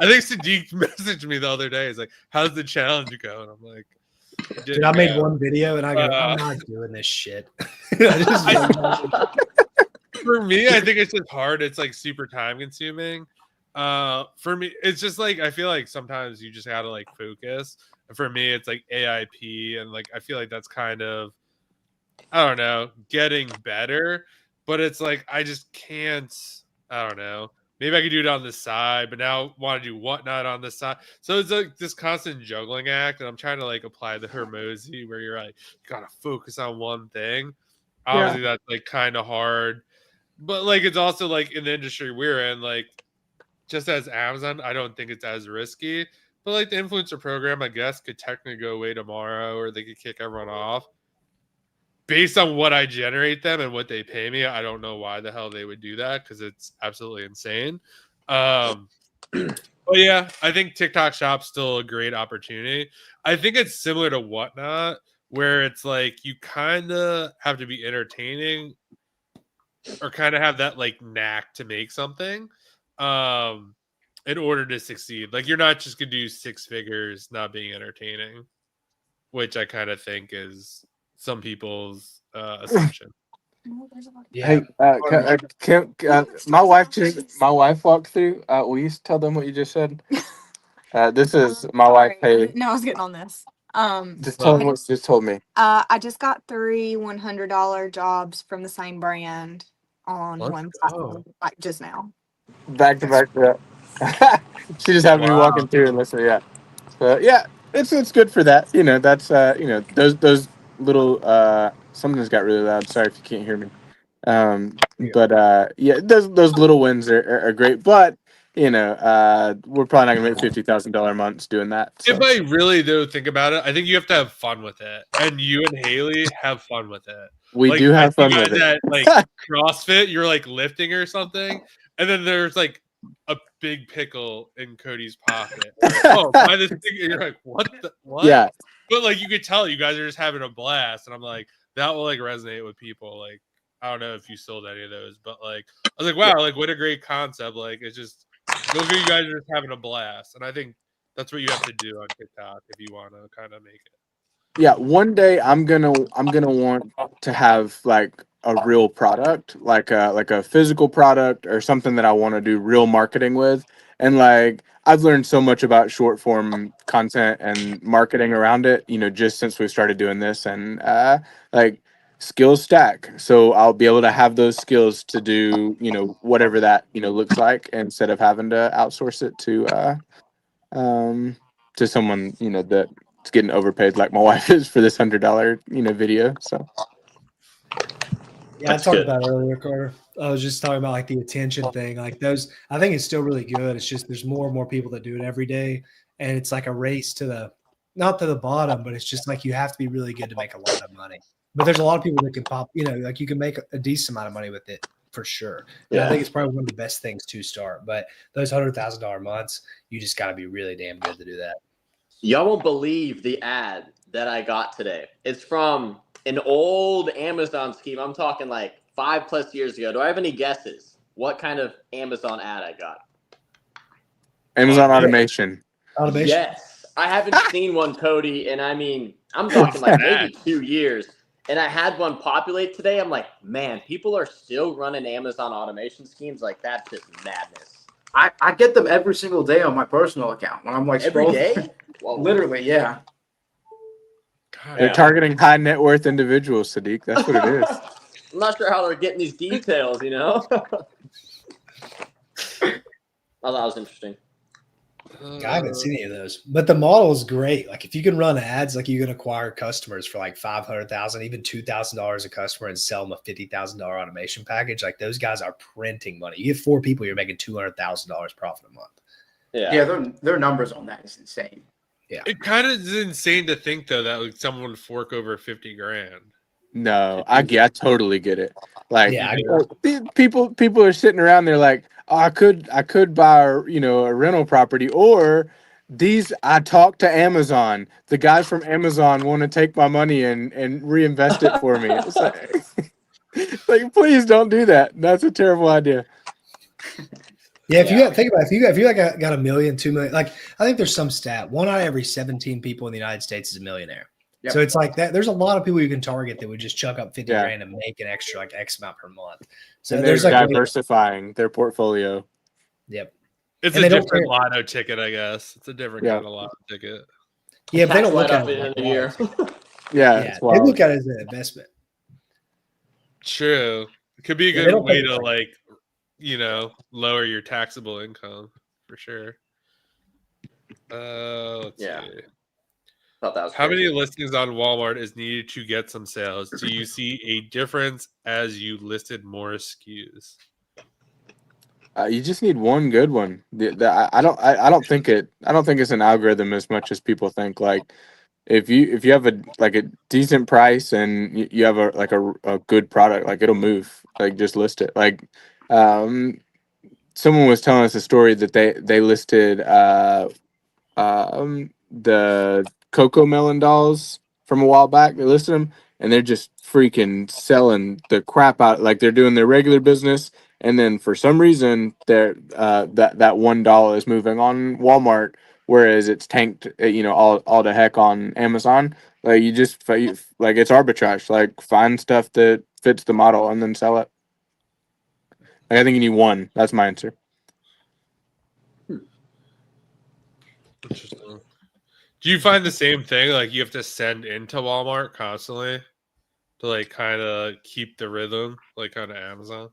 think Sadiq messaged me the other day. He's like, "How's the challenge going?" I'm like, "Dude, I made one video and I go, I'm not doing this shit." For me, I think it's just hard. It's like super time consuming. For me, it's just like I feel like sometimes you just gotta like focus. And for me, it's like AIP, and like I feel like that's kind of, I don't know, getting better. But it's like I just can't. I don't know. Maybe I could do it on the side, but now want to do whatnot on the side. So it's like this constant juggling act, and I'm trying to like apply the Hermosi where you're like you gotta focus on one thing. Obviously, that's like kind of hard, but like it's also like in the industry we're in, like just as Amazon, I don't think it's as risky. But like the influencer program, I guess, could technically go away tomorrow, or they could kick everyone off. Based on what I generate them and what they pay me, I don't know why the hell they would do that because it's absolutely insane. But yeah, I think TikTok Shop's still a great opportunity. I think it's similar to Whatnot, where it's like you kind of have to be entertaining or kind of have that like knack to make something in order to succeed. Like you're not just gonna do 6 figures not being entertaining, which I kind of think is some people's assumption. Yeah. Hey, my wife walked through. Will you tell them what you just said? This is my wife. Hey, no, I was getting on this. Just tell them what you just told me. I just got 3 $100 jobs from the same brand on one platform, like just now. back to back. Yeah. She just happened to be walking through and listening. Yeah. So yeah, it's good for that. That's those little something's got really loud. Sorry if you can't hear me. But yeah, those little wins are great. But we're probably not gonna make $50,000 months doing that. If So I really do think about it, I think you have to have fun with it, and you and Haley have fun with it. we Like do I have see you fun with guys it. at like CrossFit, you're like lifting or something, and then there's like a big pickle in Cody's pocket. Like, oh, buy this thing, and you're like, what? What? Yeah. But like you could tell you guys are just having a blast, and I'm like, that will like resonate with people. Like I don't know if you sold any of those, but like I was like, wow, like what a great concept. Like it's just those you guys are just having a blast, and I think that's what you have to do on TikTok if you want to kind of make it. Yeah, one day I'm gonna want to have like a real product, like a physical product or something that I want to do real marketing with. And like I've learned so much about short form content and marketing around it, just since we started doing this, and like skills stack. So I'll be able to have those skills to do, whatever that, looks like, instead of having to outsource it to someone, that's getting overpaid like my wife is for this $100, video. So Yeah, I That's talked good. about it earlier, Carter. I was just talking about like the attention thing. Like those, I think it's still really good. It's just there's more and more people that do it every day, and it's like a race to the, not to the bottom, but it's just like you have to be really good to make a lot of money. But there's a lot of people that can pop. Like you can make a decent amount of money with it for sure. And I think it's probably one of the best things to start. But those $100,000 months, you just got to be really damn good to do that. Y'all won't believe the ad that I got today. It's from an old Amazon scheme. I'm talking like 5+ years ago. Do I have any guesses what kind of Amazon ad I got? Amazon automation. Automation. Yes. I haven't seen one, Cody, and I mean, I'm talking like maybe 2 years. And I had one populate today. I'm like, man, people are still running Amazon automation schemes. Like, that's just madness. I get them every single day on my personal account when I'm like Every scrolling. day? Whoa. Literally, yeah. God, They're targeting high net worth individuals, Sadiq. That's what it is. I'm not sure how they're getting these details, Oh, that was interesting. I haven't seen any of those, but the model is great. Like if you can run ads, like you can acquire customers for like 500,000, even $2,000 a customer, and sell them a $50,000 automation package. Like those guys are printing money. You get 4 people, you're making $200,000 profit a month. Yeah, their numbers on that is insane. Yeah, it kind of is insane to think though that like someone would fork over 50 grand. No, I totally get it. Like, yeah, people are sitting around there like, oh, I could buy a rental property, or I talked to Amazon. The guys from Amazon want to take my money and reinvest it for me. It's like please don't do that. That's a terrible idea. yeah. If you got think about it, if you like got $1 million, 2 million, like I think there's some stat. 1 out of every 17 people in the United States is a millionaire. Yep. So it's like that. There's a lot of people you can target that would just chuck up 50 Yeah. grand and make an extra like X amount per month. So And there's they're like diversifying their portfolio. Yep. It's And a they don't different care. lotto ticket, I guess. It's a different kind of lotto ticket. Yeah, but they don't look Tax at write-off it. at the end of the year. Yeah, Yeah, it's they wild. look at it as an investment. True. It could be a Yeah, they good don't way think to it's like, lower your taxable income for sure. Let's Yeah. see. Thought that was How many crazy. listings on Walmart is needed to get some sales? Do you see a difference as you listed more SKUs? You just need one good one. I don't think it's an algorithm as much as people think. Like if you have a decent price and you have a good product, like it'll move. Like just list it. Like someone was telling us a story that they listed the Coco Melon dolls from a while back. They listed them, and they're just freaking selling the crap out. Like they're doing their regular business, and then for some reason, they're that $1 is moving on Walmart, whereas it's tanked, all the heck on Amazon. Like like it's arbitrage. Like find stuff that fits the model and then sell it. Like, I think you need one. That's my answer. Interesting. Do you find the same thing? Like you have to send into Walmart constantly to like kind of keep the rhythm, like on Amazon?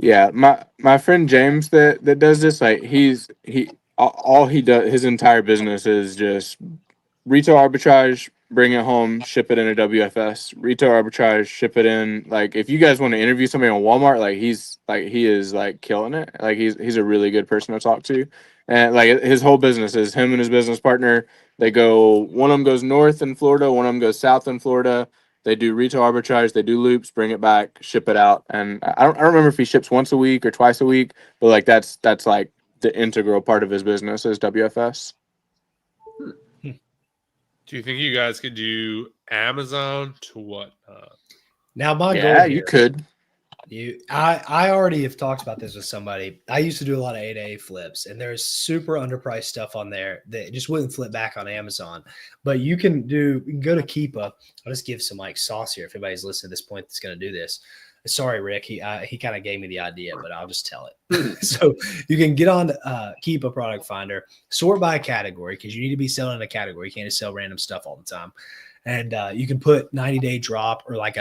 Yeah, my friend James that does this, like all he does, his entire business is just retail arbitrage, bring it home, ship it in a WFS. Retail arbitrage, ship it in. Like if you guys want to interview somebody on Walmart, like he is like killing it. Like he's a really good person to talk to. And like his whole business is him and his business partner. They go, one of them goes north in Florida, one of them goes south in Florida. They do retail arbitrage, they do loops, bring it back, ship it out. And I don't remember if he ships once a week or twice a week, but like that's like the integral part of his business is WFS. Do you think you guys could do Amazon to whatnot? Now my goal Yeah, here, you could. I already have talked about this with somebody. I used to do a lot of 8A flips, and there's super underpriced stuff on there that just wouldn't flip back on Amazon. But you can go to Keepa. I'll just give some like sauce here if anybody's listening to this point that's going to do this. Sorry, Rick. He kind of gave me the idea, but I'll just tell it. So you can get on Keepa Product Finder, sort by a category because you need to be selling in a category. You can't just sell random stuff all the time. And you can put 90-day drop or like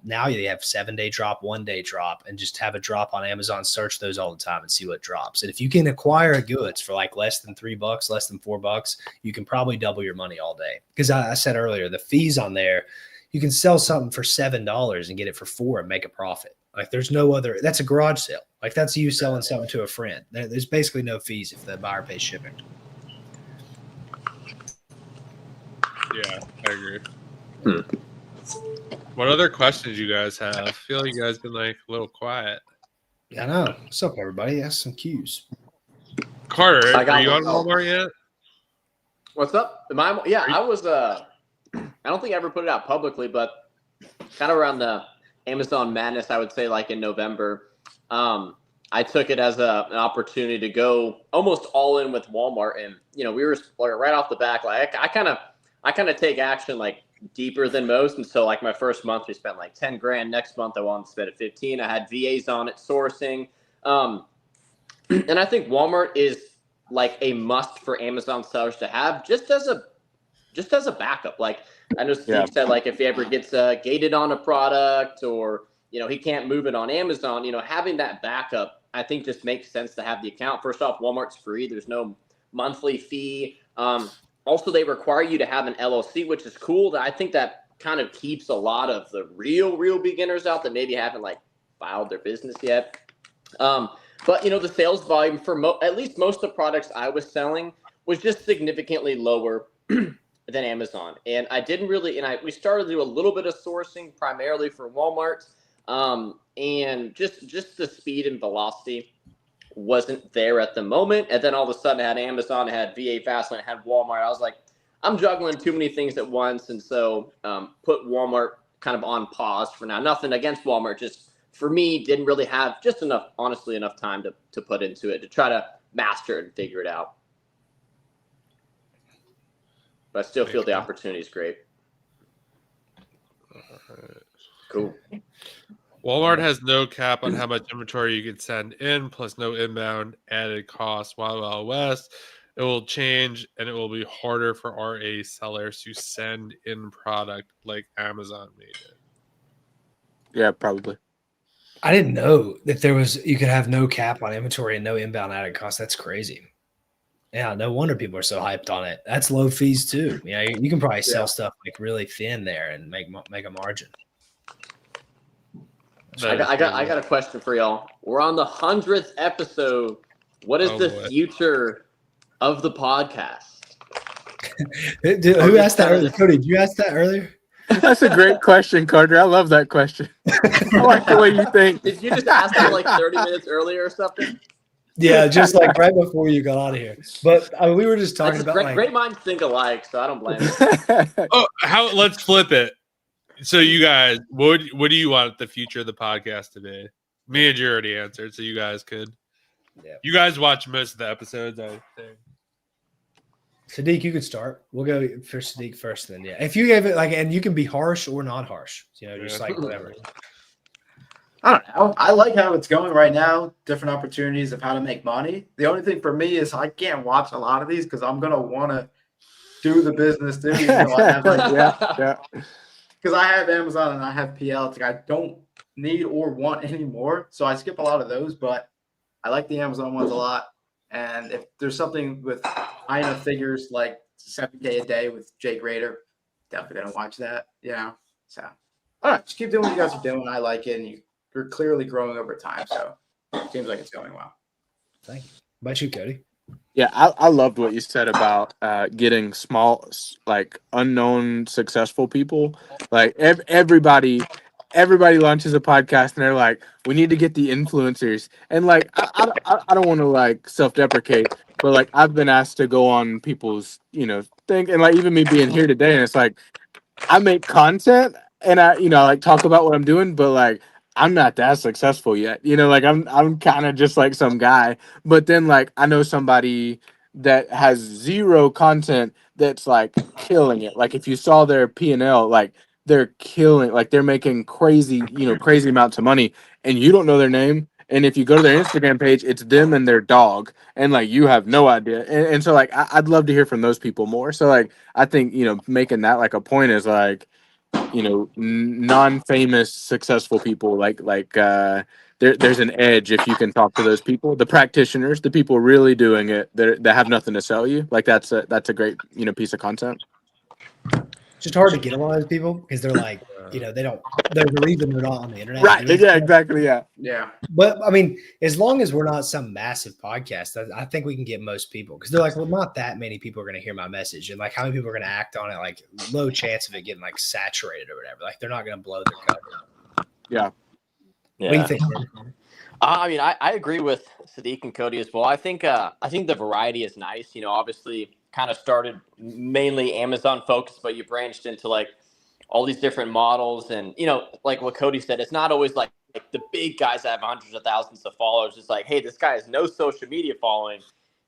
now they have 7-day drop, 1-day drop, and just have a drop on Amazon. Search those all the time and see what drops. And if you can acquire goods for like less than $3, less than $4, you can probably double your money all day. Because I said earlier, the fees on there, you can sell something for $7 and get it for $4 and make a profit. Like there's no other. That's a garage sale. Like that's you selling something to a friend. There's basically no fees if the buyer pays shipping. Yeah, I agree. What other questions you guys have? I feel like you guys been like a little quiet. I know. What's up, everybody? Ask some cues. Carter, I got are you on one. Walmart yet? What's up? I was. I don't think I ever put it out publicly, but kind of around the Amazon madness, I would say like in November. I took it as an opportunity to go almost all in with Walmart, and we were like, right off the back. Like I kind of take action like deeper than most, and so like my first month we spent like 10 grand. Next month I wanted to spend 15. I had VAs on it sourcing, and I think Walmart is like a must for Amazon sellers to have just as a backup. Like I know Steve said, like if he ever gets gated on a product or he can't move it on Amazon, having that backup I think just makes sense to have the account. First off, Walmart's free. There's no monthly fee. Also, they require you to have an LLC, which is cool. I think that kind of keeps a lot of the real beginners out that maybe haven't like filed their business yet. But the sales volume for at least most of the products I was selling was just significantly lower than Amazon. And I didn't really, we started to do a little bit of sourcing primarily for Walmart. And just the speed and velocity wasn't there at the moment. And then all of a sudden I had Amazon, I had VA Fastlane, I had Walmart. I was like, I'm juggling too many things at once. And so put Walmart kind of on pause for now. Nothing against Walmart, just for me, didn't really have just enough time to put into it to try to master it and figure it out. But I still feel the opportunity is great. Cool. Walmart has no cap on how much inventory you can send in, plus no inbound added cost. Wild West, it will change, and it will be harder for RA sellers to send in product like Amazon made it. Yeah, probably. I didn't know that you could have no cap on inventory and no inbound added cost. That's crazy. Yeah, no wonder people are so hyped on it. That's low fees too. You can probably sell stuff like really thin there and make a margin. I got a question for y'all. We're on the 100th episode. What is the future of the podcast? Who asked that earlier? Cody, did you ask that earlier? That's a great question, Carter. I love that question. I like the way you think. Did you just ask that like 30 minutes earlier or something? Yeah, just like right before you got out of here. But we were just talking about great minds think alike, so I don't blame you. Let's flip it. So you guys, what do you want the future of the podcast to be? Me and you already answered, so you guys could. Yeah. You guys watch most of the episodes, I think. Sadiq, you could start. We'll go for Sadiq first, then. Yeah, if you gave it and you can be harsh or not harsh. Just like whatever. I don't know. I like how it's going right now. Different opportunities of how to make money. The only thing for me is I can't watch a lot of these because I'm gonna want to do the business too. I have because I have Amazon and I have PL. It's like I don't need or want anymore. So I skip a lot of those, but I like the Amazon ones a lot. And if there's something with high enough figures like 7K a day with Jake Rader, definitely gonna watch that. So all right, just keep doing what you guys are doing. I like it, and you're clearly growing over time. So it seems like it's going well. Thank you. How about you, Cody? Yeah, I loved what you said about getting small, like unknown, successful people. Like everybody launches a podcast and they're like, we need to get the influencers. And like, I don't want to like self-deprecate, but like I've been asked to go on people's, thing, and like even me being here today, and it's like I make content and I like talk about what I'm doing, but like I'm not that successful yet. Like I'm kind of just like some guy. But then like I know somebody that has zero content that's like killing it. Like if you saw their P&L, like they're killing, like they're making crazy amounts of money, and you don't know their name. And if you go to their Instagram page, it's them and their dog, and like you have no idea. And so like I'd love to hear from those people more. So like I think making that like a point is like non-famous successful people there's an edge if you can talk to those people, the practitioners, the people really doing it that have nothing to sell you. Like that's a great piece of content. It's just hard to get a lot of those people because they're like, they don't. There's a reason they're not on the internet. Right. doing Yeah. stuff. Exactly. Yeah. Yeah. But I mean, as long as we're not some massive podcast, I think we can get most people because they're like, well, not that many people are going to hear my message, and like, how many people are going to act on it? Like, low chance of it getting like saturated or whatever. Like, they're not going to blow their cover. Yeah. What do you think? I mean, I agree with Sadiq and Cody as well. I think the variety is nice. Obviously, kind of started mainly Amazon focused, but you branched into like all these different models, and like what Cody said, it's not always like the big guys that have hundreds of thousands of followers. It's like, hey, this guy has no social media following,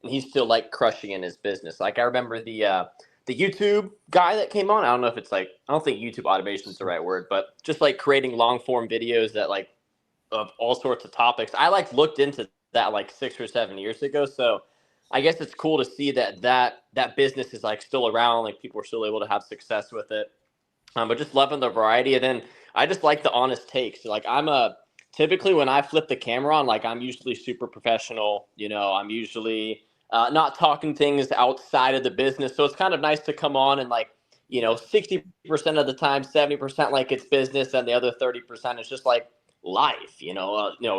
and he's still like crushing in his business. Like I remember the YouTube guy that came on. I don't know if it's like, I don't think YouTube automation is the right word, but just like creating long form videos that like of all sorts of topics. I like looked into that like 6 or 7 years ago. So I guess it's cool to see that business is like still around. Like people are still able to have success with it. But just loving the variety. And then I just like the honest takes. Like typically when I flip the camera on, like I'm usually super professional. I'm usually not talking things outside of the business. So it's kind of nice to come on and like, 60% of the time, 70% like it's business, and the other 30% is just like life,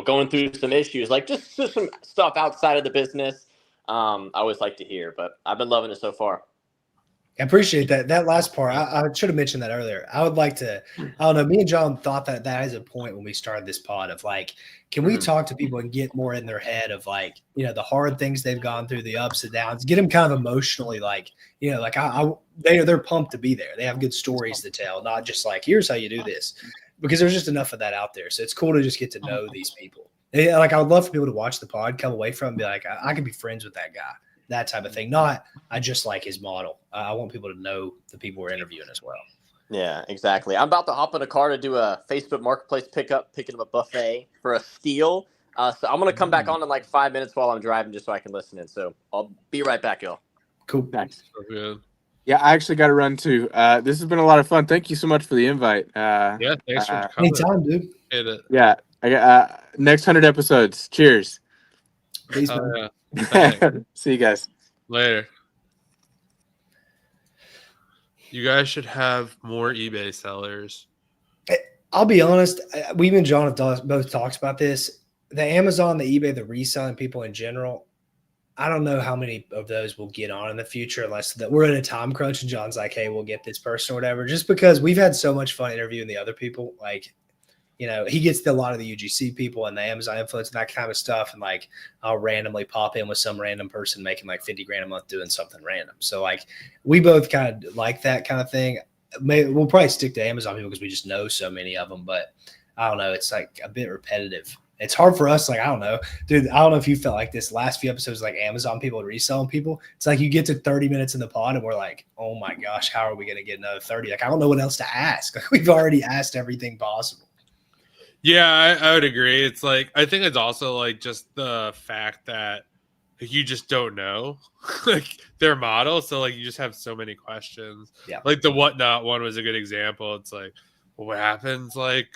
going through some issues, like just some stuff outside of the business. I always like to hear, but I've been loving it so far. I appreciate that. That last part, I should have mentioned that earlier. I would like to, I don't know, me and John thought that is a point when we started this pod of like, can we talk to people and get more in their head of like, the hard things they've gone through, the ups and downs, get them kind of emotionally like, like they're pumped to be there. They have good stories to tell, not just like, here's how you do this, because there's just enough of that out there. So it's cool to just get to know these people. Like I would love for people to watch the pod, come away from and be like, I could be friends with that guy. That type of thing. Not, I just like his model. I want people to know the people we're interviewing as well. Yeah, exactly. I'm about to hop in a car to do a Facebook Marketplace picking up a buffet for a steal. So I'm going to come back on in like 5 minutes while I'm driving just so I can listen in. So I'll be right back, y'all. Cool. Nice. So good. Yeah, I actually got to run too. This has been a lot of fun. Thank you so much for the invite. Yeah, thanks for coming. Anytime, dude. Hit it. Yeah, I got next 100 episodes. Cheers. Peace, Oh, man. yeah. Thanks. See you guys. Later. You guys should have more eBay sellers. I'll be honest. We and John have both talked about this. The Amazon, the eBay, the reselling people in general, I don't know how many of those will get on in the future unless we're in a time crunch and John's like, hey, we'll get this person or whatever. Just because we've had so much fun interviewing the other people. Like, he gets a lot of the UGC people and the Amazon influence and that kind of stuff. And like, I'll randomly pop in with some random person making like 50 grand a month doing something random. So like, we both kind of like that kind of thing. We'll probably stick to Amazon people because we just know so many of them, but I don't know. It's like a bit repetitive. It's hard for us. Like, I don't know, dude, I don't know if you felt like this last few episodes, like Amazon people and reselling people. It's like you get to 30 minutes in the pod and we're like, oh my gosh, how are we going to get another 30? Like, I don't know what else to ask. Like, we've already asked everything possible. Yeah, I would agree. It's like, I think it's also like just the fact that you just don't know like their model. So like, you just have so many questions. Yeah. Like the whatnot one was a good example. It's like, well, what happens like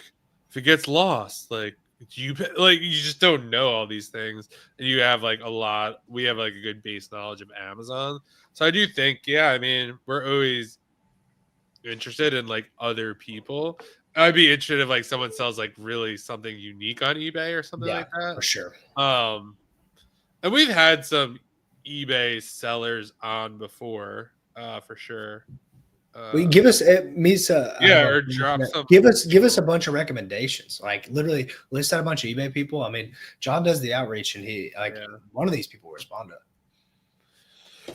if it gets lost, like you just don't know all these things, and you have like we have like a good base knowledge of Amazon. So I do think, yeah, I mean, we're always interested in like other people. I'd be interested if like someone sells like really something unique on eBay or something Yeah, like that. for sure. And we've had some eBay sellers on before, for sure. We give us Misa. Yeah, or drop some. Give us a bunch of recommendations. Like literally list out a bunch of eBay people. I mean, John does the outreach, and he one of these people will respond to it.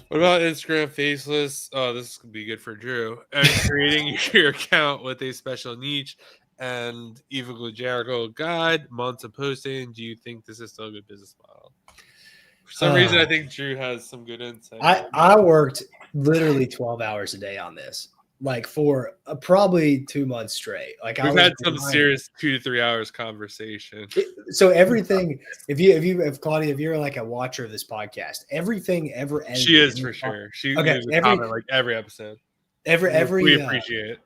What about Instagram faceless? Oh, this could be good for Drew. And creating your account with a special niche and evangelical guide, months of posting. Do you think this is still a good business model? For some reason, I think Drew has some good insight. I worked literally 12 hours a day on this, like for probably 2 months straight. Like we've had some serious 2 to 3 hours conversation. So everything, if Claudia, if you're like a watcher of this podcast, everything ever edited, she is for sure. She leaves a comment like every episode. We appreciate it.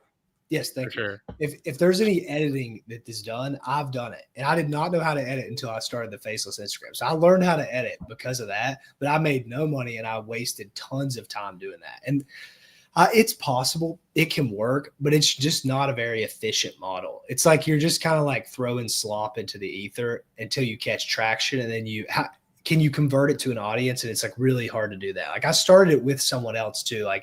Yes, thank you. Sure. If there's any editing that is done, I've done it. And I did not know how to edit until I started the faceless Instagram. So I learned how to edit because of that, but I made no money and I wasted tons of time doing that. And it's possible it can work, but it's just not a very efficient model. It's like you're just kind of like throwing slop into the ether until you catch traction. And then can you convert it to an audience? And it's like really hard to do that. Like I started it with someone else too. I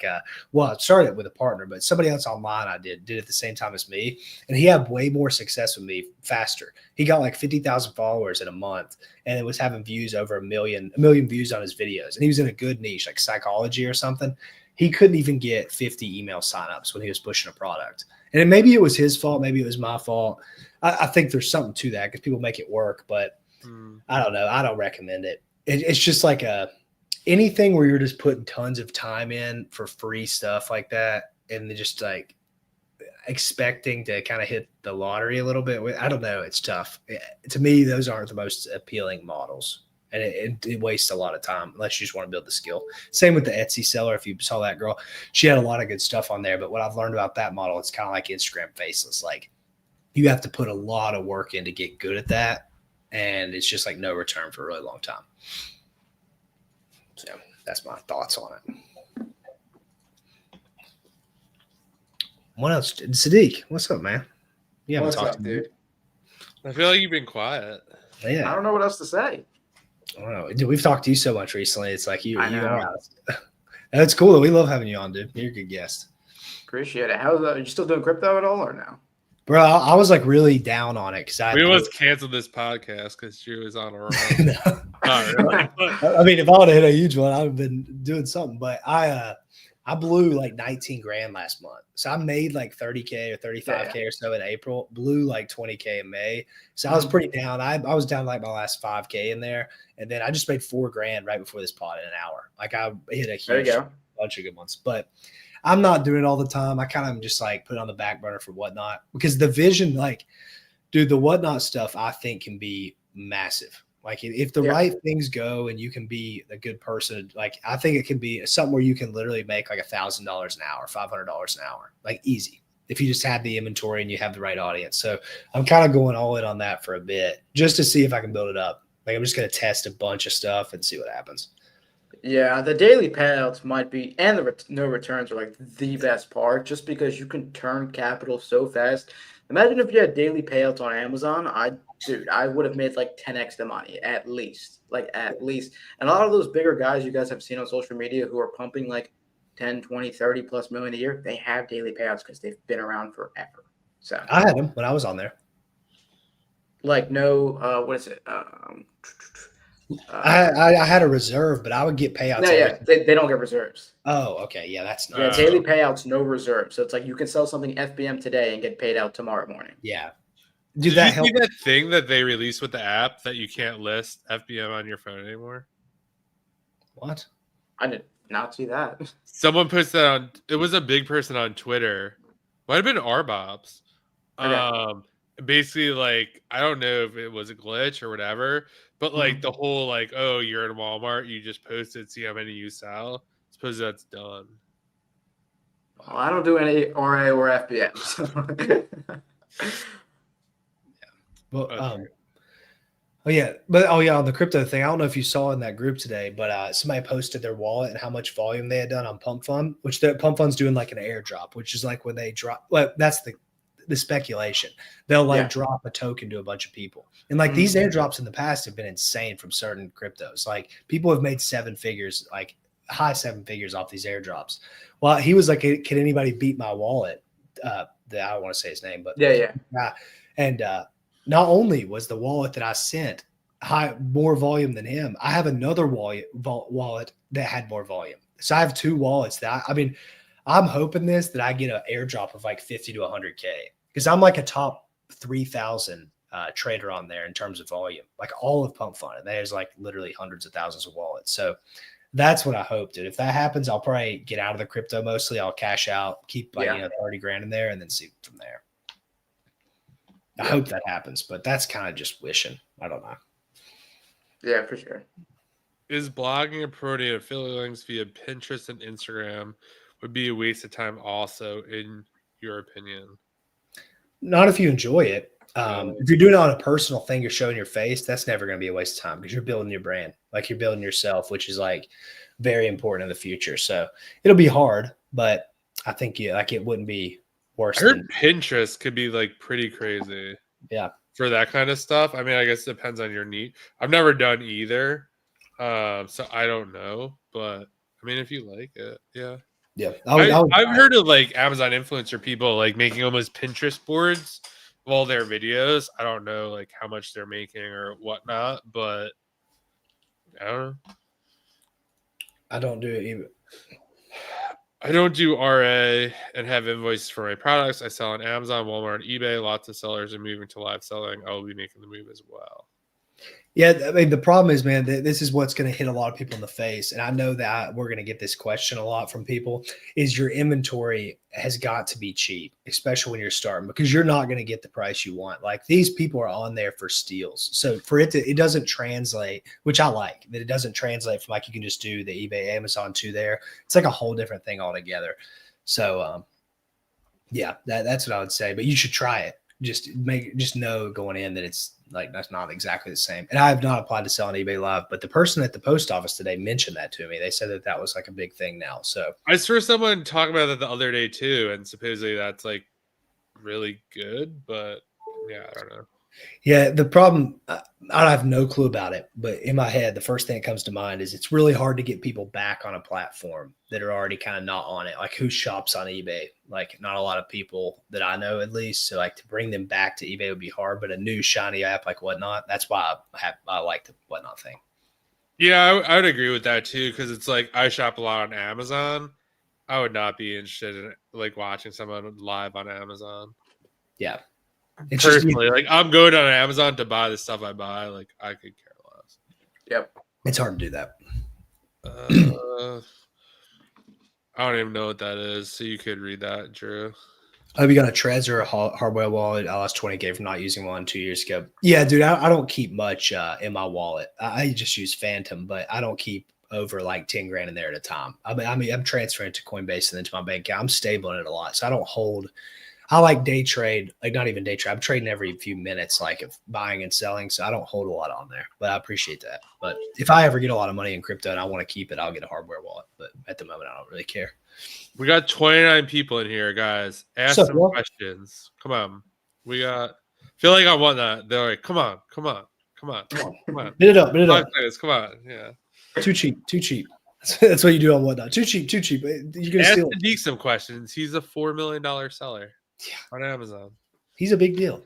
started it with a partner, but somebody else online I did at the same time as me. And he had way more success with me faster. He got like 50,000 followers in a month and it was having views over a million views on his videos. And he was in a good niche, like psychology or something. He couldn't even get 50 email signups when he was pushing a product. And maybe it was his fault. Maybe it was my fault. I think there's something to that because people make it work, but I don't know. I don't recommend it. It's just like anything where you're just putting tons of time in for free stuff like that. And they're just like expecting to kind of hit the lottery a little bit. I don't know. It's tough. To me, those aren't the most appealing models. And it wastes a lot of time unless you just want to build the skill. Same with the Etsy seller. If you saw that girl, she had a lot of good stuff on there. But what I've learned about that model, it's kind of like Instagram faceless. Like you have to put a lot of work in to get good at that. And it's just like no return for a really long time. So that's my thoughts on it. What else? Sadiq, what's up, man? You haven't talked to me, dude? I feel like you've been quiet. Yeah. I don't know what else to say. I don't know. Dude, we've talked to you so much recently. It's like you I know. are. That's cool. We love having you on, dude. You're a good guest. Appreciate it. How's that? Are you still doing crypto at all or no? Bro, I was like really down on it because We almost canceled this podcast because Drew was on a roll. No. Not really. I mean, if I would have hit a huge one, I would have been doing something. But I blew like 19 grand last month. So I made like 30K or 35K or so in April, blew like 20K in May. So I was pretty down. I was down like my last 5K in there. And then I just made 4 grand right before this pod in an hour. Like I hit a huge bunch of good ones. But I'm not doing it all the time. I kind of just like put it on the back burner for Whatnot because the vision, like, dude, the Whatnot stuff I think can be massive. Like if the right things go and you can be a good person, like I think it can be something where you can literally make like $1,000 an hour, $500 an hour, like easy. If you just have the inventory and you have the right audience. So I'm kind of going all in on that for a bit just to see if I can build it up. Like I'm just going to test a bunch of stuff and see what happens. Yeah, the daily payouts might be, and the no returns are like the best part just because you can turn capital so fast. Imagine if you had daily payouts on Amazon. I would have made like 10x the money at least. And a lot of those bigger guys you guys have seen on social media who are pumping like 10, 20, 30 plus million a year, they have daily payouts because they've been around forever. So I had them when I was on there. Like no, what is it? I had a reserve, but I would get payouts. No, they don't get reserves. Oh, okay. Yeah, that's not. Yeah, daily payouts, no reserves. So it's like you can sell something FBM today and get paid out tomorrow morning. Yeah. Did you see that thing that they released with the app that you can't list FBM on your phone anymore? What? I did not see that. Someone posted that on. It was a big person on Twitter. Might have been Arbobs. Okay. Basically, like I don't know if it was a glitch or whatever, but like the whole like, oh, you're in Walmart, you just posted, see how many you sell. Suppose that's done. Well, I don't do any RA or FBM. So. Well, Okay. on the crypto thing, I don't know if you saw in that group today, but somebody posted their wallet and how much volume they had done on Pump Fund, which the Pump Fund's doing like an airdrop, which is like when they drop. Well, that's the speculation. They'll like Yeah. drop a token to a bunch of people, and like these airdrops in the past have been insane from certain cryptos. Like people have made 7 figures, like high 7 figures off these airdrops. Well, he was like, "Can anybody beat my wallet?" I don't want to say his name, but Yeah. and not only was the wallet that I sent more volume than him, I have another wallet that had more volume. So I have 2 wallets that I'm hoping that I get an airdrop of like 50 to 100K because I'm like a top 3,000 trader on there in terms of volume, like all of Pump Fund. And there's like literally hundreds of thousands of wallets. So that's what I hope, dude. If that happens, I'll probably get out of the crypto mostly. I'll cash out, keep like 30 grand in there, and then see from there. I hope that happens, but that's kind of just wishing. I don't know. Yeah, for sure. Is blogging and promoting affiliate links via Pinterest and Instagram would be a waste of time also, in your opinion? Not if you enjoy it. If you're doing it on a personal thing, you're showing your face, that's never going to be a waste of time because you're building your brand. Like you're building yourself, which is like very important in the future. So it'll be hard, but I think it wouldn't be worse. I heard Pinterest could be like pretty crazy. Yeah. For that kind of stuff. I mean, I guess it depends on your need. I've never done either. So I don't know, but I mean, if you like it, yeah. Yeah. I've heard of like Amazon influencer people like making almost Pinterest boards of all their videos. I don't know like how much they're making or whatnot, but I don't know. I don't do it either. I don't do RA and have invoices for my products. I sell on Amazon, Walmart, and eBay. Lots of sellers are moving to live selling. I will be making the move as well. Yeah, I mean, the problem is, man, this is what's going to hit a lot of people in the face. And I know that we're going to get this question a lot from people is your inventory has got to be cheap, especially when you're starting, because you're not going to get the price you want. Like these people are on there for steals. So for it doesn't translate, which I like that it doesn't translate from like you can just do the eBay, Amazon to there. It's like a whole different thing altogether. So yeah, that's what I would say, but you should try it. Just know going in that it's like that's not exactly the same. And I have not applied to sell on eBay Live, but the person at the post office today mentioned that to me. They said that was like a big thing now. So I saw someone talk about that the other day too, and supposedly that's like really good, but yeah, I don't know. Yeah, the problem, I have no clue about it, but in my head, the first thing that comes to mind is it's really hard to get people back on a platform that are already kind of not on it. Like who shops on eBay? Like not a lot of people that I know, at least. So like to bring them back to eBay would be hard, but a new shiny app like Whatnot, that's why I like the Whatnot thing. Yeah, I would agree with that too, because it's like I shop a lot on Amazon. I would not be interested in like watching someone live on Amazon. Yeah. It's personally, like I'm going on Amazon to buy the stuff I buy. Like I could care less. Yep. It's hard to do that. I don't even know what that is, so you could read that, Drew. Have you got a Trez or a hardware wallet? I lost 20K from not using one 2 years ago. Yeah, dude, I don't keep much in my wallet. I just use Phantom, but I don't keep over like 10 grand in there at a time. I mean, I'm transferring to Coinbase and then to my bank account. I'm stable in it a lot, so I don't hold. I like day trade, like not even day trade. I'm trading every few minutes, like of buying and selling. So I don't hold a lot on there, but I appreciate that. But if I ever get a lot of money in crypto and I want to keep it, I'll get a hardware wallet. But at the moment, I don't really care. We got 29 people in here, guys. Ask some questions. Come on. We got, feel like I want that. They're like, come on. Bid it up. Come on. Yeah. Too cheap. That's what you do on Whatnot. Too cheap. You're gonna steal. Ask Deke some questions. He's a $4 million seller on Amazon. He's a big deal.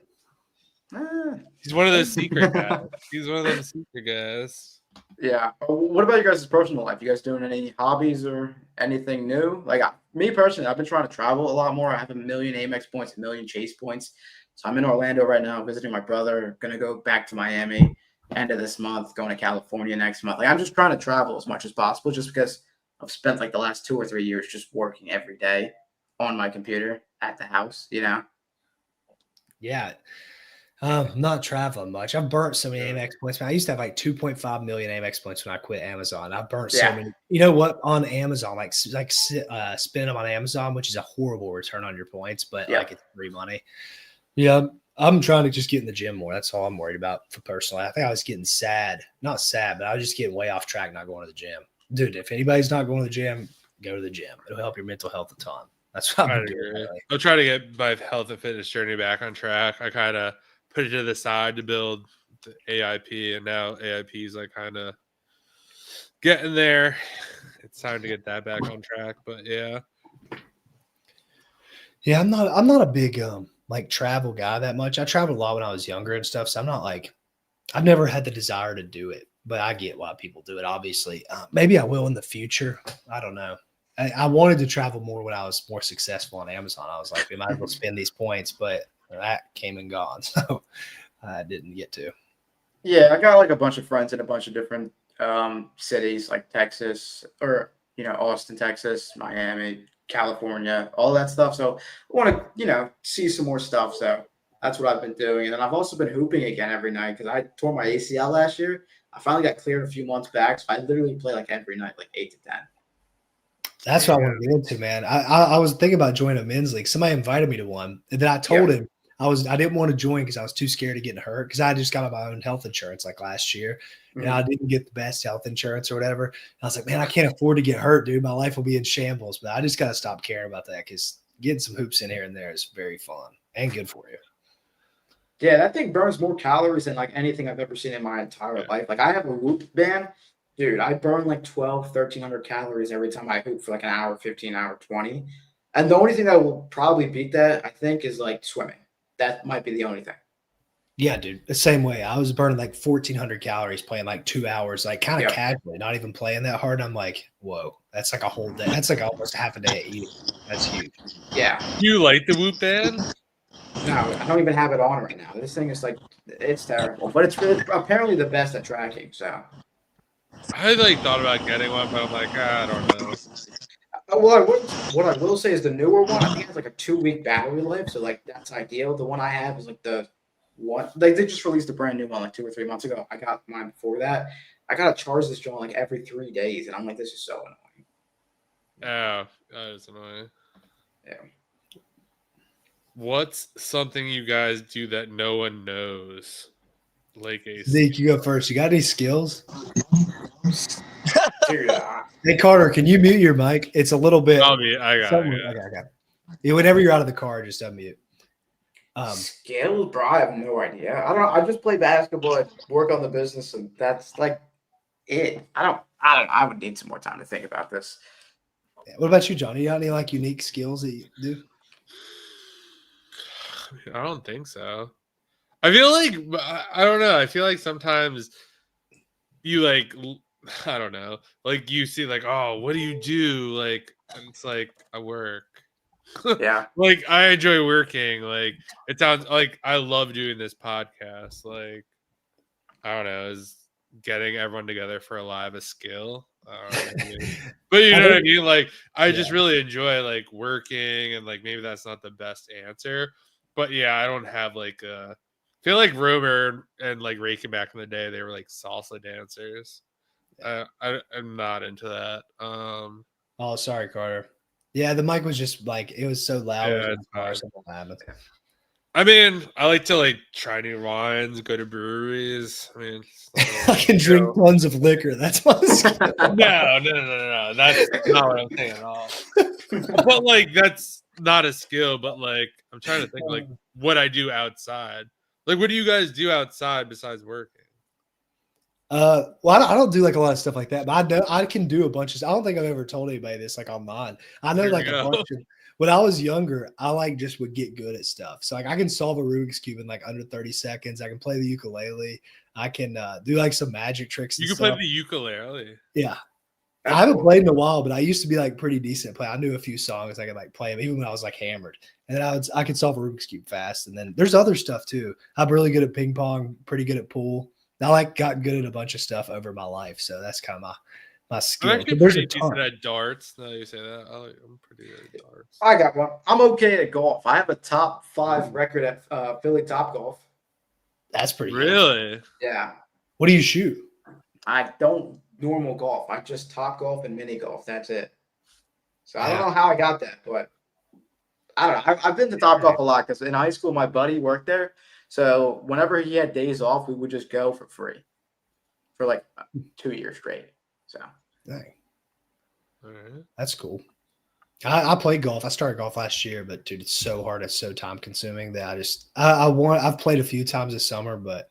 He's one of those secret guys. He's one of those secret guys. Yeah. What about you guys' personal life? You guys doing any hobbies or anything new? Like me personally, I've been trying to travel a lot more. I have 1 million Amex points, 1 million Chase points. So I'm in Orlando right now visiting my brother. Gonna go back to Miami end of this month, going to California next month. Like I'm just trying to travel as much as possible just because I've spent like the last 2 or 3 years just working every day on my computer at the house, you know? Yeah. I'm not traveling much. I've burnt so many Amex points. I used to have like 2.5 million Amex points when I quit Amazon. I've burnt so many. You know what? On Amazon, like spend them on Amazon, which is a horrible return on your points, but like it's free money. Yeah. I'm trying to just get in the gym more. That's all I'm worried about for personally. I think I was getting not sad, but I was just getting way off track not going to the gym. Dude, if anybody's not going to the gym, go to the gym. It'll help your mental health a ton. That's what I I've been doing agree. lately. I'll try to get my health and fitness journey back on track. I kind of put it to the side to build the AIP, and now AIP is like kind of getting there. It's time to get that back on track. But yeah, Yeah, I'm not a big like travel guy that much. I traveled a lot when I was younger and stuff, so I'm not like I've never had the desire to do it, but I get why people do it. Obviously, maybe I will in the future. I don't know. I wanted to travel more when I was more successful on Amazon. I was like, we might as well spend these points, but that came and gone, so I didn't get to. Yeah, I got like a bunch of friends in a bunch of different cities, like Texas or Austin, Texas, Miami, California, all that stuff. So I want to see some more stuff. So that's what I've been doing, and then I've also been hooping again every night because I tore my ACL last year. I finally got cleared a few months back, so I literally play like every night, like 8 to 10. That's what I want to get into, man. I was thinking about joining a men's league. Somebody invited me to one, and then I told him I didn't want to join because I was too scared of getting hurt because I just got my own health insurance like last year, and I didn't get the best health insurance or whatever. And I was like, man, I can't afford to get hurt, dude. My life will be in shambles. But I just got to stop caring about that because getting some hoops in here and there is very fun and good for you. Yeah, that thing burns more calories than like anything I've ever seen in my entire life. Like I have a whoop band. Dude, I burn like 1,300 calories every time I hoop for like an hour, 15 hour, 20. And the only thing that will probably beat that, I think, is like swimming. That might be the only thing. Yeah, dude. The same way. I was burning like 1,400 calories playing like 2 hours, like kind of casually, not even playing that hard. I'm like, whoa, that's like a whole day. That's like almost half a day of eating. That's huge. Yeah. do you like the Whoop band? No, I don't even have it on right now. This thing is like, it's terrible. But it's really, apparently the best at tracking. So. I like thought about getting one, but I'm like, I don't know. Well, what I will say is the newer one, I think it has like a 2-week battery life, so like that's ideal. The one I have is like the one they just released a brand new one like 2 or 3 months ago. I got mine before that. I gotta charge this joint like every 3 days, and I'm like, this is so annoying. Oh, that is annoying. Yeah. What's something you guys do that no one knows? Like a Zeke, you go first. You got any skills? Dude, Hey, Carter, can you mute your mic? It's a little bit. I got it. Okay. Yeah, whenever you're out of the car, just unmute. skills, bro, I have no idea. I don't know. I just play basketball, I work on the business, and that's like it. I would need some more time to think about this. What about you, Johnny? You got any like unique skills that you do? I don't think so. I feel like I don't know. I feel like sometimes you like I don't know. Like you see like, oh, what do you do? Like it's like I work. Yeah. Like I enjoy working. Like it sounds like I love doing this podcast. Like I don't know, is getting everyone together for a live a skill. But you know what I mean? Like I just really enjoy like working, and like maybe that's not the best answer. But yeah, I don't have like I feel like Romer and like Rakin back in the day, they were like salsa dancers. I'm not into that. Oh, sorry, Carter. Yeah, the mic was just like it was so loud. Yeah, It it's was fine. something happened. I mean, I like to like try new wines, go to breweries. I mean, I can drink tons of liquor. That's my skill. no. That's not what I'm saying at all. But like, that's not a skill. But like, I'm trying to think like what I do outside. Like, what do you guys do outside besides working? Well, I don't do like a lot of stuff like that, but I know I can do a bunch of. I don't think I've ever told anybody this like online. I know There we like a go. bunch of. When I was younger, I like just would get good at stuff. So like I can solve a Rubik's cube in like under 30 seconds. I can play the ukulele. I can do like some magic tricks. You and can play stuff. the ukulele. Yeah. That's I haven't cool. played in a while, but I used to be like pretty decent at play. I knew a few songs I could like play them even when I was like hammered. And then I could solve a Rubik's cube fast. And then there's other stuff too. I'm really good at ping pong, pretty good at pool. I like got good at a bunch of stuff over my life. So that's kind of my skill. I'm actually But there's pretty a ton. decent at darts. Now you say that, I'm pretty good at darts. I got one. I'm okay at golf. I have a top 5 record at Philly Top Golf. That's pretty good. Really? Yeah. What do you shoot? I don't normal golf. I just top golf and mini golf. That's it. So I don't Yeah. know how I got that, but I don't know. I've been to Topgolf a lot because in high school, my buddy worked there. So whenever he had days off, we would just go for free for like 2 years straight. So Dang, All right. that's cool. I played golf. I started golf last year, but dude, it's so hard. It's so time consuming that I've played a few times this summer, but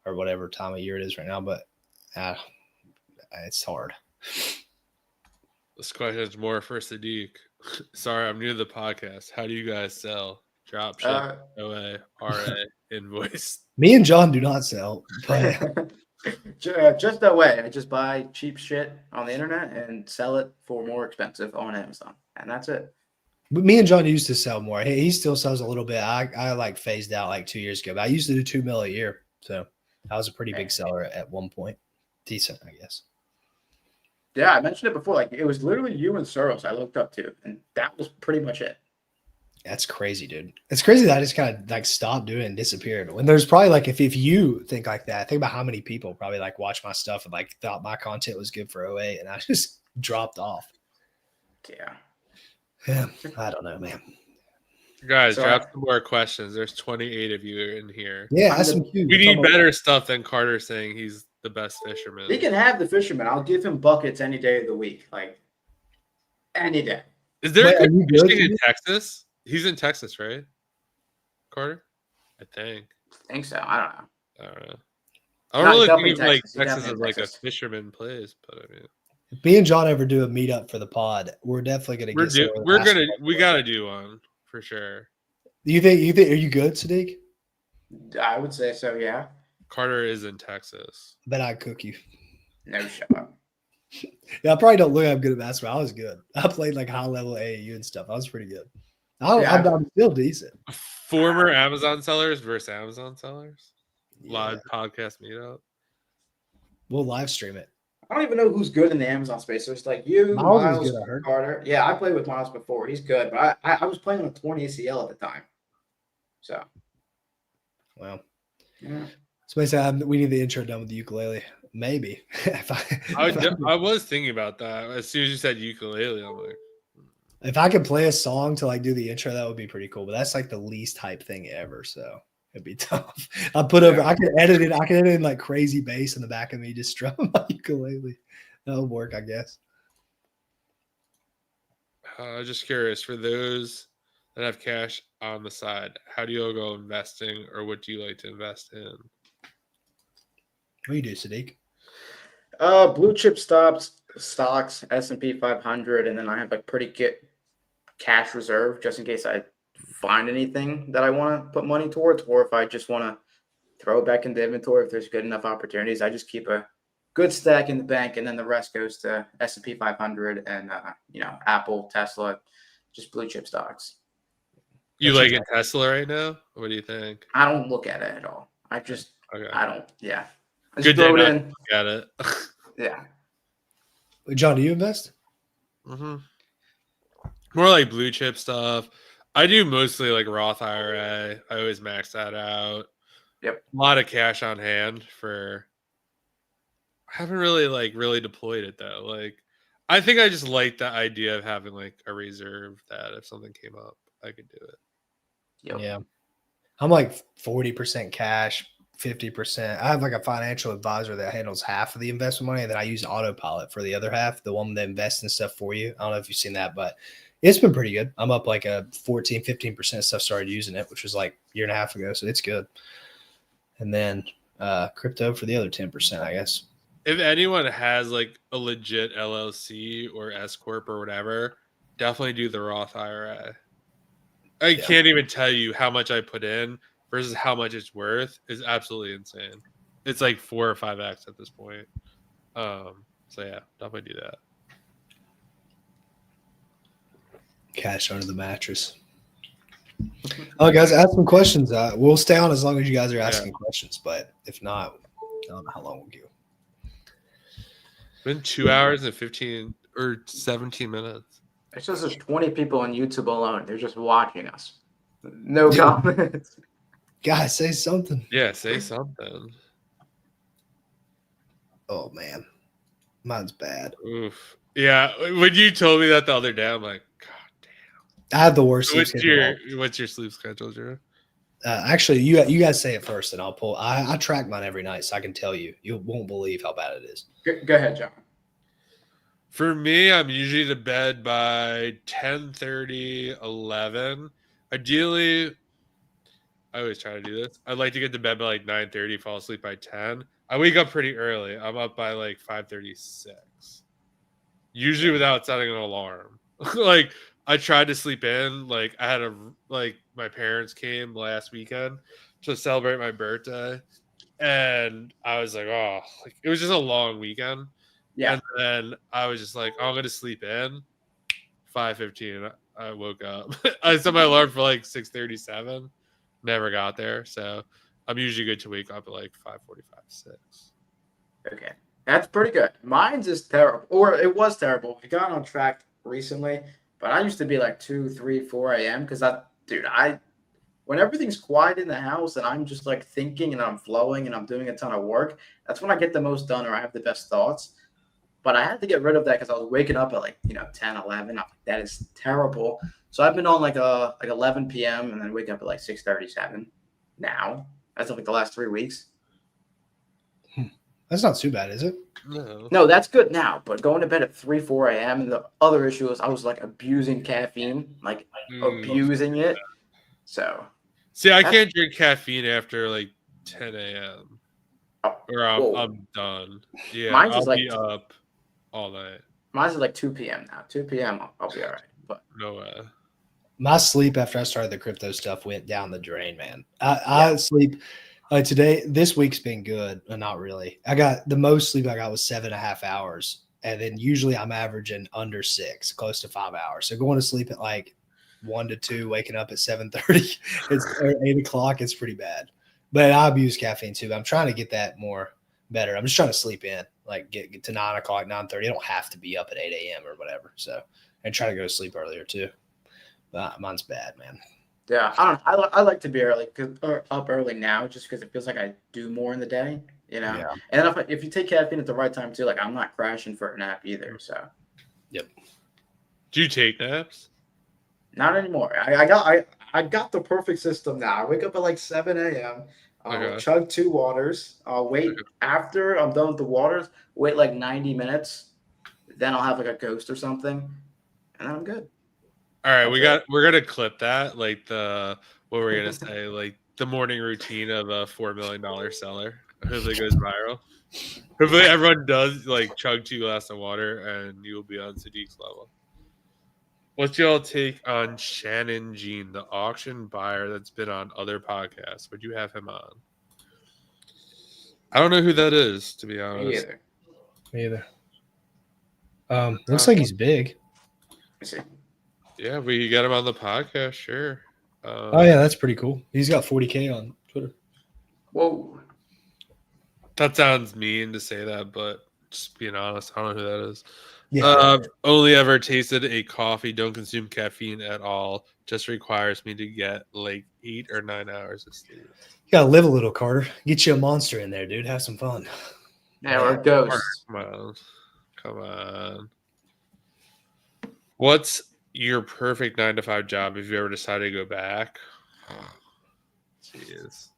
or whatever time of year it is right now, but it's hard. This question is more for Sadiq. Sorry, I'm new to the podcast. How do you guys sell? Drop ship, OA, RA, invoice. Me and John do not sell, but just that way. I just buy cheap shit on the internet and sell it for more expensive on Amazon, and that's it. But me and John used to sell more. He still sells a little bit. I like phased out like 2 years ago, but I used to do 2 mil a year. So I was a pretty big seller at one point. Decent, I guess. Yeah, I mentioned it before. Like it was literally you and Soros I looked up to, and that was pretty much it. That's crazy, dude. It's crazy that I just kind of like stopped doing and disappeared. When there's probably like if you think like that, think about how many people probably like watch my stuff and like thought my content was good for OA, and I just dropped off. Yeah. Yeah, I don't know, man. Guys, So drop some more questions. There's 28 of you in here. Yeah, that's some huge. We need better stuff than Carter saying he's the best fisherman. He can have the fisherman. I'll give him buckets any day of the week. Like any day. Is there Wait, good are you good? fishing in Texas? He's in Texas, right? Carter? I think. I think so. I don't know. I don't know. I No, don't really definitely think like Texas. He's Texas is definitely like a Texas. fisherman place, but I mean, If me and John ever do a meetup for the pod, we're definitely gonna get. we gotta do one for sure. You think? Are you good, Sadiq? I would say so, yeah. Carter is in Texas. I bet I'd cook you. No shut up. Yeah, I probably don't look. I'm good at basketball. I was good. I played like high level AAU and stuff. I was pretty good. I'm still decent. Former Amazon sellers versus Amazon sellers. Live podcast meetup. We'll live stream it. I don't even know who's good in the Amazon space. So it's like you, Miles is Miles, good, I heard. Carter. Yeah, I played with Miles before. He's good, but I was playing on a 20 ACL at the time. So, Well, yeah. somebody said we need the intro done with the ukulele. Maybe. I was thinking about that as soon as you said ukulele. I'm like, If I could play a song to like do the intro, that would be pretty cool. But that's like the least hype thing ever, so it'd be tough. I could edit it. I could edit in like crazy bass in the back of me just strumming my ukulele. That would work, I guess. just curious for those that have cash on the side. How do you go investing, or what do you like to invest in? What do you do, Sadiq? Blue chip stocks, S&P 500, and then I have a pretty good cash reserve just in case I find anything that I want to put money towards, or if I just want to throw it back into inventory if there's good enough opportunities. I just keep a good stack in the bank, and then the rest goes to S&P 500 and Apple, Tesla, just blue chip stocks. You like in Tesla right now? What do you think? I don't look at it at all. I just Okay. I don't. Yeah. I Good just throw day it not in. Got it. Yeah. John, do you invest? Mm-hmm. More like blue chip stuff. I do mostly like Roth IRA. I always max that out. Yep. A lot of cash on hand for. I haven't really deployed it though. Like, I think I just like the idea of having like a reserve that if something came up, I could do it. Yep. Yeah. I'm like 40% cash, 50%. I have like a financial advisor that handles half of the investment money, and then I use autopilot for the other half, the one that invests in stuff for you. I don't know if you've seen that, but it's been pretty good. I'm up like a 14, 15% stuff, started using it, which was like a year and a half ago. So it's good. And then crypto for the other 10%, I guess. If anyone has like a legit LLC or S corp or whatever, definitely do the Roth IRA. I can't even tell you how much I put in versus how much it's worth is absolutely insane. It's like 4 or 5x at this point. So yeah, definitely do that. Cash under the mattress. Oh, guys, ask some questions. We'll stay on as long as you guys are asking questions, but if not, I don't know how long we'll go. Been 2 hours and 15 or 17 minutes. It says there's 20 people on YouTube alone. They're just watching us. No comments. Guys, say something. Yeah, say something. Oh, man. Mine's bad. Oof. Yeah, when you told me that the other day, I'm like, God damn. I have the worst sleep schedule. What's your sleep schedule, Drew? Actually, you guys say it first, and I'll pull. I track mine every night, so I can tell you. You won't believe how bad it is. Go ahead, John. For me, I'm usually to bed by 10:30, 11. Ideally, I always try to do this. I'd like to get to bed by like 9:30, fall asleep by 10. I wake up pretty early. I'm up by like 5:36. Usually without setting an alarm. Like I tried to sleep in. Like I had my parents came last weekend to celebrate my birthday. And I was like, oh, like it was just a long weekend. Yeah. And then I was just like, oh, I'm gonna sleep in. 5:15. I woke up. I set my alarm for like 6:37. Never got there. So I'm usually good to wake up at like 5:45, 6. Okay. That's pretty good. Mine's is terrible. Or it was terrible. We got on track recently, but I used to be like 2, 3, 4 a.m. because when everything's quiet in the house and I'm just like thinking and I'm flowing and I'm doing a ton of work, that's when I get the most done or I have the best thoughts. But I had to get rid of that because I was waking up at like 10, 11. I'm like, that is terrible. So I've been on like 11 p.m. and then wake up at like 6:37 now. That's like the last 3 weeks. That's not too bad, is it? No, that's good now. But going to bed at 3, 4 a.m. and the other issue is I was like abusing caffeine, like abusing it. So see, I can't drink caffeine after like 10 a.m. or I'm done. Yeah, I'll be up all night. Mine's is like 2 p.m. now. 2 p.m. I'll be all right. But no way. My sleep after I started the crypto stuff went down the drain, man. I sleep today. This week's been good, but not really. I got the most sleep I got was 7.5 hours, and then usually I'm averaging under 6, close to 5 hours. So going to sleep at like 1 to 2, waking up at 7:30, it's 8 o'clock. It's pretty bad. But I abuse caffeine too. I'm trying to get that more better. I'm just trying to sleep in, like get to 9 o'clock, 9:30. I don't have to be up at 8 a.m. or whatever. So and try to go to sleep earlier too. But mine's bad, man. Yeah, I like to be early or up early now just because it feels like I do more in the day, Yeah. And if you take caffeine at the right time too, like I'm not crashing for a nap either. So. Yep. Do you take naps? Not anymore. I got the perfect system now. I wake up at like 7 a.m. I'll chug 2 waters. I'll wait after I'm done with the waters. Wait like 90 minutes. Then I'll have like a ghost or something, and then I'm good. All right, we're gonna clip that, like what we're gonna say, like the morning routine of a $4 million seller. Hopefully it goes viral. Hopefully everyone does like chug 2 glasses of water, and you'll be on Sadiq's level. What's y'all take on Shannon Jean, the auction buyer that's been on other podcasts? Would you have him on? I don't know who that is, to be honest. Me either. Looks like he's big. Let me see. Yeah, we got him on the podcast, sure. Oh yeah, that's pretty cool. He's got 40K on Twitter. Whoa. That sounds mean to say that, but just being honest, I don't know who that is. Yeah. Only ever tasted a coffee. Don't consume caffeine at all. Just requires me to get like 8 or 9 hours of sleep. You gotta live a little, Carter. Get you a monster in there, dude. Have some fun. Yeah, or a ghost. Come on. What's your perfect 9 to 5 job if you ever decided to go back? Jeez.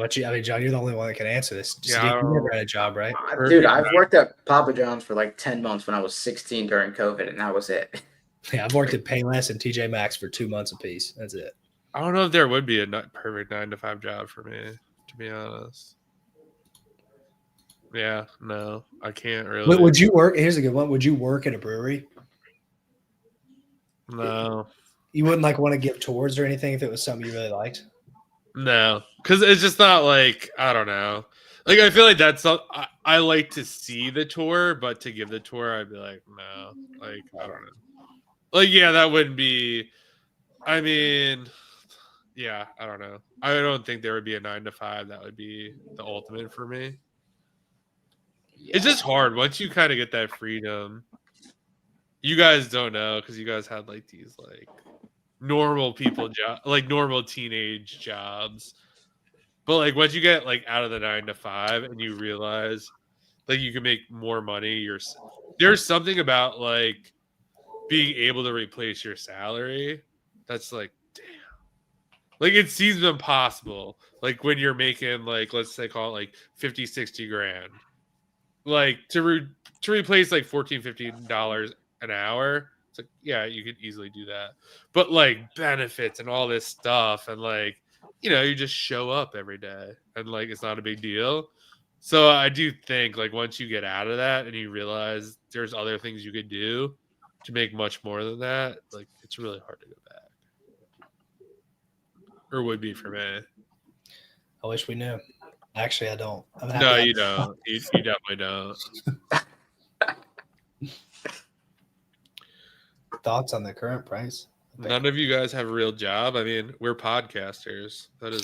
John, you're the only one that can answer this. Yeah, you never had a job, right? Dude, I've worked at Papa John's for like 10 months when I was 16 during COVID, and that was it. Yeah, I've worked at Payless and TJ Maxx for 2 months apiece. That's it. I don't know if there would be a perfect 9 to 5 job for me, to be honest. Yeah, no, I can't really. Would you work? Here's a good one. Would you work at a brewery? No. You wouldn't like want to give tours or anything if it was something you really liked? No, because it's just not like, I don't know. Like, I feel like I like to see the tour, but to give the tour, I'd be like, no. Like, I don't know. Like, yeah, that wouldn't be, I mean, yeah, I don't know. I don't think there would be a 9 to 5 that would be the ultimate for me. Yeah. It's just hard once you kind of get that freedom. You guys don't know because you guys had like these like normal people job, like normal teenage jobs. But like once you get like out of the 9 to 5 and you realize like you can make more money, there's something about like being able to replace your salary, that's like, damn. Like, it seems impossible. Like, when you're making, like, let's say, call it like 50, 60 grand. Like, to replace like $14, $15 an hour, it's like, yeah, you could easily do that. But like benefits and all this stuff, and like, you just show up every day and like it's not a big deal. So I do think like once you get out of that and you realize there's other things you could do to make much more than that, like it's really hard to go back. Or would be for me. I wish we knew. Actually, I don't. I'm happy No, I- you don't. You definitely don't. Thoughts on the current price? None of you guys have a real job. I mean, we're podcasters. That is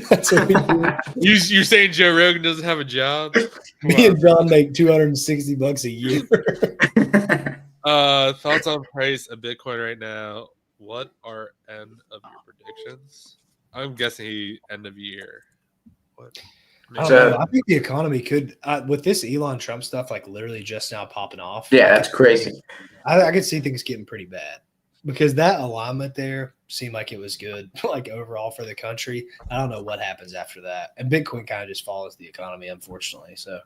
That's what we do. you're saying Joe Rogan doesn't have a job? Me and John make $260 a year. Thoughts on price of Bitcoin right now? What are end of your predictions? I'm guessing end of year. What? I don't know. I think the economy could, with this Elon Trump stuff, like literally just now popping off. Yeah, that's crazy. I could see things getting pretty bad because that alignment there seemed like it was good, like overall for the country. I don't know what happens after that. And Bitcoin kind of just follows the economy, unfortunately. So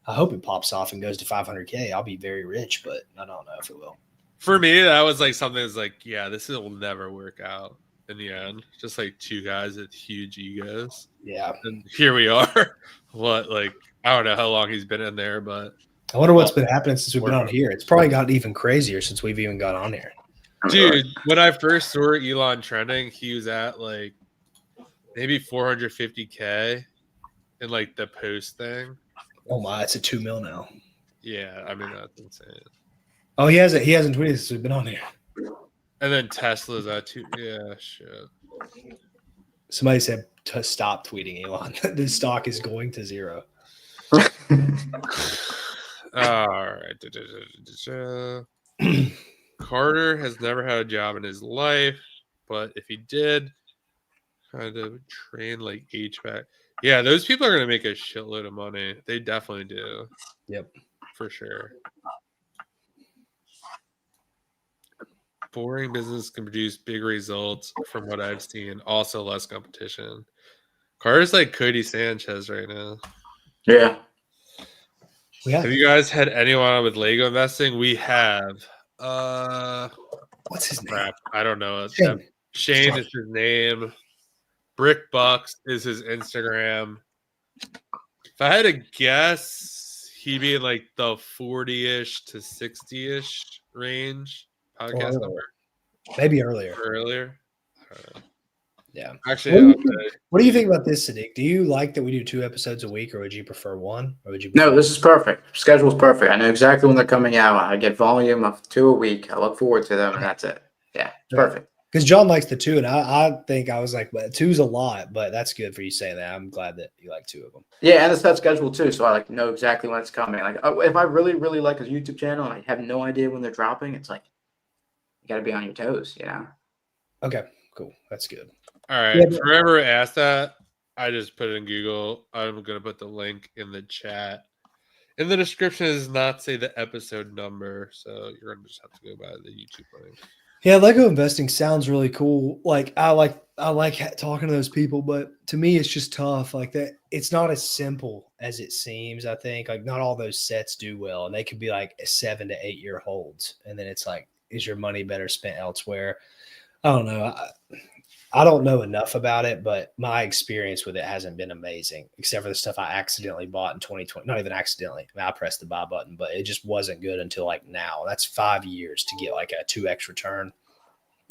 I hope it pops off and goes to 500K. I'll be very rich, but I don't know if it will. For me, that was like something that's like, yeah, this will never work out in the end. Just like two guys with huge egos. Yeah. And here we are. What, like, I don't know how long he's been in there, but I wonder what's been happening since we've been on here. It's probably gotten even crazier since we've even got on here. dude, when I first saw Elon trending, he was at like maybe 450K in like the post thing. Oh my, it's a 2 mil now. Yeah, I mean that's insane. Oh, he hasn't tweeted since we've been on here. And then Tesla's at 2. Yeah, shit. Somebody said to stop tweeting Elon. The stock is going to zero. All right. Carter has never had a job in his life, but if he did, kind of train like HVAC. Yeah, those people are going to make a shitload of money. They definitely do. Yep. For sure. Boring business can produce big results from what I've seen. Also less competition. Carter's like Cody Sanchez right now. Yeah. Have you guys had anyone on with Lego investing? We have. What's his name? Crap. I don't know. Shane. Shane is his name. Brick Bucks is his Instagram. If I had to guess, he'd be in like the 40-ish to 60-ish range. Podcast number. Maybe earlier. Earlier? I don't know. Yeah. Actually, what do you think about this, Sadiq? Do you like that we do 2 episodes a week, or would you prefer 1? Or would you? No, this is perfect. Schedule's perfect. I know exactly when they're coming out. I get volume of 2 a week. I look forward to them, and that's it. Yeah, perfect. Because John likes the 2, and I think I was like, but 2's a lot, but that's good for you saying that. I'm glad that you like 2 of them. Yeah, and it's that schedule too, so I like know exactly when it's coming. Like if I really, really like a YouTube channel and I have no idea when they're dropping, it's like you got to be on your toes, you know. Okay, cool. That's good. all right. Yeah, but- Forever asked that. I just put it in Google. I'm going to put the link in the chat. In the description does not say the episode number, so you're going to just have to go by the YouTube link. Yeah, Lego investing sounds really cool. Like I like talking to those people, but to me it's just tough. Like that, it's not as simple as it seems. I think like not all those sets do well, and they could be like 7 to 8 year holds, and then it's like, is your money better spent elsewhere? I don't know. I don't know enough about it, but my experience with it hasn't been amazing, except for the stuff I accidentally bought in 2020. Not even accidentally. I mean, I pressed the buy button, but it just wasn't good until like now. That's 5 years to get like a 2x return.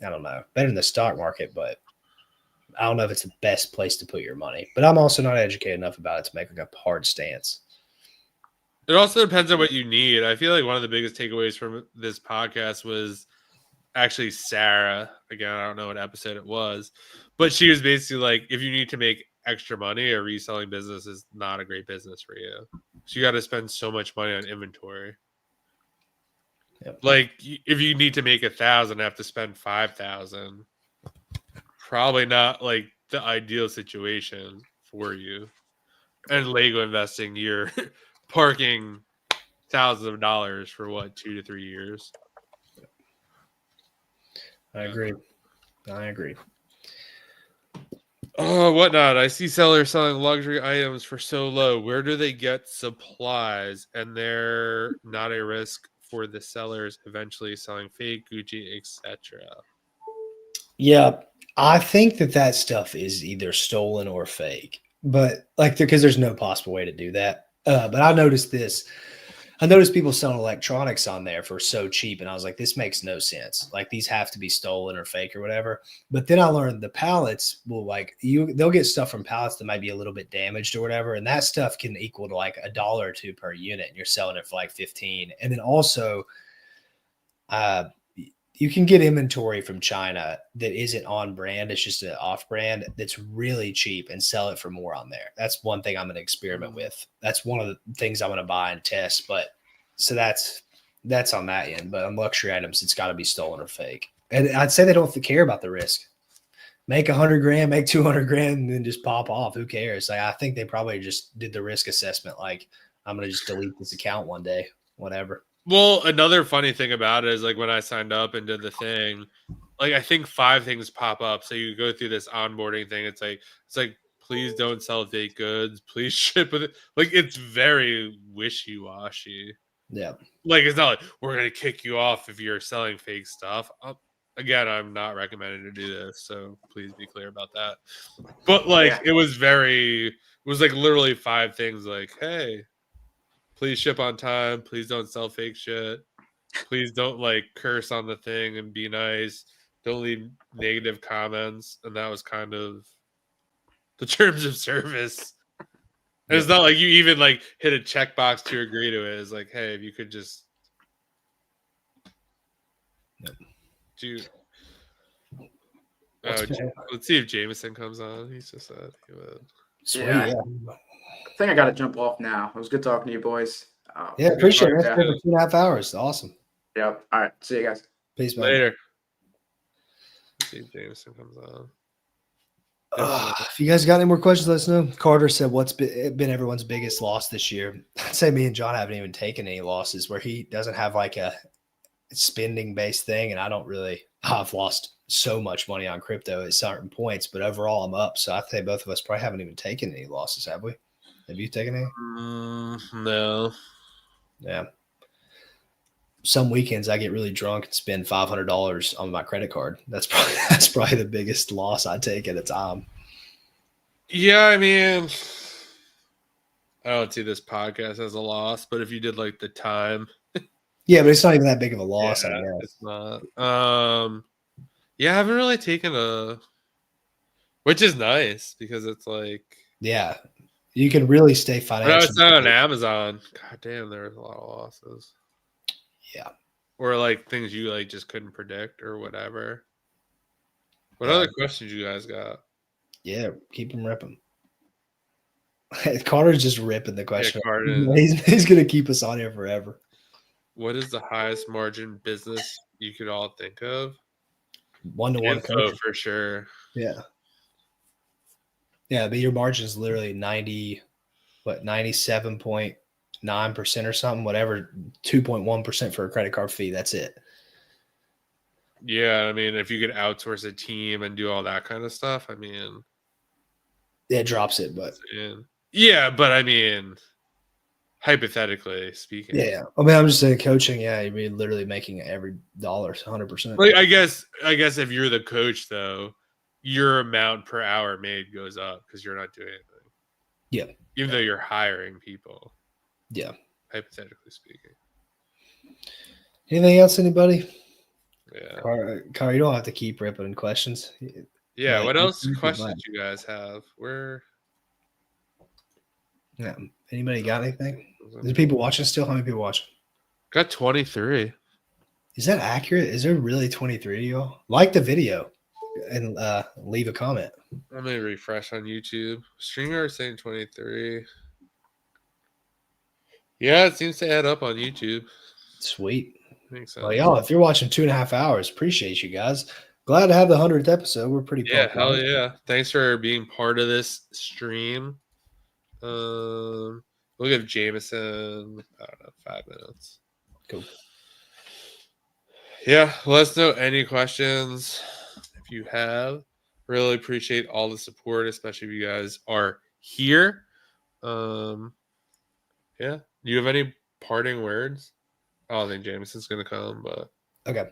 I don't know. Better than the stock market, but I don't know if it's the best place to put your money. But I'm also not educated enough about it to make like a hard stance. It also depends on what you need. I feel like one of the biggest takeaways from this podcast was actually Sarah. Again, I don't know what episode it was, but she was basically like, if you need to make extra money, a reselling business is not a great business for you. So you got to spend so much money on inventory. Yep. Like if you need to make 1,000, have to spend 5,000. Probably not like the ideal situation for you. And Lego investing, you're parking thousands of dollars for what, 2 to 3 years. I agree. Oh, whatnot. I see sellers selling luxury items for so low. Where do they get supplies? And they're not a risk for the sellers eventually selling fake Gucci, etc. Yeah, I think that stuff is either stolen or fake, but like because there's no possible way to do that. But I noticed this. I noticed people selling electronics on there for so cheap, and I was like, this makes no sense. Like these have to be stolen or fake or whatever. But then I learned the pallets will they'll get stuff from pallets that might be a little bit damaged or whatever, and that stuff can equal to like $1 or $2 per unit, and you're selling it for like 15. And then also, uh, you can get inventory from China that isn't on brand. It's just an off brand that's really cheap and sell it for more on there. That's one thing I'm going to experiment with. That's one of the things I'm going to buy and test. But so that's on that end. But on luxury items, it's got to be stolen or fake. And I'd say they don't care about the risk. Make 100 grand, make 200 grand, and then just pop off. Who cares? Like, I think they probably just did the risk assessment. Like, I'm going to just delete this account one day, whatever. Well, another funny thing about it is like when I signed up and did the thing, like I think 5 things pop up. So you go through this onboarding thing. It's like please don't sell fake goods. Please ship with it. Like it's very wishy-washy. Yeah. Like it's not like we're gonna kick you off if you're selling fake stuff. Again, I'm not recommending to do this, so please be clear about that. But like it was like literally 5 things like, hey, please ship on time. Please don't sell fake shit. Please don't like curse on the thing and be nice. Don't leave negative comments. And that was kind of the terms of service. And it's not like you even like hit a checkbox to agree to it. It's like, hey, if you could just do. Oh, let's see if Jameson comes on. He's just said he would. Sweet. Yeah. Yeah. I think I got to jump off now. It was good talking to you, boys. Yeah, appreciate it. Yeah. For 2.5 hours. Awesome. Yep. All right. See you guys. Peace, man. Later. Let's see if Jameson comes on. If you guys got any more questions, let us know. Carter said, what's been everyone's biggest loss this year? I'd say me and John haven't even taken any losses where he doesn't have like a spending based thing. And I've lost so much money on crypto at certain points, but overall I'm up. So I think both of us probably haven't even taken any losses, have we? Have you taken any? No. Yeah. Some weekends I get really drunk and spend $500 on my credit card. That's probably the biggest loss I take at a time. Yeah, I mean, I don't see this podcast as a loss, but if you did like the time, yeah, but it's not even that big of a loss. Yeah, I guess it's not. Yeah, I haven't really taken which is nice because it's like, yeah, you can really stay when I financially. was on Amazon, god damn, there was a lot of losses. Yeah, or like things you like just couldn't predict or whatever. What Yeah. other questions you guys got? yeah, keep them ripping. Carter's just ripping the question. Carter. He's gonna keep us on here forever. What is the highest margin business you could all think of? One-to-one Info coaching. for sure. Yeah. Yeah, but your margin is literally 97.9% or something, whatever, 2.1% for a credit card fee. That's it. Yeah, I mean, if you could outsource a team and do all that kind of stuff, I mean, It drops it, but yeah, but I mean, hypothetically speaking, yeah. I mean, I'm just saying coaching. Yeah, you're literally making every dollar 100%. like I guess if you're the coach though, your amount per hour made goes up because you're not doing anything. Yeah, even though you're hiring people. Yeah, hypothetically speaking. Anything else, anybody? Yeah, Car, you don't have to keep ripping questions. Yeah, Like, what else you can questions mind. you guys have? Yeah. Anybody got anything? Is there people watching still? How many people watching? Got 23. Is that accurate? Is there really 23 of y'all? Like the video and leave a comment. Let me refresh on YouTube. Stringer is saying 23. Yeah, it seems to add up on YouTube. Sweet. I think so. Well, y'all, if you're watching 2.5 hours, appreciate you guys. Glad to have the 100th episode. We're pretty Yeah, pumped. hell yeah. Thanks for being part of this stream. We'll give Jameson, I don't know, 5 minutes. Cool. Yeah, let us know any questions if you have. Really appreciate all the support, especially if you guys are here. Yeah. Do you have any parting words? I don't think Jameson's gonna come, but Okay.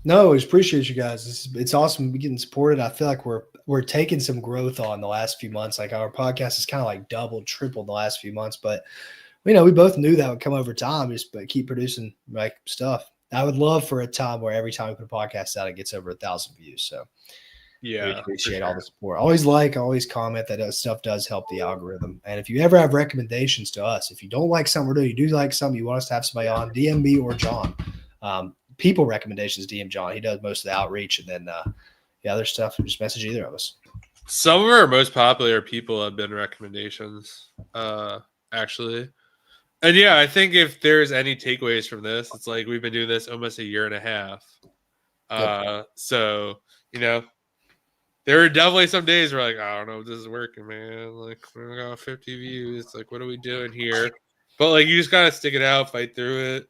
No, I just appreciate you guys. It's awesome we getting supported. I feel like we're taking some growth on the last few months. Like our podcast has kind of like doubled, tripled the last few months, but we both knew that would come over time, just but keep producing like stuff. I would love for a time where every time we put a podcast out, it gets over 1,000 views. So we yeah, appreciate all the support. Always comment that stuff does help the algorithm. And if you ever have recommendations to us, if you don't like something we're doing, you do like something, you want us to have somebody on, DM me or John. People recommendations, DM John. He does most of the outreach, and then the other stuff, just message either of us. Some of our most popular people have been recommendations, actually. And yeah, I think if there's any takeaways from this, it's like we've been doing this almost a year and a half. So, there are definitely some days where like, I don't know if this is working, man. Like, we got 50 views. Like, what are we doing here? But like, you just gotta stick it out, fight through it.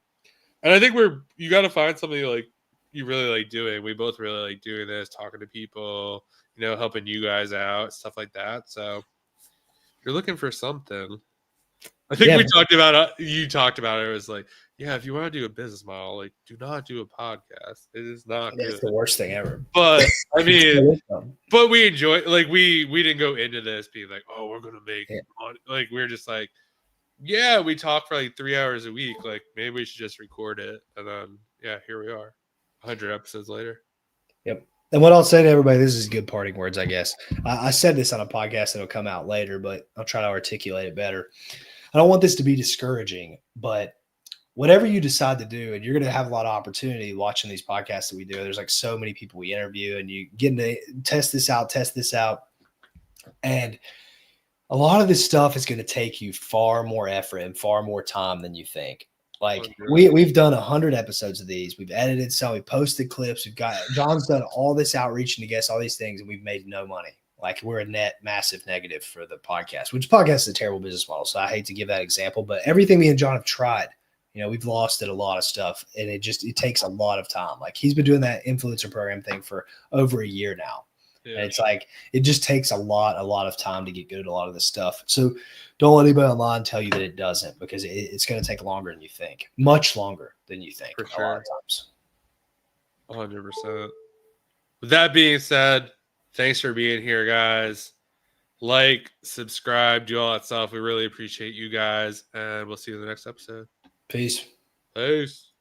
And I think you gotta find something like you really like doing. We both really like doing this, talking to people, helping you guys out, stuff like that. So if you're looking for something, I think you talked about it. It was like, yeah, if you want to do a business model, like, do not do a podcast. It is not good. It's the worst thing ever. But I mean, but we enjoy. Like, we didn't go into this being like, oh, we're gonna make money. Like, we're just like, yeah, we talk for like 3 hours a week. Like, maybe we should just record it, and then here we are, 100 episodes later. Yep. And what I'll say to everybody, this is good parting words, I guess. I said this on a podcast that'll come out later, but I'll try to articulate it better. I don't want this to be discouraging, but whatever you decide to do, and you're going to have a lot of opportunity watching these podcasts that we do. There's like so many people we interview, and you get to test this out. And a lot of this stuff is going to take you far more effort and far more time than you think. Like we've done 100 episodes of these. We've edited some, we posted clips. John's done all this outreach and to guess all these things, and we've made no money. Like we're a net massive negative for the podcast, which podcast is a terrible business model. So I hate to give that example, but everything me and John have tried, we've lost at a lot of stuff, and it takes a lot of time. Like he's been doing that influencer program thing for over a year now. Yeah. And it's like, it just takes a lot of time to get good at a lot of this stuff. So don't let anybody online tell you that it doesn't, because it's going to take longer than you think, much longer than you think. For sure. A lot of times. 100%. With that being said, thanks for being here, guys. Like, subscribe, do all that stuff. We really appreciate you guys, and we'll see you in the next episode. Peace. Peace.